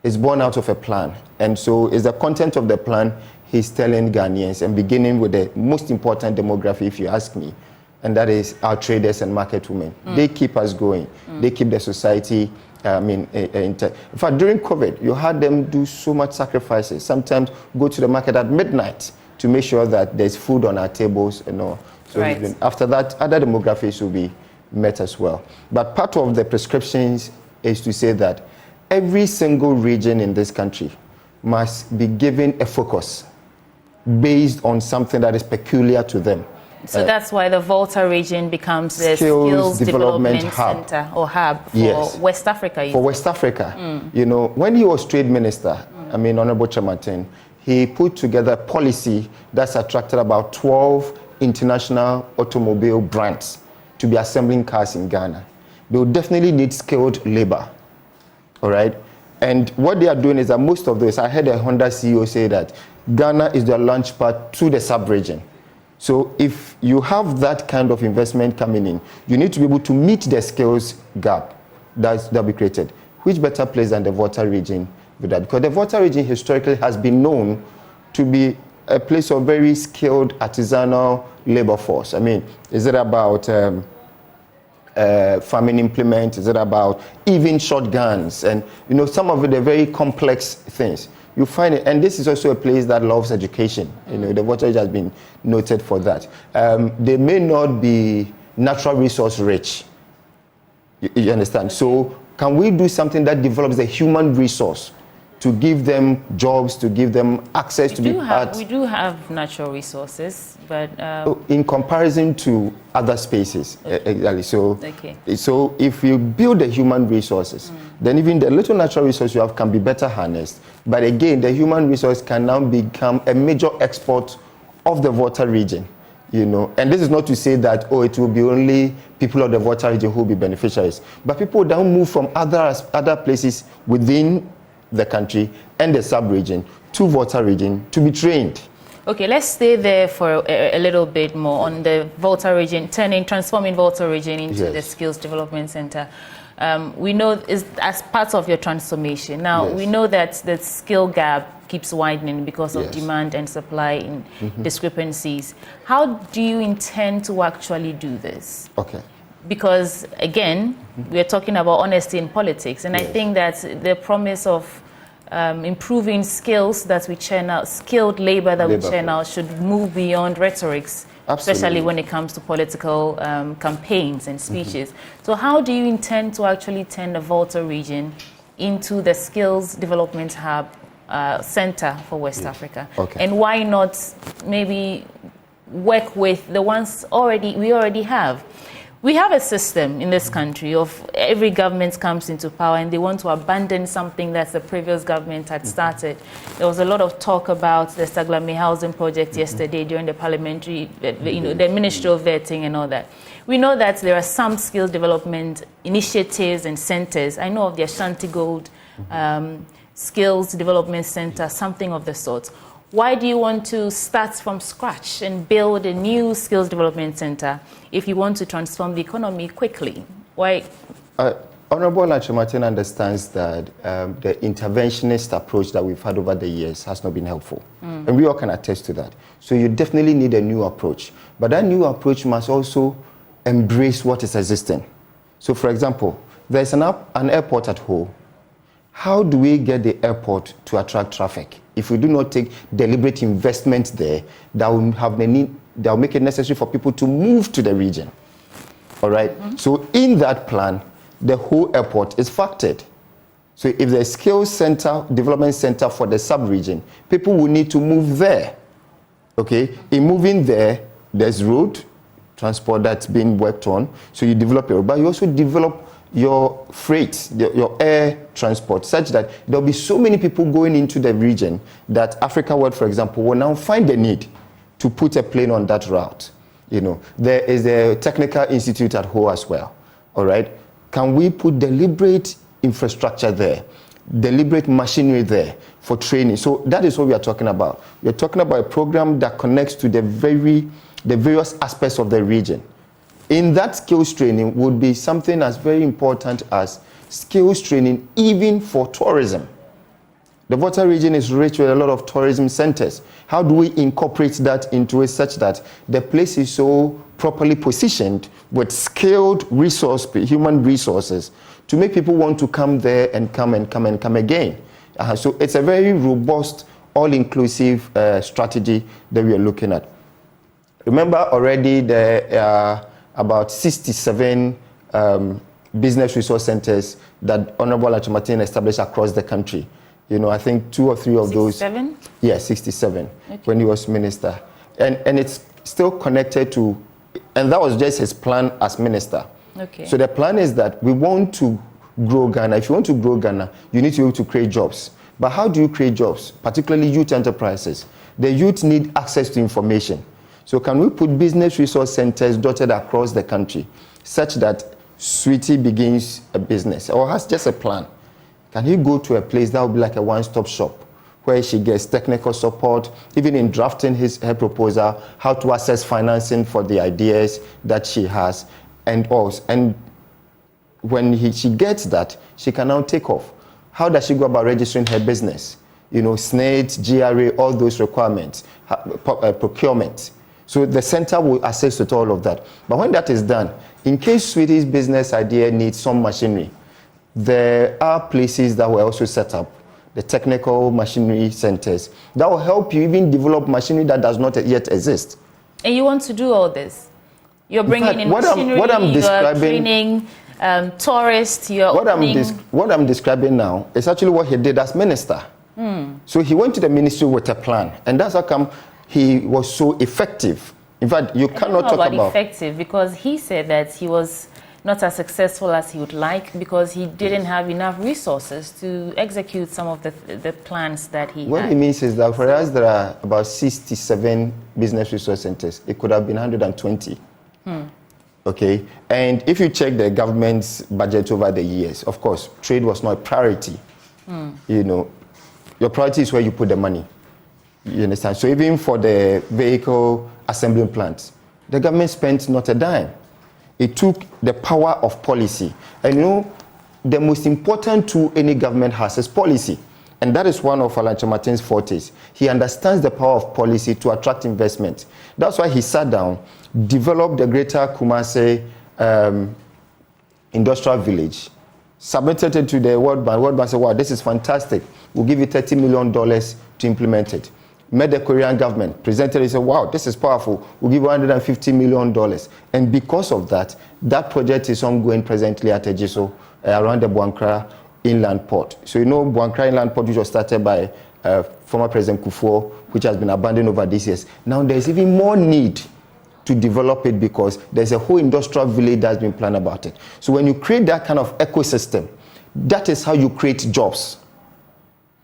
It's born out of a plan. And so it's the content of the plan he's telling Ghanaians, and beginning with the most important demography, if you ask me, and that is our traders and market women. They keep us going. They keep the society, in fact, during COVID, you had them do so much sacrifices. Sometimes go to the market at midnight to make sure that there's food on our tables and all. So after that, other demographics will be met as well. But part of the prescriptions is to say that every single region in this country must be given a focus based on something that is peculiar to them. So that's why the Volta region becomes the skills development center or hub for West Africa. For West Africa. You know, when he was trade minister, Honorable Chairman, he put together a policy that's attracted about 12 international automobile brands to be assembling cars in Ghana. They will definitely need skilled labor. All right? And what they are doing is that most of those, I heard a Honda CEO say that Ghana is the launch pad to the sub-region. So if you have that kind of investment coming in, you need to be able to meet the skills gap that'll be created. Which better place than the Volta region with that? Because the Volta region historically has been known to be a place of very skilled artisanal labor force. I mean, is it about farming implements? Is it about even shotguns? And, you know, some of it are very complex things. You find it, and this is also a place that loves education. You know, the Volta region has been noted for that. They may not be natural resource rich. You understand? So can we do something that develops the human resource to give them jobs, to give them access to be part? We do have natural resources, but in comparison to other spaces, exactly. So if you build the human resources, then even the little natural resource you have can be better harnessed. But again, the human resource can now become a major export of the Volta region. You know, and this is not to say that, oh, it will be only people of the Volta region who will be beneficiaries, but people that move from other places within the country and the sub-region to Volta region to be trained. Okay, let's stay there for a little bit more on the Volta region, transforming Volta region into the Skills Development Center. We know as part of your transformation. Now, we know that the skill gap keeps widening because of demand and supply discrepancies. How do you intend to actually do this? Okay. Because, again, we're talking about honesty in politics. And I think that the promise of improving skills that we churn out, skilled labor that we churn out, should move beyond rhetorics, especially when it comes to political campaigns and speeches. So how do you intend to actually turn the Volta region into the skills development hub center for West Africa? Okay. And why not maybe work with the ones we already have? We have a system in this country of every government comes into power and they want to abandon something that the previous government had started. There was a lot of talk about the Staglame housing project yesterday during the parliamentary, the Ministry of Vetting and all that. We know that there are some skill development initiatives and centers. I know of the Ashanti Gold Skills Development Center, something of the sort. Why do you want to start from scratch and build a new skills development center if you want to transform the economy quickly? Why? Honorable Lachimatin understands that the interventionist approach that we've had over the years has not been helpful. And we all can attest to that. So you definitely need a new approach. But that new approach must also embrace what is existing. So for example, there's an airport at Ho. How do we get the airport to attract traffic? If we do not take deliberate investment there, that will make it necessary for people to move to the region. All right? So in that plan, the whole airport is factored. So if there's skills center, development center for the sub-region, people will need to move there. Okay? In moving there, there's road transport that's being worked on. So you develop a road, but you also develop your freight, your air transport, such that there'll be so many people going into the region that Africa World, for example, will now find the need to put a plane on that route. You know, there is a technical institute at Ho as well. All right, can we put deliberate infrastructure there, deliberate machinery there for training? So that is what we are talking about. We are talking about a program that connects to the various aspects of the region. In that skills training would be something as very important as skills training even for tourism. The Volta region is rich with a lot of tourism centers. How do we incorporate that into it such that the place is so properly positioned with skilled human resources to make people want to come there and come again? So it's a very robust, all-inclusive strategy that we are looking at. Remember already about 67 business resource centers that Honorable Lachimatin established across the country. You know, I think 2 or 3 of those. 67? Yeah, 67 when he was minister. And it's still connected to, and that was just his plan as minister. Okay. So the plan is that we want to grow Ghana. If you want to grow Ghana, you need to be able to create jobs. But how do you create jobs, particularly youth enterprises? The youth need access to information. So can we put business resource centers dotted across the country such that Sweetie begins a business or has just a plan? Can he go to a place that will be like a one-stop shop where she gets technical support, even in drafting her proposal, how to access financing for the ideas that she has, and when she gets that, she can now take off. How does she go about registering her business? You know, SNAT, GRA, all those requirements, procurement. So the center will assist with all of that. But when that is done, in case Sweetie's business idea needs some machinery, there are places that will also set up, the technical machinery centers, that will help you even develop machinery that does not yet exist. And you want to do all this? You're bringing in machinery, you're training tourists, what I'm describing now is actually what he did as minister. So he went to the ministry with a plan, and that's how come he was so effective. In fact, you cannot talk about effective, because he said that he was not as successful as he would like because he didn't have enough resources to execute some of the plans that he had. What he means is that for us there are about 67 business resource centers. It could have been 120. Okay, and if you check the government's budget over the years, of course, trade was not a priority. You know, your priority is where you put the money. You understand? So even for the vehicle assembling plants, the government spent not a dime. It took the power of policy. And you know, the most important tool any government has is policy. And that is one of Alan Kyerematen's fortes. He understands the power of policy to attract investment. That's why he sat down, developed the Greater Kumasi Industrial Village, submitted it to the World Bank. World Bank said, wow, this is fantastic. We'll give you $30 million to implement it. Met the Korean government, presented it, said, wow, this is powerful. We'll give you $150 million. And because of that, that project is ongoing presently at Ejiso, around the Buankra Inland Port. So you know Buankra Inland Port, which was started by former President Kufuor, which has been abandoned over these years. Now there's even more need to develop it because there's a whole industrial village that's been planned about it. So when you create that kind of ecosystem, that is how you create jobs.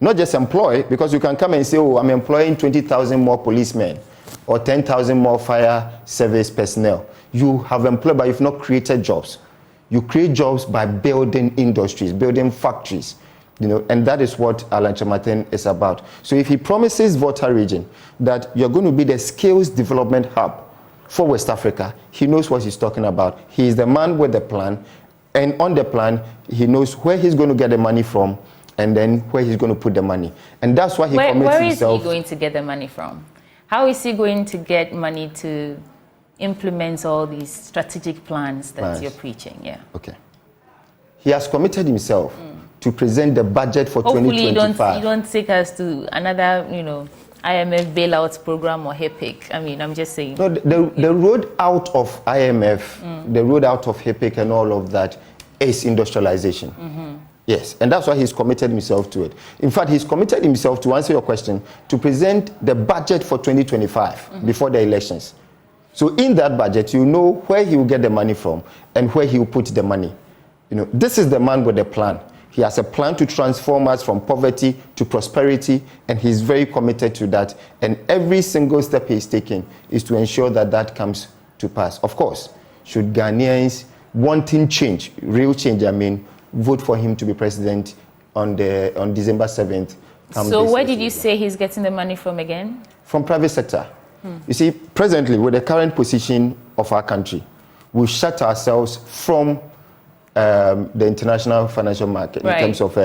Not just employ, because you can come and say, oh, I'm employing 20,000 more policemen or 10,000 more fire service personnel. You have employed, but you've not created jobs. You create jobs by building industries, building factories, you know, and that is what Alan Kyerematen is about. So if he promises Volta region that you're going to be the skills development hub for West Africa, he knows what he's talking about. He is the man with the plan, and on the plan, he knows where he's going to get the money from, and then where he's going to put the money. And that's why he commits himself. Where is he going to get the money from? How is he going to get money to implement all these strategic plans that you're preaching? Yeah. Okay. He has committed himself to present the budget for Hopefully 2025. you don't take us to another, you know, IMF bailout program or HIPIC. I mean, I'm just saying. No, the road out of IMF, the road out of HIPIC and all of that is industrialization. Yes, and that's why he's committed himself to it. In fact, he's committed himself, to answer your question, to present the budget for 2025 before the elections. So in that budget, you know where he will get the money from and where he will put the money. You know, this is the man with the plan. He has a plan to transform us from poverty to prosperity, and he's very committed to that. And every single step he's taking is to ensure that that comes to pass. Of course, should Ghanaians wanting change, real change, I mean, vote for him to be president on December 7th. So where did you say he's getting the money from again? From private sector. You see, presently, with the current position of our country, we've shut ourselves from the international financial market in terms of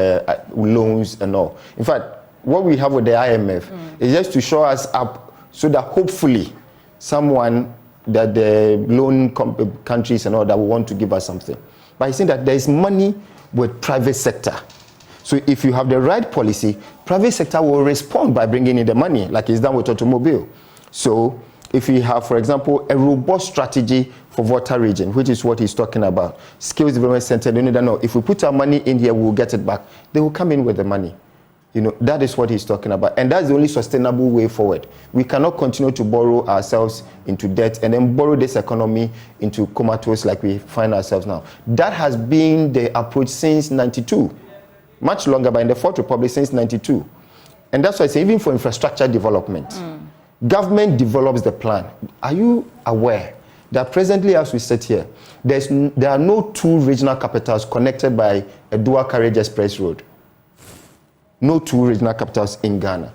loans and all. In fact, what we have with the IMF is just to show us up so that hopefully someone, that the loan countries and all that will want to give us something. But I think that there is money with private sector. So if you have the right policy, private sector will respond by bringing in the money, like it's done with automobile. So if we have, for example, a robust strategy for Volta region, which is what he's talking about, skills development center, they don't know, if we put our money in here, we'll get it back. They will come in with the money. You know, that is what he's talking about. And that's the only sustainable way forward. We cannot continue to borrow ourselves into debt and then borrow this economy into comatose like we find ourselves now. That has been the approach since 92. Much longer, but in the Fourth Republic since 92. And that's why I say, even for infrastructure development, government develops the plan. Are you aware that presently as we sit here, there are no two regional capitals connected by a dual carriage express road? No two regional capitals in Ghana,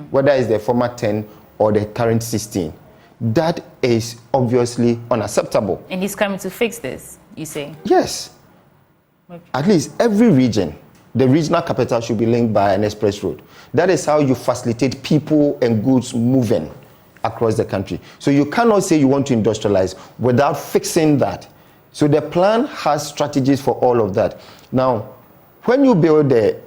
whether it's the former 10 or the current 16. That is obviously unacceptable. And he's coming to fix this, you say? Yes. At least every region, the regional capital should be linked by an express road. That is how you facilitate people and goods moving across the country. So you cannot say you want to industrialize without fixing that. So the plan has strategies for all of that. Now, when you build the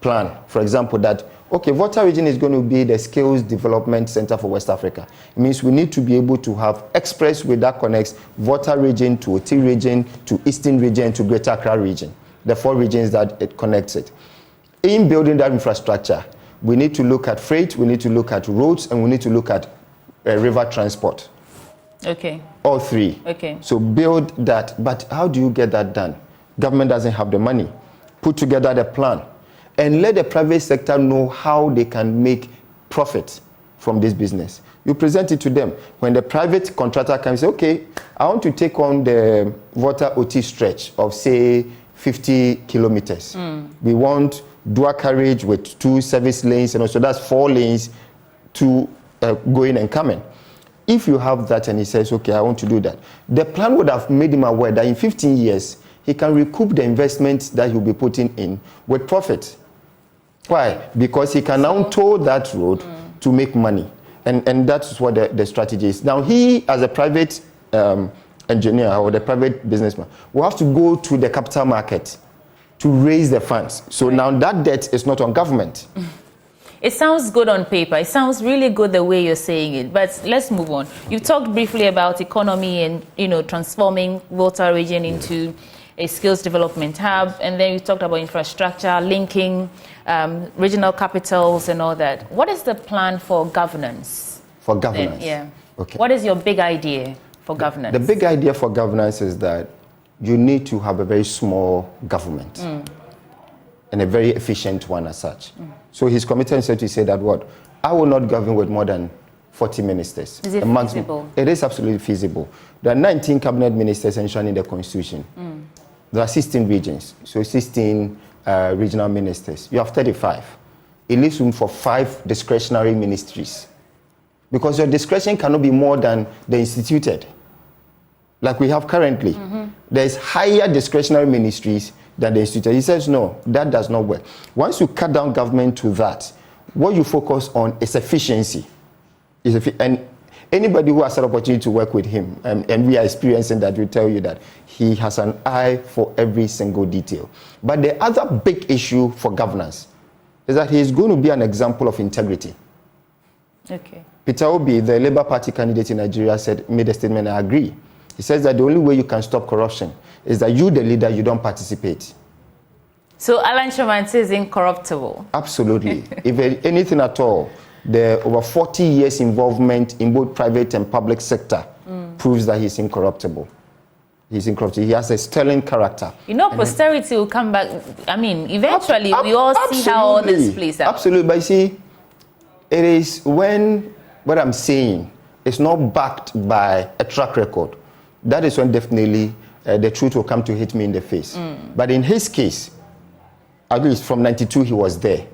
plan, for example, that, okay, Volta region is going to be the skills development center for West Africa. It means we need to be able to have expressway that connects Volta region to Oti region, to Eastern region, to Greater Accra region, the 4 regions that it connects it. In building that infrastructure, we need to look at freight, we need to look at roads, and we need to look at river transport. Okay. All 3. Okay. So build that. But how do you get that done? Government doesn't have the money. Put together the plan and let the private sector know how they can make profit from this business. You present it to them. When the private contractor comes, say, okay, I want to take on the Volta OT stretch of, say, 50 kilometers. We want dual carriage with 2 service lanes, and also that's 4 lanes, 2 going and coming. If you have that and he says, okay, I want to do that, the plan would have made him aware that in 15 years, he can recoup the investment that he'll be putting in with profit. Why? Because he can now tow that road to make money. And that's what the strategy is. Now, he, as a private engineer or the private businessman, will have to go to the capital market to raise the funds. So now that debt is not on government. It sounds good on paper. It sounds really good the way you're saying it. But let's move on. You talked briefly about economy and, transforming Volta region into a skills development hub. And then you talked about infrastructure, linking regional capitals and all that. What is the plan for governance? For governance? Yeah. Okay. What is your big idea for governance? The big idea for governance is that you need to have a very small government. And a very efficient one as such. So he's committed to say that what? I will not govern with more than 40 ministers. Is it feasible? It is absolutely feasible. There are 19 cabinet ministers enshrined in the constitution. There are 16 regions, so 16 regional ministers. You have 35. It leaves room for 5 discretionary ministries. Because your discretion cannot be more than the instituted. Like we have currently. There's higher discretionary ministries than the institute. He says, no, that does not work. Once you cut down government to that, what you focus on is efficiency. And anybody who has an opportunity to work with him, and we are experiencing that, will tell you that he has an eye for every single detail. But the other big issue for governance is that he is going to be an example of integrity. Okay. Peter Obi, the Labour Party candidate in Nigeria, made a statement, I agree. He says that the only way you can stop corruption is that you, the leader, you don't participate. So Alan Shamanti is incorruptible? Absolutely. If anything at all, the over 40 years involvement in both private and public sector proves that he's incorruptible. He's incorruptible. He has a sterling character. Posterity will come back. I mean, eventually we all see how all this plays out. Absolutely. But you see, it is when what I'm saying is not backed by a track record. That is when definitely the truth will come to hit me in the face. But in his case, at least from 92 he was there.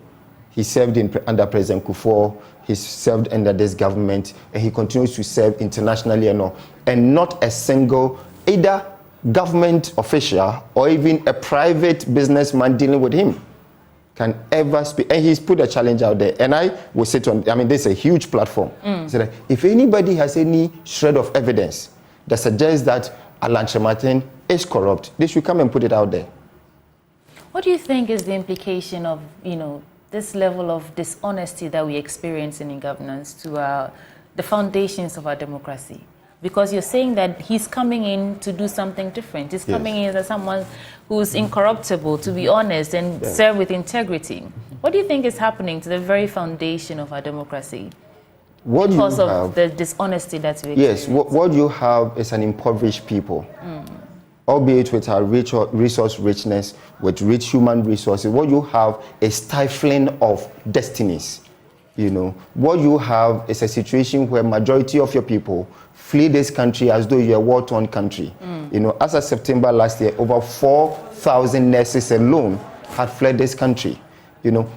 He served under President Kufuor, he served under this government, and he continues to serve internationally and all. And not a single, either government official or even a private businessman dealing with him can ever speak. And he's put a challenge out there. And I will sit on, this is a huge platform. So that if anybody has any shred of evidence that suggests that Alan Shamanti is corrupt, they should come and put it out there. What do you think is the implication of, this level of dishonesty that we experience in governance to the foundations of our democracy? Because you're saying that he's coming in to do something different. He's coming in as someone who's incorruptible, to be honest, and serve with integrity. What do you think is happening to the very foundation of our democracy? Because of the dishonesty that we experience? Yes, what you have is an impoverished people. Albeit with our resource richness, with rich human resources, what you have is stifling of destinies. What you have is a situation where majority of your people flee this country as though you're a war-torn country. As of September last year, over 4,000 nurses alone had fled this country.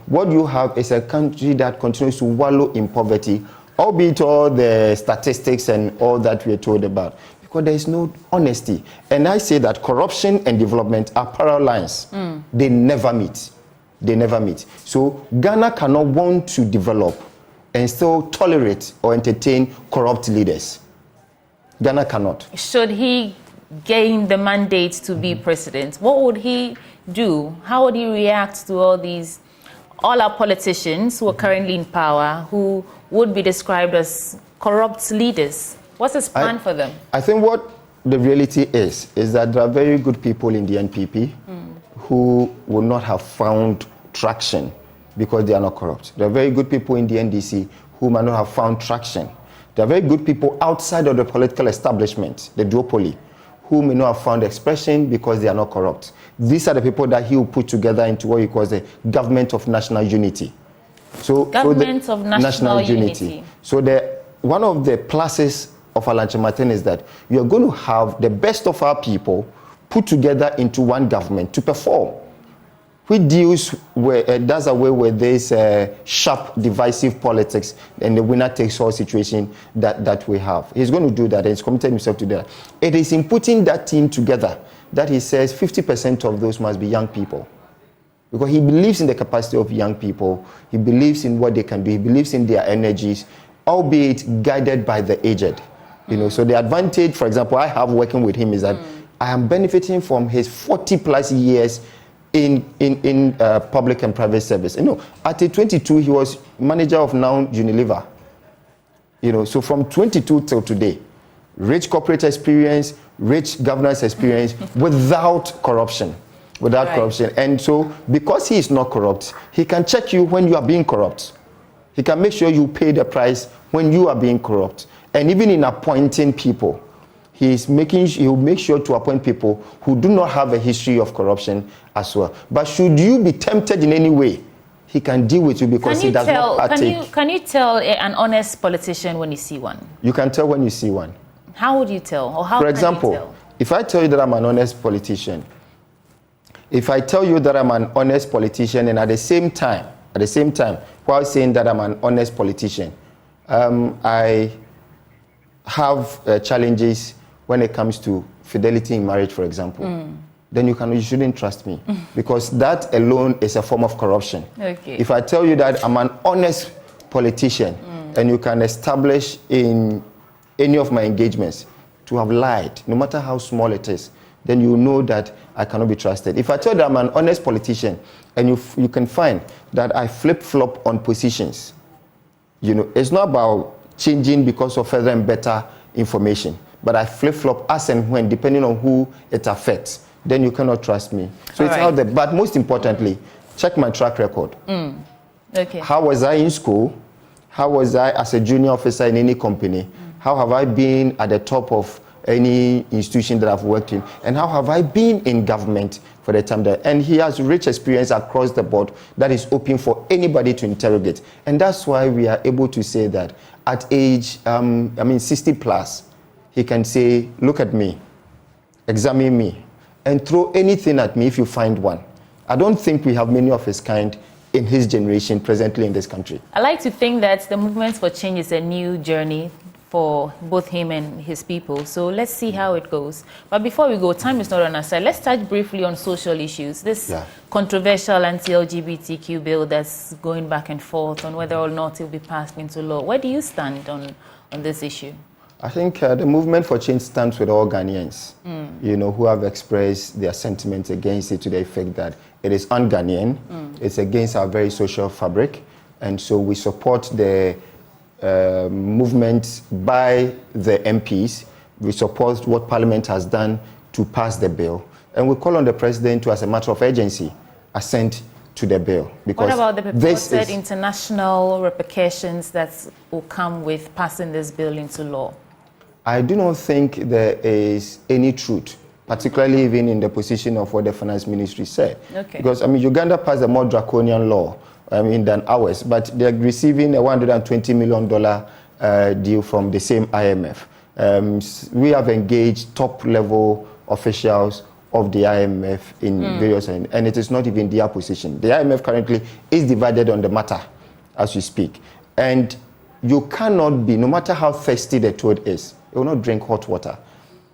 What you have is a country that continues to wallow in poverty, albeit all the statistics and all that we're told about. because there is no honesty. And I say that corruption and development are parallel lines. They never meet. They never meet. So Ghana cannot want to develop and still tolerate or entertain corrupt leaders. Ghana cannot. Should he gain the mandate to be president, what would he do? How would he react to all our politicians who are currently in power, who would be described as corrupt leaders? What's his plan for them? I think what the reality is that there are very good people in the NPP who will not have found traction because they are not corrupt. There are very good people in the NDC who might not have found traction. There are very good people outside of the political establishment, the duopoly, who may not have found expression because they are not corrupt. These are the people that he will put together into what he calls the government of national unity. Government of national unity. So one of the pluses of Alanche Martin is that you are going to have the best of our people put together into one government to perform. Which deals with, does away with this sharp, divisive politics and the winner takes all situation that we have. He's going to do that, and he's committed himself to that. It is in putting that team together that he says 50% of those must be young people. Because he believes in the capacity of young people, he believes in what they can do, he believes in their energies, albeit guided by the aged. So the advantage, for example, I have working with him is that I am benefiting from his 40 plus years in public and private service. At age 22, he was manager of now Unilever. So from 22 till today, rich corporate experience, rich governance experience, without corruption. Corruption. And so, because he is not corrupt, he can check you when you are being corrupt. He can make sure you pay the price when you are being corrupt. And even in appointing people, he will make sure to appoint people who do not have a history of corruption as well. But should you be tempted in any way, he can deal with you because he does not partake. Can you tell an honest politician when you see one? You can tell when you see one. How would you tell? Or how For example, can you tell? If I tell you that I'm an honest politician, and at the same time, while saying that I'm an honest politician, I have challenges when it comes to fidelity in marriage, for example, then you shouldn't trust me because that alone is a form of corruption. Okay. If I tell you that I'm an honest politician and you can establish in any of my engagements to have lied, no matter how small it is, then you know that I cannot be trusted. If I tell you that I'm an honest politician and you can find that I flip-flop on positions, it's not about changing because of further and better information, but I flip-flop as and when, depending on who it affects, then you cannot trust me. So it's out there. But most importantly, check my track record. Okay. How was I in school? How was I as a junior officer in any company? How have I been at the top of any institution that I've worked in? And how have I been in government for the time that? And he has rich experience across the board that is open for anybody to interrogate. And that's why we are able to say that at age, 60 plus, he can say, look at me, examine me, and throw anything at me if you find one. I don't think we have many of his kind in his generation presently in this country. I like to think that the movement for change is a new journey for both him and his people. So let's see how it goes. But before we go, time is not on our side. Let's touch briefly on social issues. This controversial anti-LGBTQ bill that's going back and forth on whether or not it will be passed into law. Where do you stand on this issue? I think the movement for change stands with all Ghanaians, who have expressed their sentiments against it to the effect that it is un-Ghanaian, it's against our very social fabric, and so we support the movement by the MPs. We support what Parliament has done to pass the bill, and we call on the President to, as a matter of urgency, assent to the bill. Because what about the purported international repercussions that will come with passing this bill into law? I do not think there is any truth, particularly even in the position of what the Finance Ministry said. Okay. Because, Uganda passed a more draconian law, than ours, but they're receiving a $120 million deal from the same IMF. We have engaged top-level officials of the IMF in various, and it is not even their position. The IMF currently is divided on the matter as we speak. And you cannot be, no matter how thirsty the toad is, it will not drink hot water.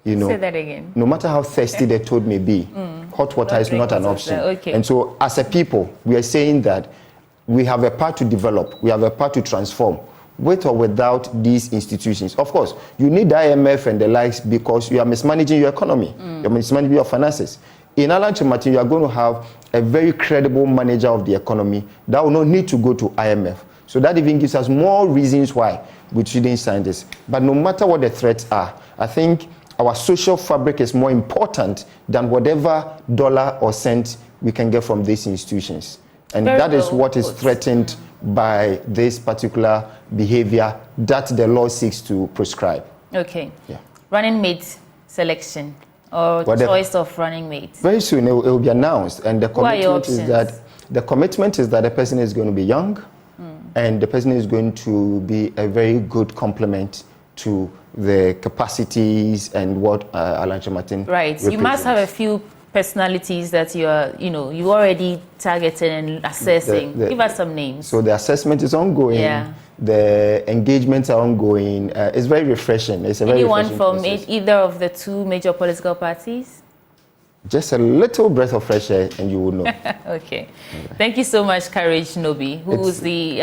You know, say that again. No matter how thirsty the toad may be, hot water is not an option. Okay. And so as a people, we are saying that we have a part to develop, we have a part to transform, with or without these institutions. Of course, you need the IMF and the likes because you are mismanaging your economy, you are mismanaging your finances. In Alanche Martin, you are going to have a very credible manager of the economy that will not need to go to IMF. So that even gives us more reasons why we shouldn't sign this. But no matter what the threats are, I think our social fabric is more important than whatever dollar or cent we can get from these institutions. And that is what is threatened by this particular behavior that the law seeks to prescribe. Okay. Yeah. Running mate selection or choice of running mates. Very soon it will be announced, and the commitment is that the person is going to be young, and the person is going to be a very good complement to the capacities and what Alanche Martin represents. You must have a few personalities that you already targeted and assessing. Give us some names. So the assessment is ongoing. Yeah. The engagements are ongoing. It's very refreshing. It's a very refreshing from process. either of the two major political parties? Just a little breath of fresh air and you will know. Okay. Thank you so much, Courage Nobi, who is the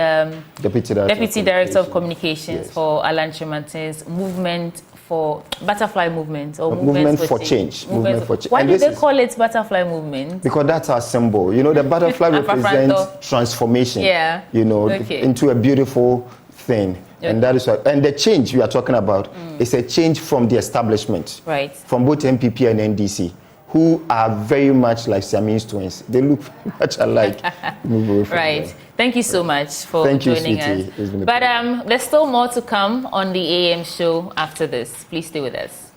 Deputy Director of Communications for Alanche Martin's movement for Butterfly Movement or Movement for Change. Why do they call it Butterfly Movement? Because that's our symbol. You know, the butterfly represents transformation. Yeah. You know, into a beautiful thing. Okay. And that is what, and the change we are talking about is a change from the establishment. Right. From both MPP and NDC, who are very much like Siamese twins. They look much alike. Right. Thank you so much for joining us. But there's still more to come on the AM show after this. Please stay with us.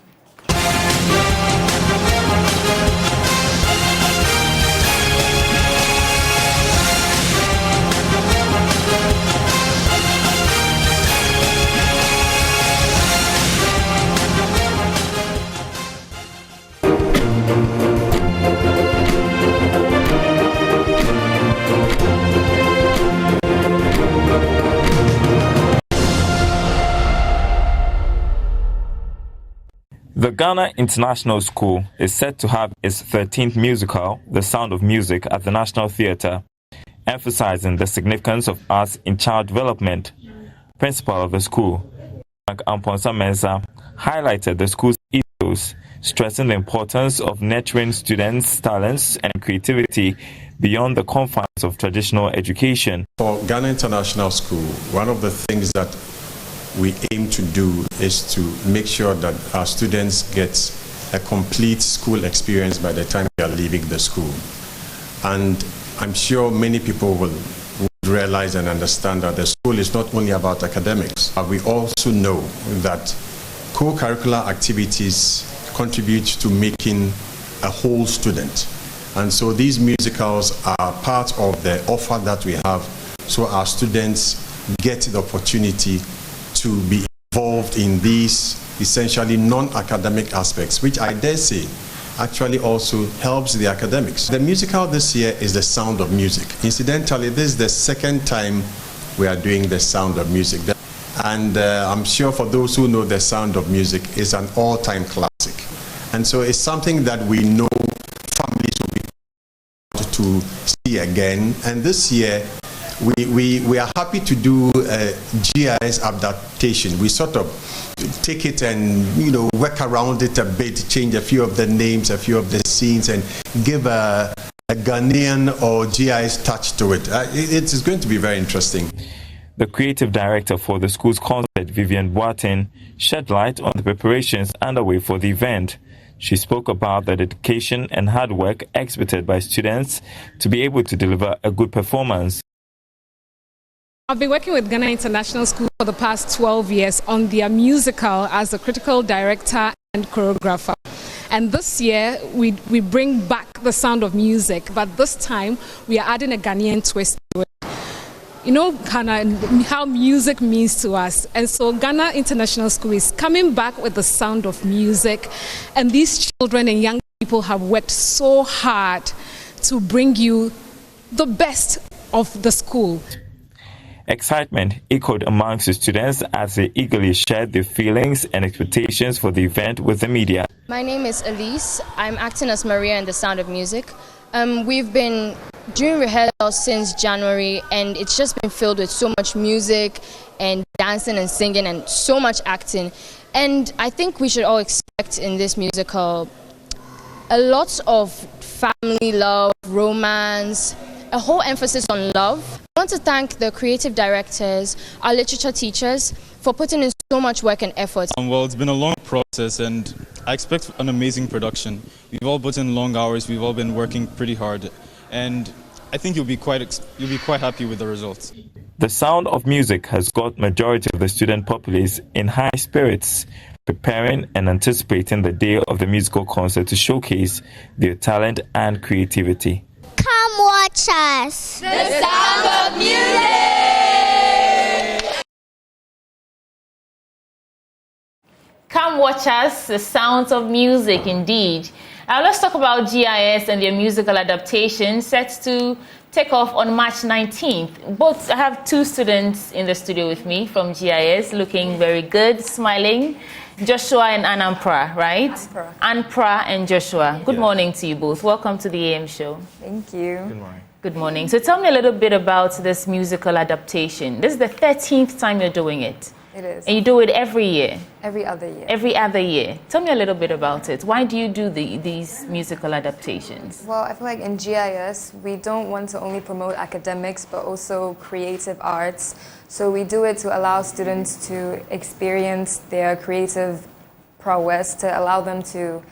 The Ghana International School is set to have its 13th musical, The Sound of Music, at the National Theatre, emphasizing the significance of arts in child development. Principal of the school, Frank Amponsa Mensah, highlighted the school's ethos, stressing the importance of nurturing students' talents and creativity beyond the confines of traditional education. For Ghana International School, one of the things that we aim to do is to make sure that our students get a complete school experience by the time they are leaving the school. And I'm sure many people will realize and understand that the school is not only about academics, but we also know that co-curricular activities contribute to making a whole student. And so these musicals are part of the offer that we have, so our students get the opportunity to be involved in these essentially non-academic aspects, which I dare say actually also helps the academics. The musical this year is The Sound of Music. Incidentally, this is the second time we are doing The Sound of Music. And I'm sure for those who know The Sound of Music, it's an all-time classic. And so it's something that we know families will be able to see again. And this year, we are happy to do a GIS adaptation. We sort of take it and work around it a bit, change a few of the names, a few of the scenes, and give a Ghanaian or GIS touch to it. It is going to be very interesting. The creative director for the school's concert, Vivian Boateng, shed light on the preparations underway for the event. She spoke about the dedication and hard work exhibited by students to be able to deliver a good performance. I've been working with Ghana International School for the past 12 years on their musical as a critical director and choreographer. And this year, we bring back The Sound of Music, but this time we are adding a Ghanaian twist to it. You know, Ghana, how music means to us. And so Ghana International School is coming back with The Sound of Music. And these children and young people have worked so hard to bring you the best of the school. Excitement echoed amongst the students as they eagerly shared their feelings and expectations for the event with the media. My name is Elise. I'm acting as Maria in The Sound of Music. We've been doing rehearsals since January, and it's just been filled with so much music and dancing and singing and so much acting. And I think we should all expect in this musical a lot of family love, romance, a whole emphasis on love. I want to thank the creative directors, our literature teachers, for putting in so much work and effort. Well, it's been a long process, and I expect an amazing production. We've all put in long hours, we've all been working pretty hard, and I think you'll be quite happy with the results. The Sound of Music has got majority of the student populace in high spirits, preparing and anticipating the day of the musical concert to showcase their talent and creativity. Come watch us. The Sound of Music. Come watch us, The Sounds of Music, indeed. Now let's talk about GIS and their musical adaptation set to take off on March 19th. Both, I have two students in the studio with me from GIS, looking very good, smiling. Joshua and Anampra, right? Anpra and Joshua. Good morning to you both. Welcome to the AM show. Thank you. Good morning. Good morning. So tell me a little bit about this musical adaptation. This is the 13th time you're doing it. It is. And you do it every year? Every other year. Every other year. Tell me a little bit about it. Why do you do these musical adaptations? Well, I feel like in GIS, we don't want to only promote academics, but also creative arts. So we do it to allow students to experience their creative prowess, to allow them to,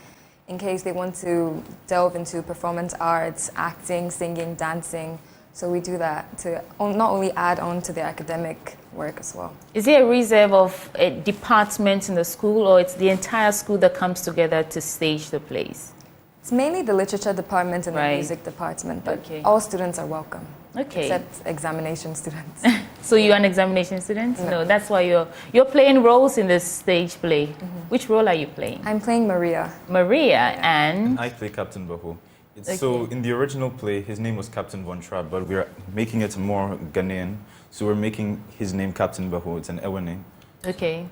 in case they want to delve into performance arts, acting, singing, dancing. So we do that to not only add on to their academic work as well. Is there a reserve of a department in the school, or it's the entire school that comes together to stage the plays? It's mainly the literature department and the music department, but all students are welcome. Okay. Except examination students. So you're an examination student? No, that's why you're playing roles in this stage play. Which role are you playing? I'm playing Maria. Maria, and I play Captain Bahu. So in the original play, his name was Captain Von Trapp, but we're making it more Ghanaian. So we're making his name Captain Bahu. It's an Ewe name. Okay.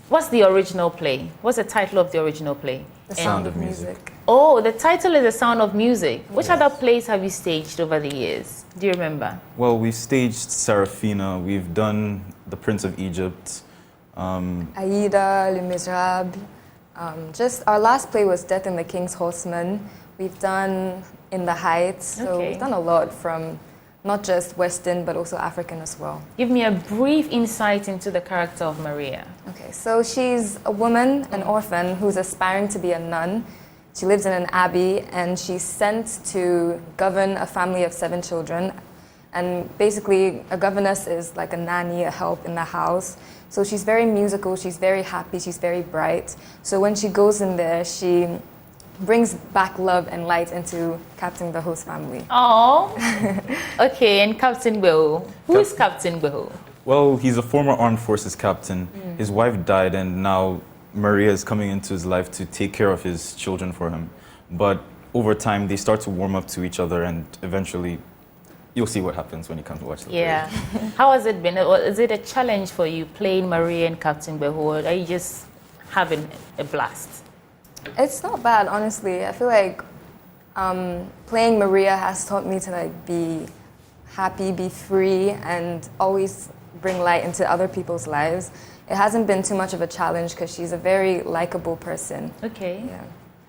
What's the original play? What's the title of the original play? The Sound of Music. Oh, the title is The Sound of Music. Which other plays have you staged over the years? Do you remember? Well, we've staged Serafina. We've done The Prince of Egypt. Aida, Les Miserables. Just our last play was Death and the King's Horseman. We've done In the Heights. So we've done a lot from not just Western, but also African as well. Give me a brief insight into the character of Maria. Okay, so she's a woman, an orphan, who's aspiring to be a nun. She lives in an abbey, and she's sent to govern a family of 7 children. And basically, a governess is like a nanny, a help in the house. So she's very musical, she's very happy, she's very bright. So when she goes in there, she brings back love and light into Captain Bahu's family. Oh, okay. And Captain Bahu, who is Captain Bahu? Well, he's a former armed forces captain. His wife died, and now Maria is coming into his life to take care of his children for him. But over time, they start to warm up to each other, and eventually, you'll see what happens when you come to watch the play. Yeah. How has it been? Is it a challenge for you playing Maria and Captain Bahu, or are you just having a blast? It's not bad, honestly. I feel like playing Maria has taught me to be happy, be free, and always bring light into other people's lives. It hasn't been too much of a challenge because she's a very likable person. Okay. Yeah.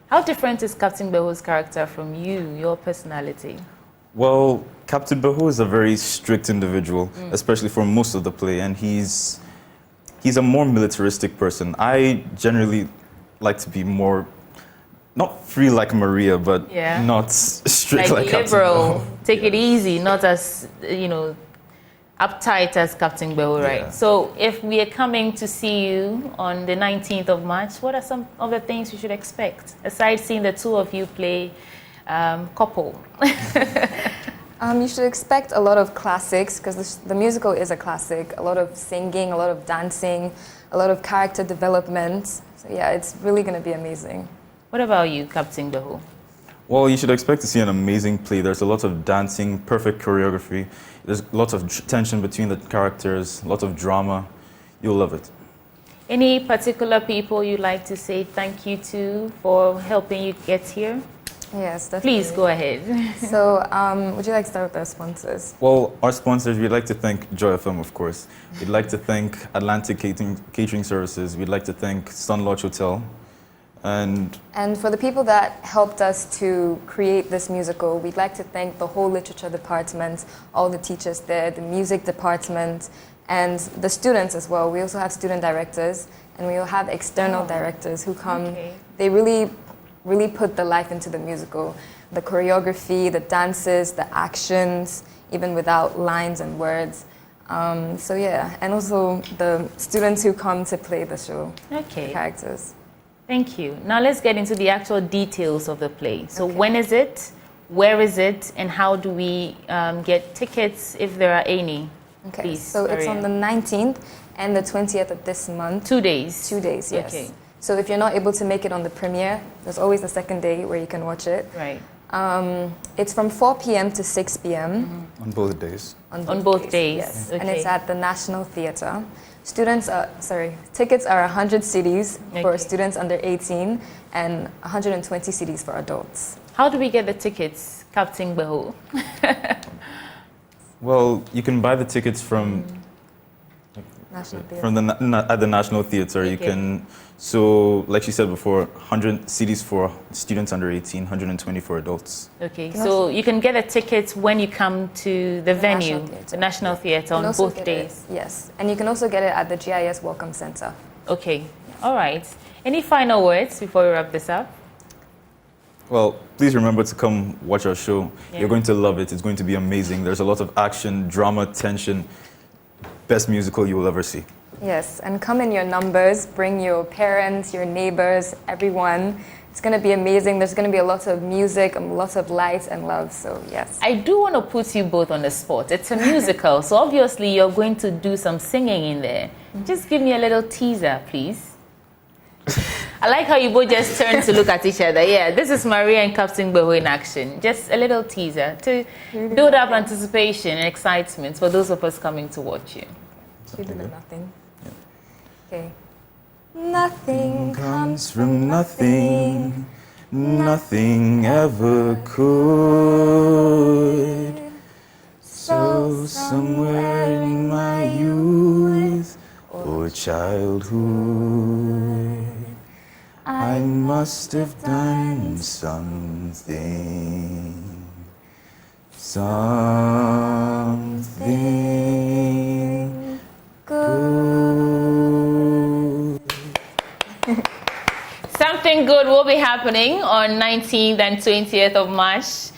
How different is Captain Bahu's character from you, your personality? Well, Captain Bahu is a very strict individual, especially for most of the play, and he's a more militaristic person. I generally like to be more, not free like Maria, but not strict like liberal, Captain Bahu. take it easy, not as, uptight as Captain Bahu, right? So if we are coming to see you on the 19th of March, what are some of the things we should expect, aside seeing the two of you play couple? You should expect a lot of classics, because the musical is a classic. A lot of singing, a lot of dancing, a lot of character development. So yeah, it's really going to be amazing. What about you, Captain Bahu? Well, you should expect to see an amazing play. There's a lot of dancing, perfect choreography. There's lots of tension between the characters, lots of drama. You'll love it. Any particular people you'd like to say thank you to for helping you get here? Yes, definitely. Please go ahead. So, would you like to start with our sponsors? Well, our sponsors, we'd like to thank Joy FM, of course. We'd like to thank Atlantic Catering Services. We'd like to thank Sun Lodge Hotel. And for the people that helped us to create this musical, we'd like to thank the whole literature department, all the teachers there, the music department, and the students as well. We also have student directors, and we will have external directors who come. Okay. They really put the life into the musical. The choreography, the dances, the actions, even without lines and words. So yeah, and also the students who come to play the show. Okay. Characters. Thank you. Now let's get into the actual details of the play. So when is it, where is it, and how do we get tickets if there are any? Okay, please, so it's on the 19th and the 20th of this month. 2 days? 2 days, yes. Okay. So if you're not able to make it on the premiere, there's always the second day where you can watch it. Right. It's from 4 p.m. to 6 p.m. On both days. On both days. Yes. Okay. And it's at the National Theatre. Tickets are 100 cedis for students under 18 and 120 cedis for adults. How do we get the tickets, Captain Beho? Well, you can buy the tickets from at the National Theatre. Okay. You can, so like she said before, 100 CDs for students under 18, 120 for adults. Okay, so you can get a ticket when you come to the venue, the National Theatre, on both days. Yes, and you can also get it at the GIS Welcome Center. Okay, all right. Any final words before we wrap this up? Well, please remember to come watch our show. Yeah. You're going to love it. It's going to be amazing. There's a lot of action, drama, tension. Best musical you will ever see. Yes, and come in your numbers. Bring your parents, your neighbors, everyone. It's going to be amazing. There's going to be a lot of music, lots of light and love. So, yes. I do want to put you both on the spot. It's a musical, so obviously you're going to do some singing in there. Just give me a little teaser, please. I like how you both just turned to look at each other. Yeah, this is Maria and Captain Beho in action. Just a little teaser to build up anticipation and excitement for those of us coming to watch you. Should we do nothing? Yeah. Okay. Nothing comes from nothing. Nothing ever could. So somewhere in my youth or childhood, I must have done something good. Something good will be happening on 19th and 20th of March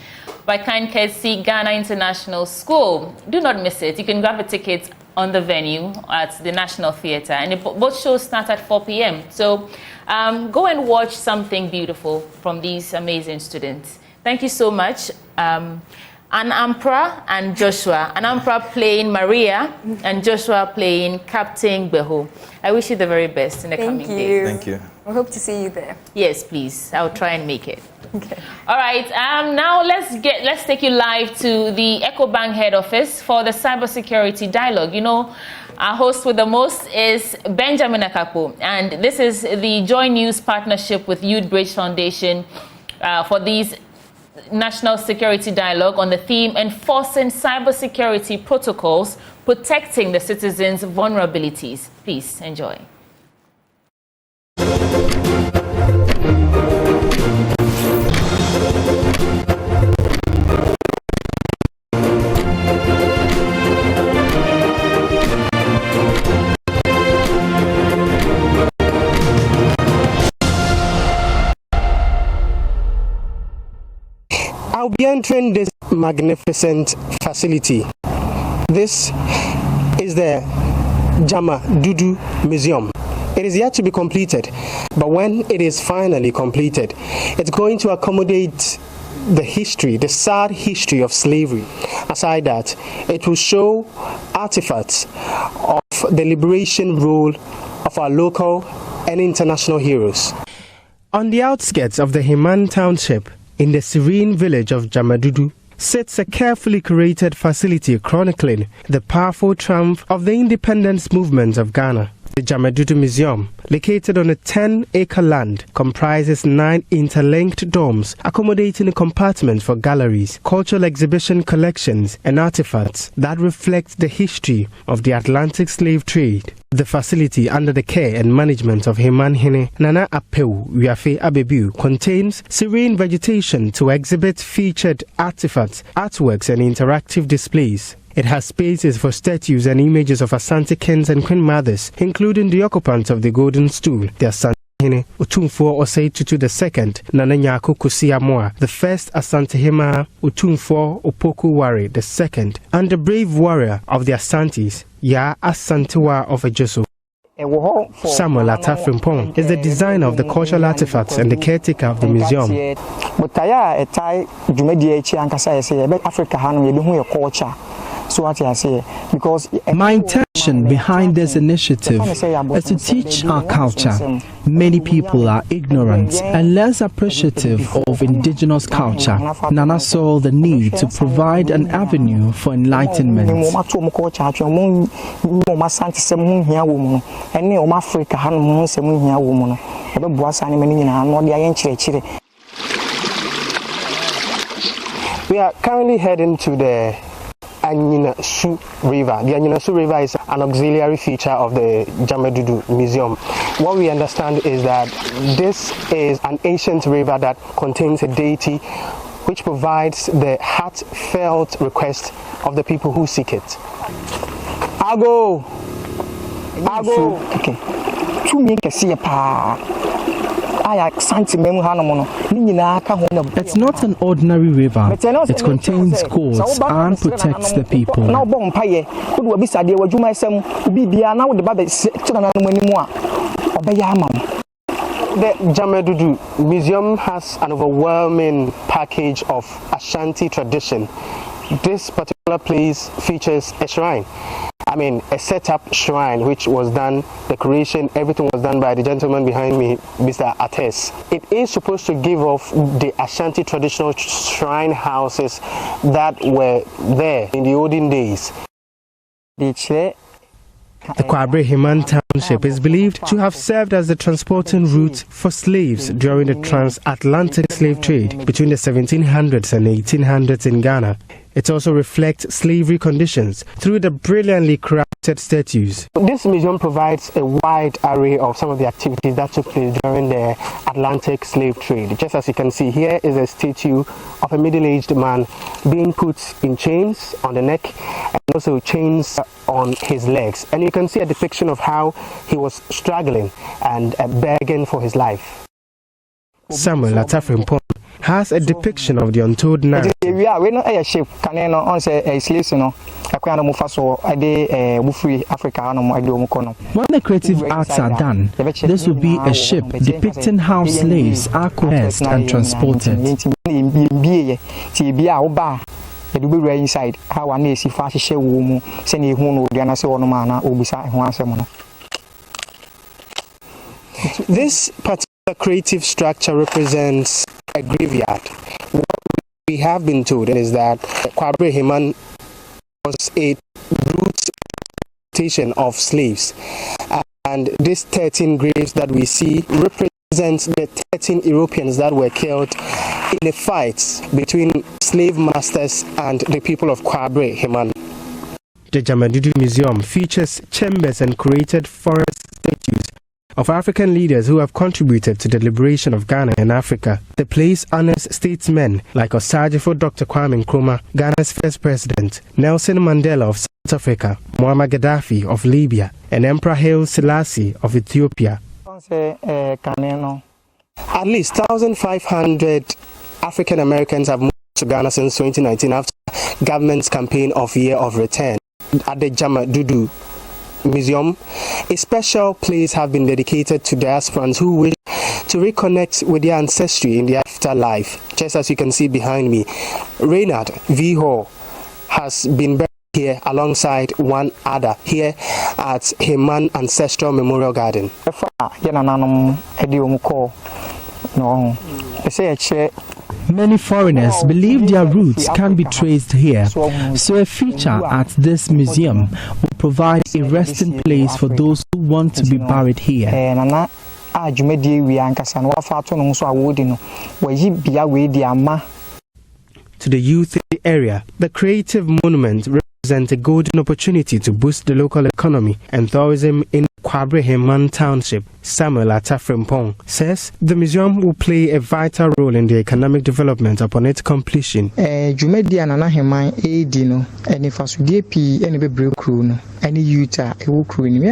by kind courtesy Ghana International School. Do not miss it. You can grab a ticket on the venue at the National Theatre, and both shows start at 4 p.m. So go and watch something beautiful from these amazing students. Thank you so much. Anampra and Joshua. Anampra playing Maria and Joshua playing Captain Beho. I wish you the very best in the coming days. Thank you. We hope to see you there. Yes, please. I'll try and make it. Okay. All right. Now let's take you live to the EcoBank head office for the cybersecurity dialogue. You know, our host with the most is Benjamin Akapo, and this is the Joy News partnership with Youth Bridge Foundation for these national security dialogue on the theme enforcing cybersecurity protocols, protecting the citizens' vulnerabilities. Please enjoy. I'll be entering this magnificent facility. This is the Gyamadudu Museum. It is yet to be completed, but when it is finally completed, it's going to accommodate the history, the sad history of slavery. Aside that, it will show artifacts of the liberation role of our local and international heroes. On the outskirts of the Himan Township In the serene village of Gyamadudu sits a carefully curated facility chronicling the powerful triumph of the independence movement of Ghana. The Gyamadudu Museum, located on a 10-acre land, comprises 9 interlinked domes accommodating a compartment for galleries, cultural exhibition collections, and artifacts that reflect the history of the Atlantic slave trade. The facility, under the care and management of Heman Hene Nana Apeu Wiafe Abebu, contains serene vegetation to exhibit featured artifacts, artworks, and interactive displays. It has spaces for statues and images of Ashanti kings and queen mothers, including the occupants of the Golden Stool, the Ashanti Hene Otumfuo Osei Tutu II, Nana Nyako Kusi Amoa, the first Ashanti Hema Otumfuo Opoku Ware II, and the brave warrior of the Ashantis, Ya Asantewa of Ejoso. Samuel Atafrimpong is the designer of the cultural artifacts and the caretaker of the museum. My intention behind this initiative is to teach our culture. Many people are ignorant and less appreciative of indigenous culture. Nana saw the need to provide an avenue for enlightenment. We are currently heading to the Anyinasu River. The Anyinasu River is an auxiliary feature of the Gyamadudu Museum. What we understand is that this is an ancient river that contains a deity which provides the heartfelt request of the people who seek it. Ago! Okay. It's not an ordinary river. It contains gods and protects the people. The Gyamadudu Museum has an overwhelming package of Ashanti tradition. This particular place features a shrine. A set-up shrine which was done, decoration, everything was done by the gentleman behind me, Mr. Ates. It is supposed to give off the Ashanti traditional shrine houses that were there in the olden days. The Kwabre Heman Township is believed to have served as the transporting route for slaves during the transatlantic slave trade between the 1700s and 1800s in Ghana. It also reflects slavery conditions through the brilliantly crafted statues. This museum provides a wide array of some of the activities that took place during the Atlantic slave trade. Just as you can see, here is a statue of a middle-aged man being put in chains on the neck and also chains on his legs. And you can see a depiction of how he was struggling and begging for his life. Samuel Atafrimpong has a depiction of the untold narrative. When the creative arts are done, this will be a ship depicting how slaves are coerced and transported. This particular creative structure represents a graveyard. What we have been told is that Kwabre Heman was a root plantation of slaves, and these 13 graves that we see represent the 13 Europeans that were killed in the fights between slave masters and the people of Kwabre Heman. The Gyamadudu Museum features chambers and curated forest statues of African leaders who have contributed to the liberation of Ghana and Africa. The place honors statesmen like Osajifo Dr. Kwame Nkrumah, Ghana's first president, Nelson Mandela of South Africa, Muammar Gaddafi of Libya, and Emperor Haile Selassie of Ethiopia. At least 1,500 African Americans have moved to Ghana since 2019 after government's campaign of Year of Return. At the Gyamadudu Museum, a special place has been dedicated to diasporans who wish to reconnect with their ancestry in the afterlife. Just as you can see behind me, Reynard V. Hall has been buried here alongside one other here at Heman Ancestral Memorial Garden. Many foreigners believe their roots can be traced here, so a feature at this museum will provide a resting place for those who want to be buried here. To the youth in the area, the creative monument represents a golden opportunity to boost the local economy and tourism in Kwabre Heman Township. Samuel Atafrempong says the museum will play a vital role in the economic development upon its completion. Any Utah, a crew in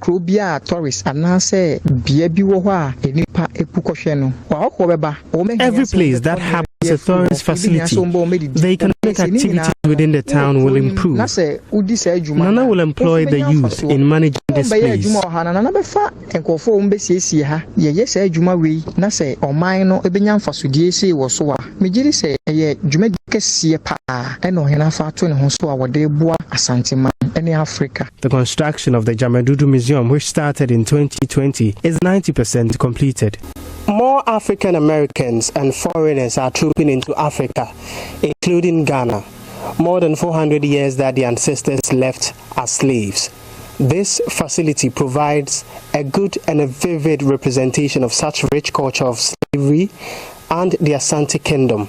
Krobia, Torres, and now say, Biabiwa, a nipa epukosheno, or every place that happens a tourist facility, the economic activities within the town will improve. Nana will employ the youth in managing this place. The construction of the Gyamadudu Museum, which started in 2020, is 90% completed. More African Americans and foreigners are trooping into Africa, including Ghana. More than 400 years that the ancestors left as slaves. This facility provides a good and a vivid representation of such rich culture of slavery and the Ashanti Kingdom.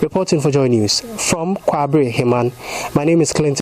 Reporting for Joy News from Kwabre Heman, my name is Clinton.